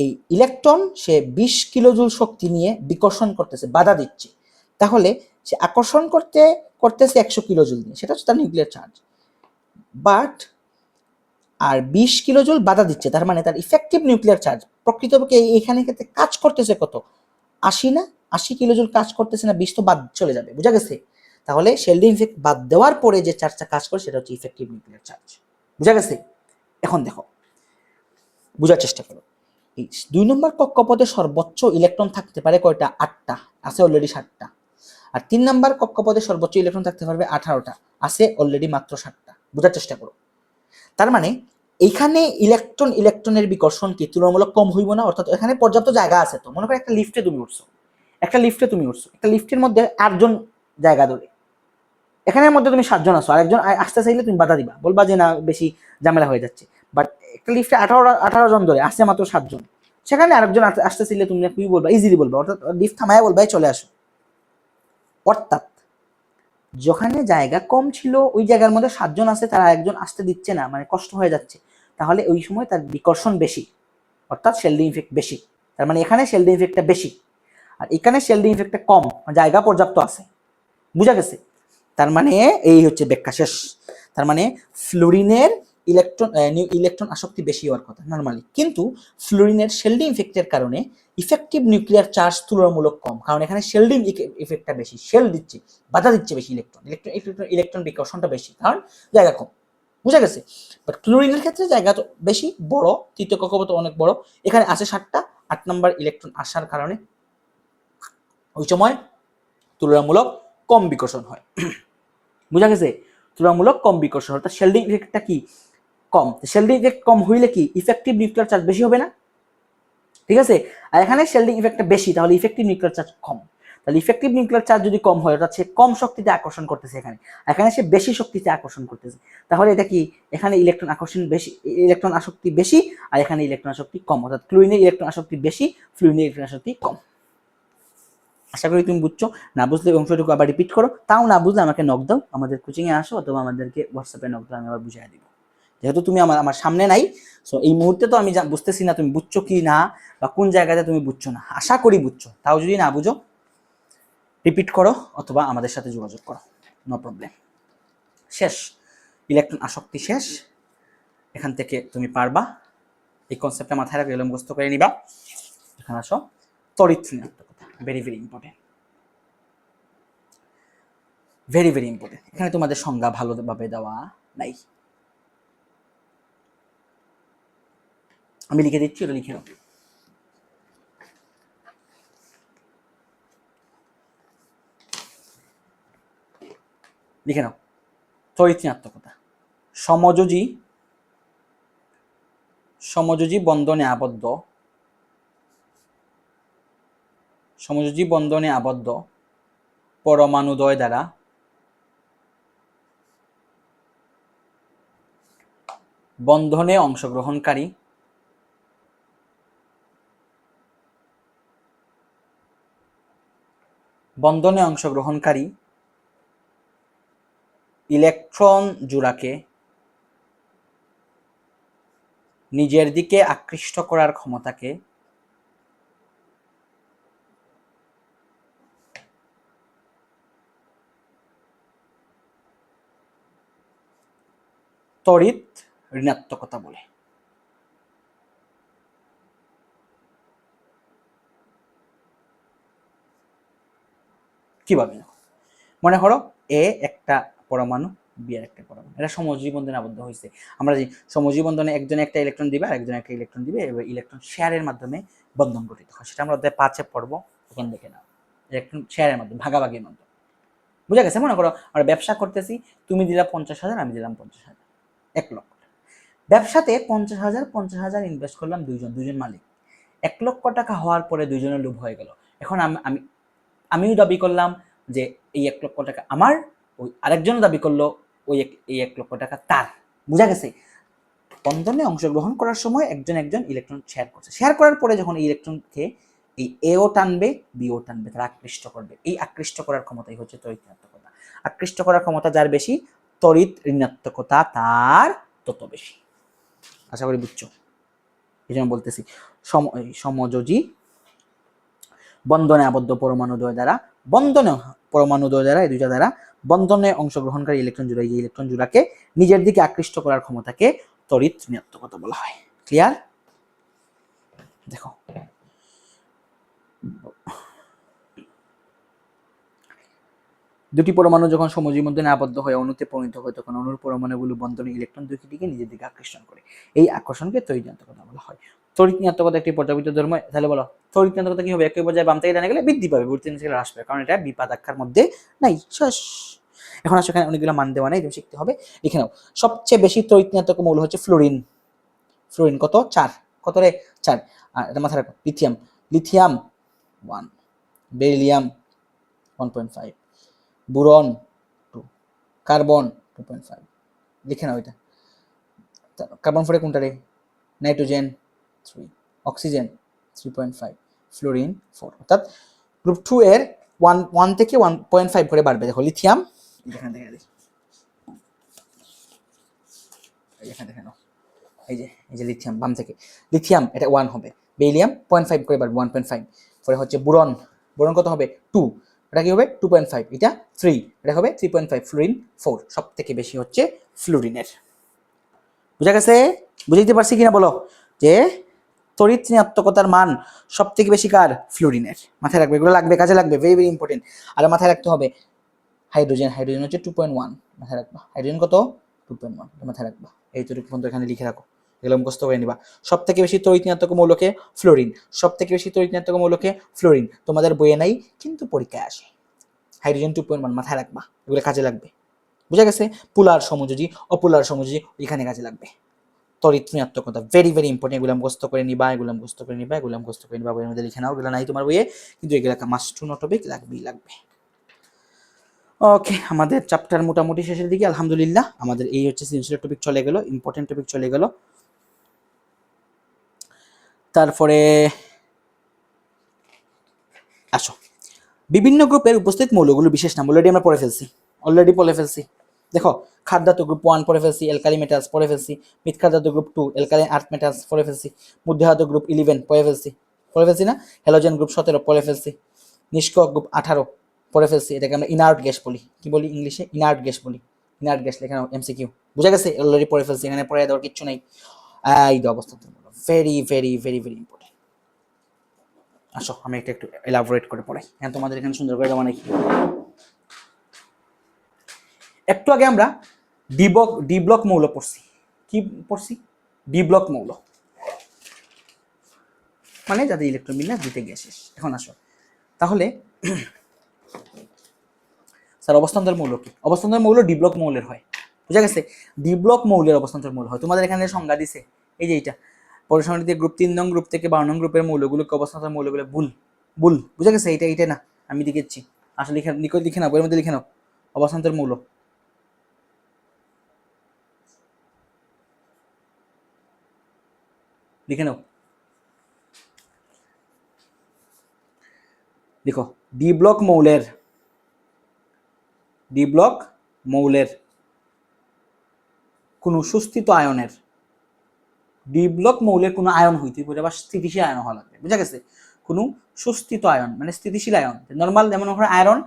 এই ইলেকট্রন সে 20 কিলোজুল শক্তি নিয়ে বিকর্ষণ করতেছে, বাধা দিচ্ছে। তাহলে সে আকর্ষণ করতেছে 100 কিলো জুল দিয়ে, সেটা হচ্ছে তার নিউক্লিয়ার চার্জ, বাট আর 20 কিলো জুল বাধা দিচ্ছে, তার মানে তার ইফেক্টিভ নিউক্লিয়ার চার্জ প্রকৃতপক্ষে এখানে ক্ষেত্রে কাজ করতেছে কত, 80 না, 80 কিলো জুল কাজ করতেছে না, 20 তো বাদ চলে যাবে, বুঝা গেছে? তাহলে শেলডিং ইফেক্ট বাদ দেওয়ার পরে যে চার্জটা কাজ করে সেটা হচ্ছে ইফেক্টিভ নিউক্লিয়ার চার্জ, বুঝা গেছে? এখন দেখো, বুঝার চেষ্টা করো, এই 2 নম্বর কক্ষপথে সর্বোচ্চ ইলেকট্রন থাকতে পারে কয়টা? 8টা, আছে অলরেডি 7টা। আর 3 নম্বর কক্ষপথে সর্বোচ্চ ইলেকট্রন থাকতে পারবে 18টা, আছে অলরেডি মাত্র 7টা। বুঝার চেষ্টা করো, তার মানে এইখানে ইলেকট্রনের বিকর্ষণ কি তুলনামূলক কম হইব না? অর্থাৎ এখানে পর্যাপ্ত জায়গা আছে। তো মনে করো একটা লিফটে তুমি উঠছো, একটা লিফটের মধ্যে 8জন জায়গা ধরে, এখানের মধ্যে তুমি 7জন আছো, আর একজন আসতে চাইলে তুমি বাধা দিবা, বলবা যে না বেশি ঝামেলা হয়ে যাচ্ছে, বাট একটা লিফটে 18 জন ধরে, আসছে মাত্র 7জন, সেখানে আরেকজন আসতে চাইলে তুমি কি বলবা? ইজিলি বলবা, অর্থাৎ লিফট থামায় বলবা চলে আসো। অর্থাৎ যেখানে জায়গা কম ছিল ওই জায়গার মধ্যে 7জন আছে, তারা একজন আসতে দিচ্ছে না, মানে কষ্ট হয়ে যাচ্ছে, তাহলে ওই সময় তার বিকর্ষণ বেশি, অর্থাৎ শেলডিং ইফেক্ট বেশি। তার মানে এখানে শেলডিং ইফেক্টটা বেশি, আর এখানে শেলডিং ইফেক্টটা কম, জায়গা পর্যাপ্ত আছে, বুঝা গেছে? তার মানে এই হচ্ছে ব্যাখ্যা শেষ। তার মানে ফ্লোরিনের ইলেকট্রন আসক্তি বেশি হওয়ার কথা নরমালি, কিন্তু ফ্লোরিনের শেলডিং ইফেক্টের কারণে ইফেক্টিভ নিউক্লিয়ার চার্জ তুলনামূলক কম, কারণ এখানে শেলডিং ইফেক্টটা বেশি, শেল দিচ্ছে, বাধা দিচ্ছে বেশি, ইলেকট্রন বিকর্ষণটা বেশি, কারণ জায়গা কম, বুঝা গেছে? বাট ক্লোরিনের ক্ষেত্রে জায়গা তো বেশি, বড়, তৃতীয় কক্ষপথ অনেক বড়, এখানে আছে 7টা, 8 নম্বর ইলেকট্রন আসার কারণে ওই সময় তুলনামূলক কম বিকর্ষণ হয়। বুঝা গেছে? তুলনামূলক কম বিকর্ষণ, অর্থাৎ শেলডিং ইফেক্টটা কি কম, শেলডিং ইফেক্ট কম হইলে কি ইফেক্টিভ নিউক্লিয়ার চার্জ বেশি হবে না? ঠিক আছে, আর এখানে শেলডিং ইফেক্টটা বেশি, তাহলে ইফেক্টিভ নিউক্লিয়ার চার্জ কম, তাহলে ইফেক্টিভ নিউক্লিয়ার চার্জ যদি কম হয় অর্থাৎ সে কম শক্তিতে আকর্ষণ করতেছে, এখানে সে বেশি শক্তিতে আকর্ষণ করতেছে, তাহলে এটা কি এখানে ইলেকট্রন আকর্ষণ বেশি, ইলেকট্রন আসক্তি বেশি, আর এখানে ইলেকট্রন আসক্তি কম, অর্থাৎ ক্লোরিনের ইলেকট্রন আসক্তি বেশি, ফ্লুরিনের ইলেকট্রন আসক্তি কম। আশা করি তুমি বুঝছো, না বুঝলে অংশটুকু আবার রিপিট করো, তাও না বুঝলে আমাকে নক দাও, আমাদের কোচিংয়ে আসো, অথবা আমাদেরকে হোয়াটসঅ্যাপে নক দাও, আমি আবার বুঝিয়ে দিব, যেহেতু তুমি আমার সামনে নাই। সো এই মুহূর্তে তো আমি বুঝতেছি না তুমি বুঝছো কি না, বা কোন জায়গাতে তুমি বুঝছো না, আশা করি বুঝছো, তাও যদি না বুঝো রিপিট করো অথবা আমাদের সাথে যোগাযোগ করো, নো প্রবলেম। শেষ, ইলেকট্রন আসক্তি শেষ, এখান থেকে তুমি পারবা, এই কনসেপ্টটা মাথায় রাখলে মুখস্থ করে নিবা। এখানে আসো, তড়িৎ ঋণাত্মকতা, very very important, very very important. এখানে তোমাদের সংজ্ঞা ভালোভাবে দেওয়া নাই, আমি লিখে দিচ্ছি, ওটা লিখে নাও। লিখে নাও, তড়িৎ ঋণাত্মকতা, সমযোজী বন্ধনে আবদ্ধ পরমাণুদ্বয় দ্বারা বন্ধনে অংশগ্রহণকারী ইলেকট্রন জোড়াকে নিজের দিকে আকৃষ্ট করার ক্ষমতাকে তড়িৎ ঋণাত্মকতা বলে। কিভাবে? মনে করো এ একটা পরমাণু, বি আর একটা পরমাণু, এটা সমযোজী বন্ধনে আবদ্ধ হয়েছে। আমরা যে সমযোজী বন্ধনে একজনে একটা ইলেকট্রন দিবে আর একজনে একটা ইলেকট্রন দিবে, এবার ইলেকট্রন শেয়ারের মাধ্যমে বন্ধন গঠিত হয়, সেটা আমরা অধ্যায় 5-এ পড়বো, তখন দেখে নাও। ইলেকট্রন শেয়ারের মাধ্যমে, ভাগাভাগির মাধ্যমে, বুঝা গেছে? মনে করো আমরা ব্যবসা করতেছি, তুমি দিলা 50,000, আমি দিলাম 50,000, 1 লক্ষ। ব্যবসাতে 50,000 ইনভেস্ট করলাম, দুইজন মালিক, 1 লক্ষ টাকা হওয়ার পরে দুইজনের লোভ হয়ে গেল, এখন আমিও দাবি করলাম যে এই 1 লক্ষ টাকা আমার, ওই আরেকজন দাবি করলো এই 1 লক্ষ টাকা তার, বুঝা গেছে? বন্ধনে অংশগ্রহণ করার সময় একজন ইলেকট্রন শেয়ার করছে, শেয়ার করার পরে যখন এই ইলেকট্রনকে এই এও টানবে বিও টানবে, তারা আকৃষ্ট করবে, এই আকৃষ্ট করার ক্ষমতাই হচ্ছে তড়িৎ ঋণাত্মকতা। আকৃষ্ট করার ক্ষমতা যার বেশি, তড়িৎ ঋণাত্মকতা তার তত বেশি। আশা করি বুঝছো, এই জন্য বলতেছি সমযোজী বন্ধনে আবদ্ধ পরমাণুদ্বয় দ্বারা এই দুইটা দ্বারা বন্ধনে অংশগ্রহণকারী ইলেকট্রন জোড়া, এই ইলেকট্রন জোড়াকে নিজের দিকে আকৃষ্ট করার ক্ষমতাকে তড়িৎ ঋণাত্মকতা বলা হয়। ক্লিয়ার? দেখো দুটি পরমাণু যখন সমযোজী বন্ধনে আবদ্ধ হয়ে অণুতে পরিণত হয় তখন অণুর পরমাণুগুলো বন্ধনে ইলেকট্রন দুটিকে নিজের দিকে আকর্ষণ করে, এই আকর্ষণকে তড়িৎ ঋণাত্মকতা বলা হয়। তড়িৎ ঋণাত্মকতা একটি পর্যাবৃত্ত ধর্ম। তাহলে বলো তড়িৎ ঋণাত্মকতা কি হবে? একই পর্যায়ে বাম থেকে ডানে গেলে বৃদ্ধি পাবে, বিপরীত থেকে হ্রাস পাবে, কারণ এটা বিপাদাক্ষার মধ্যে নাই। শেষ। এখন আসলে এখানে অনেকগুলো মান দেওয়া নাই, তুমি শিখতে হবে। লিখে নাও। সবচেয়ে বেশি তড়িৎ ঋণাত্মক মৌল হচ্ছে ফ্লোরিন। ফ্লোরিন কত? 4। কত রে? 4। আর এটা মাথায় রাখো। Lithium 1, beryllium 1.5, boron 2, carbon 2.5। লিখে নাও এটা। কার্বন 4 কোনটা রে? Nitrogen 3, oxygen 3.5, fluorine 4। অর্থাৎ গ্রুপ 2 এর 1 থেকে 1.5 করে বাড়বে। দেখো লিথিয়াম এখানে দেখে দিই, এখানে দেখে নাও, এই যে লিথিয়াম বাম থেকে, লিথিয়াম এটা 1 হবে, বেরিলিয়াম 0.5 করে বাড়বে 1.5। পরে হচ্ছে বোরন, বোরন কত হবে? 2, এটা কি হবে? 2.5, এটা 3, এটা হবে 3.5, ফ্লোরিন 4। সব থেকে বেশি হচ্ছে ফ্লোরিনের। বুঝা গেছে? বুঝাইতে পারছি কিনা বলো? যে তড়িৎ ঋণাত্মকতার মান সব থেকে বেশি কার? ফ্লোরিনের। মাথায় রাখবে, এগুলো লাগবে, কাজে লাগবে, ভেরি ভেরি ইম্পর্টেন্ট। আর মাথায় রাখতে হবে হাইড্রোজেন হচ্ছে 2.1, মাথায় রাখবা। হাইড্রোজেন কত? 2.1, মাথায় রাখবা। এই তড়িৎ পর্যন্ত এখানে লিখে রাখো, এগুলো মুখস্থ করে নিবা। সব থেকে বেশি তড়িৎ ঋণাত্মক মৌলকে ফ্লোরিন, সব থেকে বেশি তড়িৎ ঋণাত্মক মৌলকে ফ্লোরিন। তোমাদের বইয়ে নাই কিন্তু পরীক্ষায় আসে। হাইড্রোজেন 2.1, মাথায় রাখবা, এগুলো কাজে লাগবে। বুঝা গেছে? পোলার সমযোজী, অপোলার সমযোজী এখানে কাজে লাগবে। তড়িৎ ঋণাত্মকতা ভেরি ভেরি ইম্পর্টেন্ট, এগুলো মুখস্থ করে নিবা, এগুলো মুখস্থ করে নিবা, এগুলো মুখস্থ করে নিবা, বইয়ের মধ্যে লিখে নাও। এগুলো নাই তোমার বইয়ে, কিন্তু এগুলো মাস্ট টু নট টপিক লাগবেই লাগবে। ওকে, আমাদের চ্যাপ্টার মোটামুটি শেষের দিকে, আলহামদুলিল্লাহ। আমাদের এই হচ্ছে সৃজনশীল টপিক চলে গেল, ইম্পর্টেন্ট টপিক চলে গেল। তারপরে আসো, বিভিন্ন গ্রুপের উপস্থিত মৌলগুলো বিশেষ নাম অলরেডি আমরা পড়ে ফেলছি। দেখো, খাদ্যাত গ্রুপ 1 পড়ে ফেলছি, অ্যালকালি মেটালস পড়ে ফেলছি, মৃৎখাদ্যাত গ্রুপ 2 অ্যালকালি আর্থ মেটালস পড়ে ফেলছি, মধ্যহাত গ্রুপ 11 পড়ে ফেলছি না, হ্যালোজেন গ্রুপ 17 পড়ে ফেলছি, নিষ্ক্রিয় গ্রুপ 18 পড়ে ফেলছি। এটাকে আমরা ইনার্ট গ্যাস বলি। কি বলি ইংলিশে? ইনার্ট গ্যাস বলি। ইনার্ট গ্যাস লেখা নাও, এমসিকিউ। বুঝা গেছে? অলরেডি পড়ে ফেলছি, এখানে পড়ে দেওয়ার কিচ্ছু নাই। এই অবস্থা very very very very important. আসো আমি একটু এলাবোরেট করে পড়াই, হ্যাঁ তোমাদের এখানে সুন্দর করে দেওয়া নাকি। একটু আগে আমরা ডি ব্লক মৌল পড়ছি। কি পড়ছি? ডি ব্লক মৌল, মানে যাদের ইলেকট্রন বিন্যাস দিতে গিয়ে শেষ। এখন আসো তাহলে, স্যার অবস্থান্তর মৌল কি? অবস্থান্তর মৌল ডি ব্লক মৌলের হয়। বুঝা গেছে? ডি ব্লক মৌলের অবস্থান্তর মৌল হয়। তোমাদের এখানে সংজ্ঞা দিছে এই যে এইটা, পরিসংখ্যানটিতে গ্রুপ 3 নং গ্রুপ থেকে 12 নং গ্রুপের মৌলগুলোকে অবস্থান্তর মৌলগুলো বুল। বুঝা গেছে? এইটা না, আমি লিখেছি। আসলে লিখে নাও, বইয়ের মধ্যে লিখে নাও অবস্থান্তর মৌল। লিখে নাও, দেখো ডি ব্লক মৌলের কোন সুস্থিত আয়নের, ডি ব্লক মৌলের কোনো আয়ন হইতে পারে বা স্থিতিশীল আয়ন হওয়া লাগবে। বুঝা গেছে? কোনো সুস্থিত আয়ন মানে স্থিতিশীল আয়ন, নর্মাল যেমন আয়রন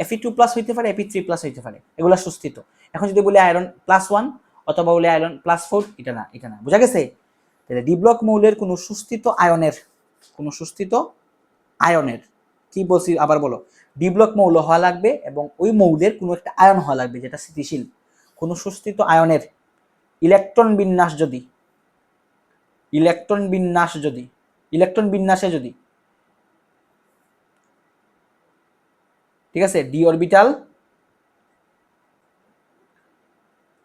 Fe2+ হইতে পারে, Fe3+ হইতে পারে, এগুলা সুস্থিত। এখন যদি বলি আয়রন +1 অথবা বলি আয়রন +4, এটা না। বুঝা গেছে? তাহলে ডি ব্লক মৌলের কোনো সুস্থিত আয়নের কি বলছি আবার বলো, ডি ব্লক মৌল হওয়া লাগবে এবং ওই মৌলের কোনো একটা আয়ন হওয়া লাগবে যেটা স্থিতিশীল। কোনো সুস্থিত আয়নের ইলেকট্রন বিন্যাসে যদি ঠিক আছে ডি অরবিটাল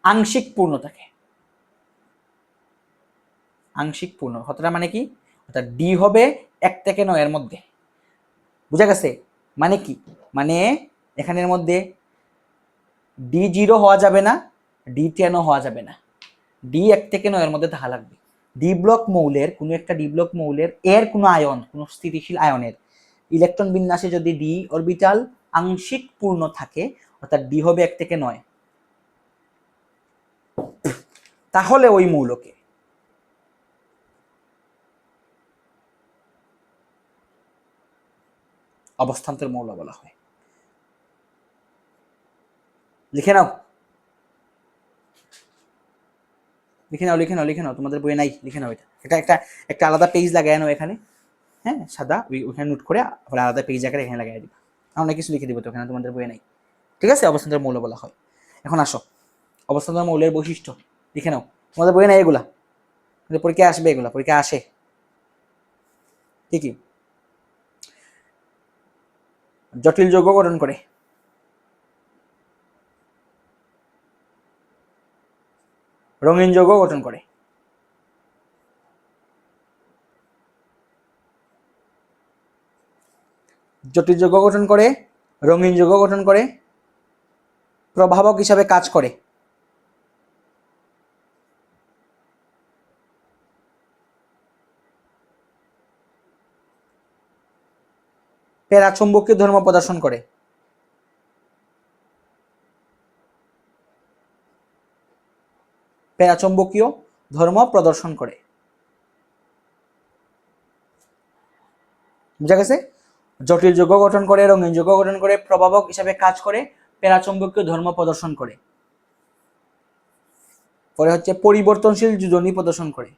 আংশিক পূর্ণ থাকে, আংশিক পূর্ণ কতটা মানে কি? অর্থাৎ ডি হবে 1 থেকে 9 এর মধ্যে। বুঝা গেছে? মানে কি? মানে এখানের মধ্যে D0 হওয়া যাবে না, D10ও হওয়া যাবে না, ডি 1 থেকে 9 এর মধ্যে থাকা লাগবে। ডি ব্লক মৌলের কোনো একটা এর কোনো আয়ন, কোনো স্থিতিশীল আয়নের ইলেকট্রন বিন্যাসে যদি ডি অরবিটাল আংশিক পূর্ণ থাকে, অর্থাৎ ডি হবে 1 থেকে 9, তাহলে ওই মৌলকে অবস্থান্তর মৌল বলা হয়। লিখে নাও, লিখে নাও, তোমাদের বইয়ে নাই, লিখে নাও। এটা একটা একটা আলাদা পেজ লাগাই নাও এখানে, হ্যাঁ, সাদা, ওইখানে নোট করে আলাদা পেজ আকারে এখানে লাগাই দিবা। অনেক কিছু লিখে দিব তো, ওখানে তোমাদের বইয়ে নাই। ঠিক আছে, অবস্থান্তর মৌল বলা হয়। এখন আসো, অবস্থান্তর মৌলের বৈশিষ্ট্য লিখে নাও। তোমাদের বইয়ে নাই এগুলা, পরীক্ষায় আসবে, এগুলা পরীক্ষায় আসে। কি জটিল যৌগ গঠন করে, রঙিন যৌগ গঠন করে, জটিল যৌগ গঠন করে, রঙিন যৌগ গঠন করে, প্রভাবক হিসাবে কাজ করে, প্যারাচুম্বকীয় ধর্ম প্রদর্শন করে, প্যারাচুম্বকীয় ধর্ম প্রদর্শন করে। বুঝা গেছে? জটিল যৌগ গঠন করে, রঙিন যৌগ গঠন করে, প্রভাবক হিসাবে কাজ করে, প্যারাচুম্বকীয় ধর্ম প্রদর্শন করে। পরে হচ্ছে পরিবর্তনশীল যোজনী প্রদর্শন করে,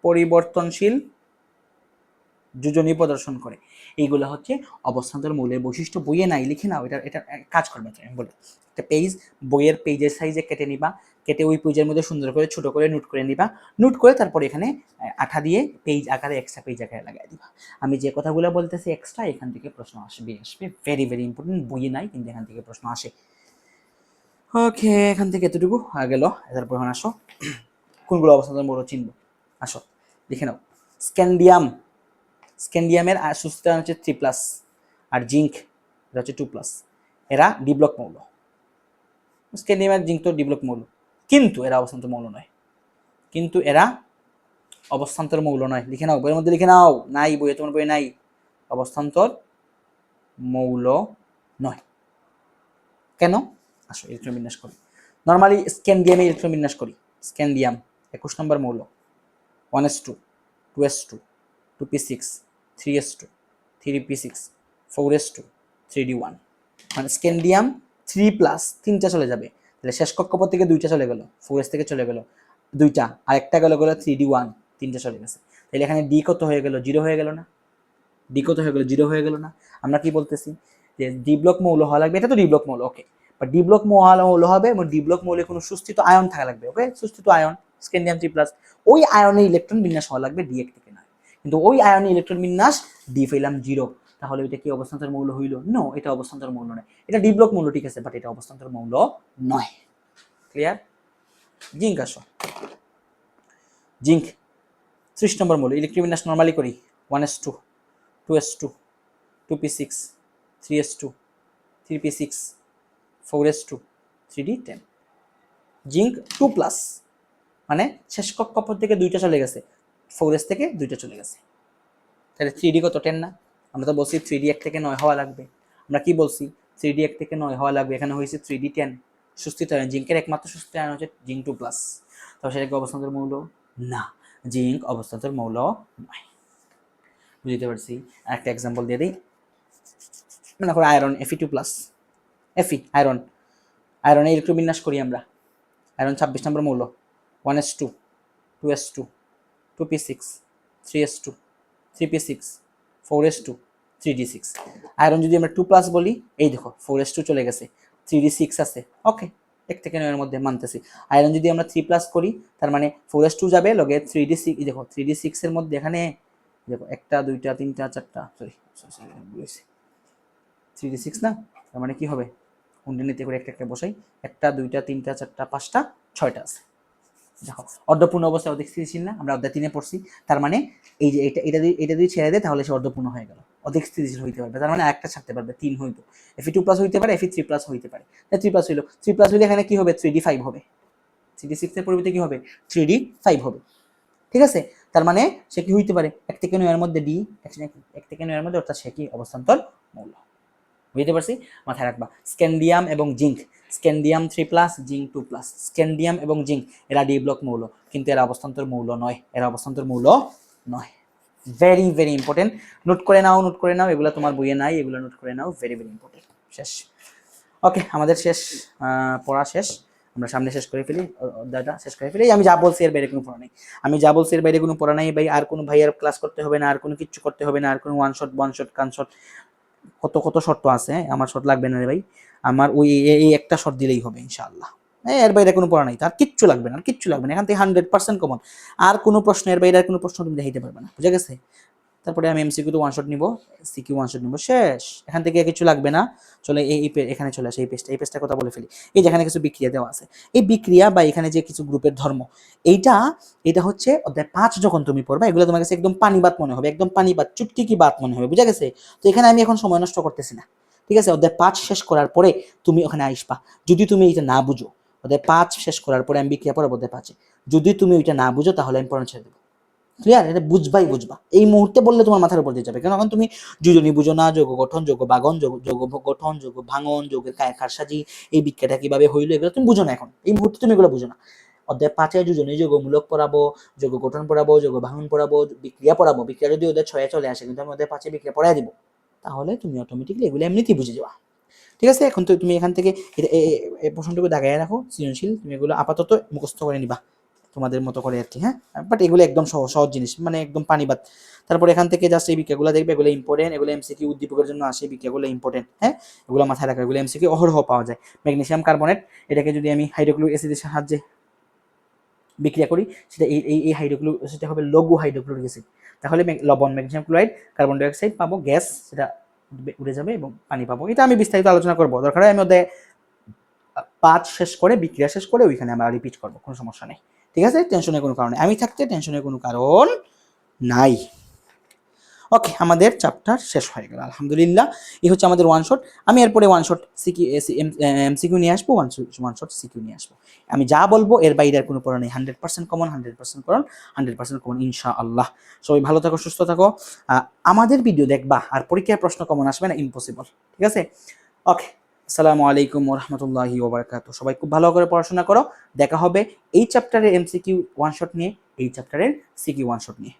পরিবর্তনশীল যোজনী প্রদর্শন করে। এইগুলো হচ্ছে অবস্থান্তর মৌলের বৈশিষ্ট্য। বইয়ে নাই, লিখে নাও। এটা এটা কাজ করবে। আমি বলি, একটা পেজ, বইয়ের পেজের সাইজে কেটে নিবা, কেটে ওই পেজের মধ্যে সুন্দর করে ছোট করে নোট করে নিবা, নোট করে তারপর এখানে আঠা দিয়ে পেজ আকারে, এক্সট্রা পেজ আকারে লাগাই দিবা। আমি যে কথাগুলো বলতেছি এক্সট্রা, এখান থেকে প্রশ্ন আসবে, ভেরি ভেরি ইম্পর্টেন্ট। বইয়ে নাই কিন্তু এখান থেকে প্রশ্ন আসে। ওকে, এখান থেকে এতটুকু হয়ে গেল। তারপর এখন আসো, কোনগুলো অবস্থান্তর মৌল চিনব। আসো লিখে নাও। স্ক্যান্ডিয়াম, স্ক্যান্ডিয়ামের সূচিত হচ্ছে 3+, আর জিঙ্ক এটা হচ্ছে 2+। এরা ডি ব্লক মৌল। স্ক্যান্ডিয়াম আর জিঙ্ক তো ডি ব্লক মৌল, কিন্তু এরা অবস্থান্তর মৌল নয়। কিন্তু এরা অবস্থান্তর মৌল নয়। লিখে নাও, বইয়ের মধ্যে লিখে নাও। নাই বইয়ে, তোমার বইয়ে নাই। অবস্থান্তর মৌল নয়। কেন? আসো ইলেকট্রন বিন্যাস করি। নর্মালি স্ক্যান্ডিয়ামে ইলেকট্রন বিন্যাস করি। স্ক্যান্ডিয়াম 21 নম্বর মৌল, 1s2, 2s2, 2p6, 3s2, 3p6, 4s2, 3d1। মানে স্ক্যান্ডিয়াম 3+, 3টা চলে যাবে, তাহলে শেষ কক্ষপথ থেকে 2টা চলে গেল, 4s থেকে চলে গেল 2টা, আর একটা গেল 3d1, 3টা চলে গেছে। তাহলে এখানে ডি কত হয়ে গেল? 0 হয়ে গেল না? ডি কত হয়ে গেল? 0 হয়ে গেল না? আমরা কি বলতেছি যে ডি ব্লক মৌল হওয়া লাগবে। এটা তো ডি ব্লক মৌল, ওকে। বা ডি ব্লক মৌল হবে এবং ডি ব্লক মৌলে কোনো সুস্থিত আয়ন থাকা লাগবে, ওকে। সুস্থিত আয়ন, স্ক্যান্ডিয়াম 3+, ওই আয়নে ইলেকট্রন বিন্যাস হওয়া লাগবে ডি এক থেকে নয়। কিন্তু ওই আয়নে ইলেকট্রন বিন্যাস ডি পেলাম 0, তাহলে এটা কি অবস্থান্তর মৌল হইল? নো, এটা অবস্থান্তর মৌল নয়। এটা ডি ব্লক মৌল, ঠিক আছে, বাট এটা অবস্থান্তর মৌল নয়। ক্লিয়ার? জিঙ্ক আসো। জিঙ্ক 30 নম্বর মৌল। ইলেকট্রন বিন্যাস নরমালি করি। 1s2, 2s2, 2p6, 3s2, 3p6, 4s2, 3d10। Zinc 2+, মানে শেষ কক্ষপথ থেকে 2টা চলে গেছে, 4s থেকে 2টা চলে গেছে, তাহলে 3d কত? 10 না? আমরা তো বলছি 3d 1 থেকে 9 হওয়া লাগবে। আমরা কি বলছি? 3d 1 থেকে 9 হওয়া লাগবে, এখানে হয়েছে 3d10। সুস্থিত আয়ন, জিঙ্কের একমাত্র সুস্থিত আয়ন হচ্ছে জিঙ্ক 2+। তাহলে সেটা কি অবস্থান্তর মৌল? না, জিঙ্ক অবস্থান্তর মৌল নয়। বুঝতে পারছি? একটা এক্সাম্পল দিয়ে দিই। মনে করো আয়রন Fe2+, Fe আয়রন, আয়রনে ইলেকট্রন বিন্যাস করি আমরা। আয়রন 26 নম্বর মৌল, 1s2, 2s2, 2p6, 3s2, 3p6, 4s2, 3d6। Iron যদি আমরা 2+ বলি, এই দেখো 4s2 চলে গেছে, 3d6 আছে, ওকে, 1 থেকে 9 এর মধ্যে মানতেছি। আয়রন যদি আমরা 3+ করি, তার মানে 4s2 যাবে লগে 3d6, দেখো 3d6 এর মধ্যে এখানে দেখো 1টা 2টা 3টা 4টা, সরি 3d6 না, তার মানে কি হবে? কুণ্ডলিতে করে একটা একটা বসাই, 1টা 2টা 3টা 4টা 5টা 6টা আছে। দেখো অর্ধপূর্ণ অবস্থায় অধিক স্থিতিশীল না? আমরা অধ্যায় 3-এ পড়ছি। তার মানে এই যে এটা যদি ছেড়ে দেয় তাহলে সে অর্ধপূর্ণ হয়ে গেল, অধিক স্থিতিশীল হইতে পারবে। তার মানে একটা ছাড়তে পারবে, 3 হইতো। Fe2+ হইতে পারে, Fe3+ হইতে পারে। 3+ হইলো, 3+ হইলে এখানে কি হবে? 3d5 হবে। 3d6 এর পরিবর্তে কি হবে? 3d5 হবে। ঠিক আছে, তার মানে সে কি হইতে পারে? 1 থেকে 9 এর মধ্যে ডি, 1 থেকে 9 এর মধ্যে, অর্থাৎ সে কি অবস্থান্তর মৌল। বুঝতে পারছি? মাথায় রাখবা। স্ক্যান্ডিয়াম এবং জিঙ্ক, স্ক্যান্ডিয়াম 3+, জিঙ্ক 2+। স্ক্যান্ডিয়াম এবং জিঙ্ক এরা ডি ব্লক মৌল, কিন্তু এরা অবস্থান্তর মৌল নয়। এরা অবস্থান্তর মৌল নয়। Very very important. নোট করে নাও, এগুলো তোমার বইয়ে নাই, এগুলো নোট করে নাও, ভেরি ভেরি ইম্পর্টেন্ট। শেষ। ওকে, আমাদের শেষ, পড়া শেষ, আমরা সামনে শেষ করে ফেলি, অধ্যায়টা শেষ করে ফেলি। আমি যা বলছি এর বাইরে কোনো পড়া নেই, কোনো পড়া নেই ভাই। আর কোনো ভাইয়ার ক্লাস করতে হবে না, আর কোনো কিচ্ছু করতে হবে না, আর কোনো ওয়ান শট কান শট, কত কত শর্ত আছে। আমার শট লাগবে না রে ভাই, আমার ওই এই একটা শট দিলেই হবে ইনশাআল্লাহ। এর বাইরে কোনো পড়া নাই, তার কিচ্ছু লাগবে না, এখান থেকে 100% কমন। আর কোনো প্রশ্ন, এর বাইরে আর কোনো প্রশ্ন তুমি দেখাইতে পারবে না, বুঝে গেছে? তারপরে আমি এমসিকিউ তো ওয়ান শট নিব, সিকিউ ওয়ান শট নিব, শেষ। এখান থেকে কিছু লাগবে না। চলে এখানে চলে আসে, এই পেজটার কথা বলে ফেলি। এই যেখানে কিছু বিক্রিয়া দেওয়া আছে, এই বিক্রিয়া বা এখানে যে কিছু গ্রুপের ধর্ম, এটা হচ্ছে অধ্যায় 5 যখন তুমি পড়বা, এগুলো তোমার কাছে একদম পানিবাত মনে হবে, একদম পানিবাত, চুটকি কি বাত মনে হবে, বুঝা গেছে? তো এখানে আমি এখন সময় নষ্ট করতেছি না, ঠিক আছে? অধ্যায় 5 শেষ করার পরে তুমি ওখানে আসবা। যদি তুমি এটা না বুঝো, অধ্যায় 5 শেষ করার পরে আমি বিক্রিয়া পড়াবো অধ্যায় 5-এ। যদি তুমি ওইটা না বুঝো তাহলে আমি পড়ানো ছেড়ে দেবো। ক্লিয়ার? এটা বুঝবা, এই মুহূর্তে বললে তোমার মাথার উপর দিয়ে যাবে, কারণ এখন তুমি যোজনী বুঝো না, যোগ গঠন, যোগ বাগন, যোগ গঠন, যোগ ভাঙন, যোগের কারসাজি, এই বিক্রিয়াটা কিভাবে হইলো, এগুলো তুমি বুঝো না এখন, এই মুহূর্তে তুমি এগুলো বুঝো না। অধ্যায় 5-এ যোজনী, যোগমূলক পড়াবো, যোগ গঠন পড়াবো, যোগ ভাঙন পড়াবো, বিক্রিয়া পড়াবো। বিক্রিয়া যদি অধ্যায় 6-এ চলে আসে, কিন্তু আমি অধ্যায় 5-এ বিক্রিয়া পড়াই দিব, তাহলে তুমি অটোমেটিকলি এগুলো এমনিতেই বুঝে যাবা। ঠিক আছে? এখন তো তুমি এখান থেকে এই প্রশ্নটুকু দাগায় রাখো, সৃজনশীল, তুমি এগুলো আপাতত মুখস্থ করে নিবা তোমাদের মতো করে আর কি, হ্যাঁ? বাট এগুলো একদম সহজ জিনিস, মানে একদম পানিবাদ। তারপর এখান থেকে জাস্ট এই বিক্রিয়াগুলো দেখবে, এগুলো ইম্পর্টেন্ট, এগুলো এমসিকিউ উদ্দীপকের জন্য আসে, বিক্রিয়াগুলো ইম্পর্টেন্ট, হ্যাঁ? এগুলো মাথায় রাখা, এগুলো এমসিকিউ অহরহ পাওয়া যায়। ম্যাগনেসিয়াম কার্বনেট, এটাকে যদি আমি হাইড্রোক্লোরিক অ্যাসিডের সাহায্যে বিক্রিয়া করি, সেটা এই হাইড্রোক্লোরিক অ্যাসিডটা হবে লঘু হাইড্রোক্লোরিক অ্যাসিড। তাহলে লবণ, magnesium chloride, carbon die oxide পাবো, গ্যাস, সেটা উড়ে যাবে এবং পানি পাবো। এটা আমি বিস্তারিত আলোচনা করবো, দরকার হয় আমি ওদের 5 শেষ করে, বিক্রিয়া শেষ করে ওইখানে আমরা রিপিট করবো, কোনো সমস্যা নেই। ঠিক আছে? টেনশনের কোনো কারণ নেই, আমি থাকতে টেনশনের কোনো কারণ নাই। ওকে, আমাদের চ্যাপ্টার শেষ হয়ে গেল আলহামদুলিল্লাহ। এই হচ্ছে আমাদের ওয়ান শট। আমি এরপরে ওয়ান শট এমসিকিউ নিয়ে আসবো, ওয়ান শট সিকিউ নিয়ে আসবো। আমি যা বলবো এর বাইরে আর কোনো পড়া নেই, 100% কমন, 100% করণ, 100% কমন ইনশাআল্লাহ। সবাই ভালো থাকো, সুস্থ থাকো। আমাদের ভিডিও দেখবা আর পরীক্ষার প্রশ্ন কমন আসবে না, ইম্পসিবল। ঠিক আছে? ওকে, আসসালামু আলাইকুম ওয়া রাহমাতুল্লাহি ওয়া বারাকাতুহু। সবাই খুব ভালো করে পড়াশোনা করো। দেখা হবে এই চ্যাপ্টারের এমসিকিউ ওয়ান শট নিয়ে, এই চ্যাপ্টারের সিকিউ ওয়ান শট নিয়ে।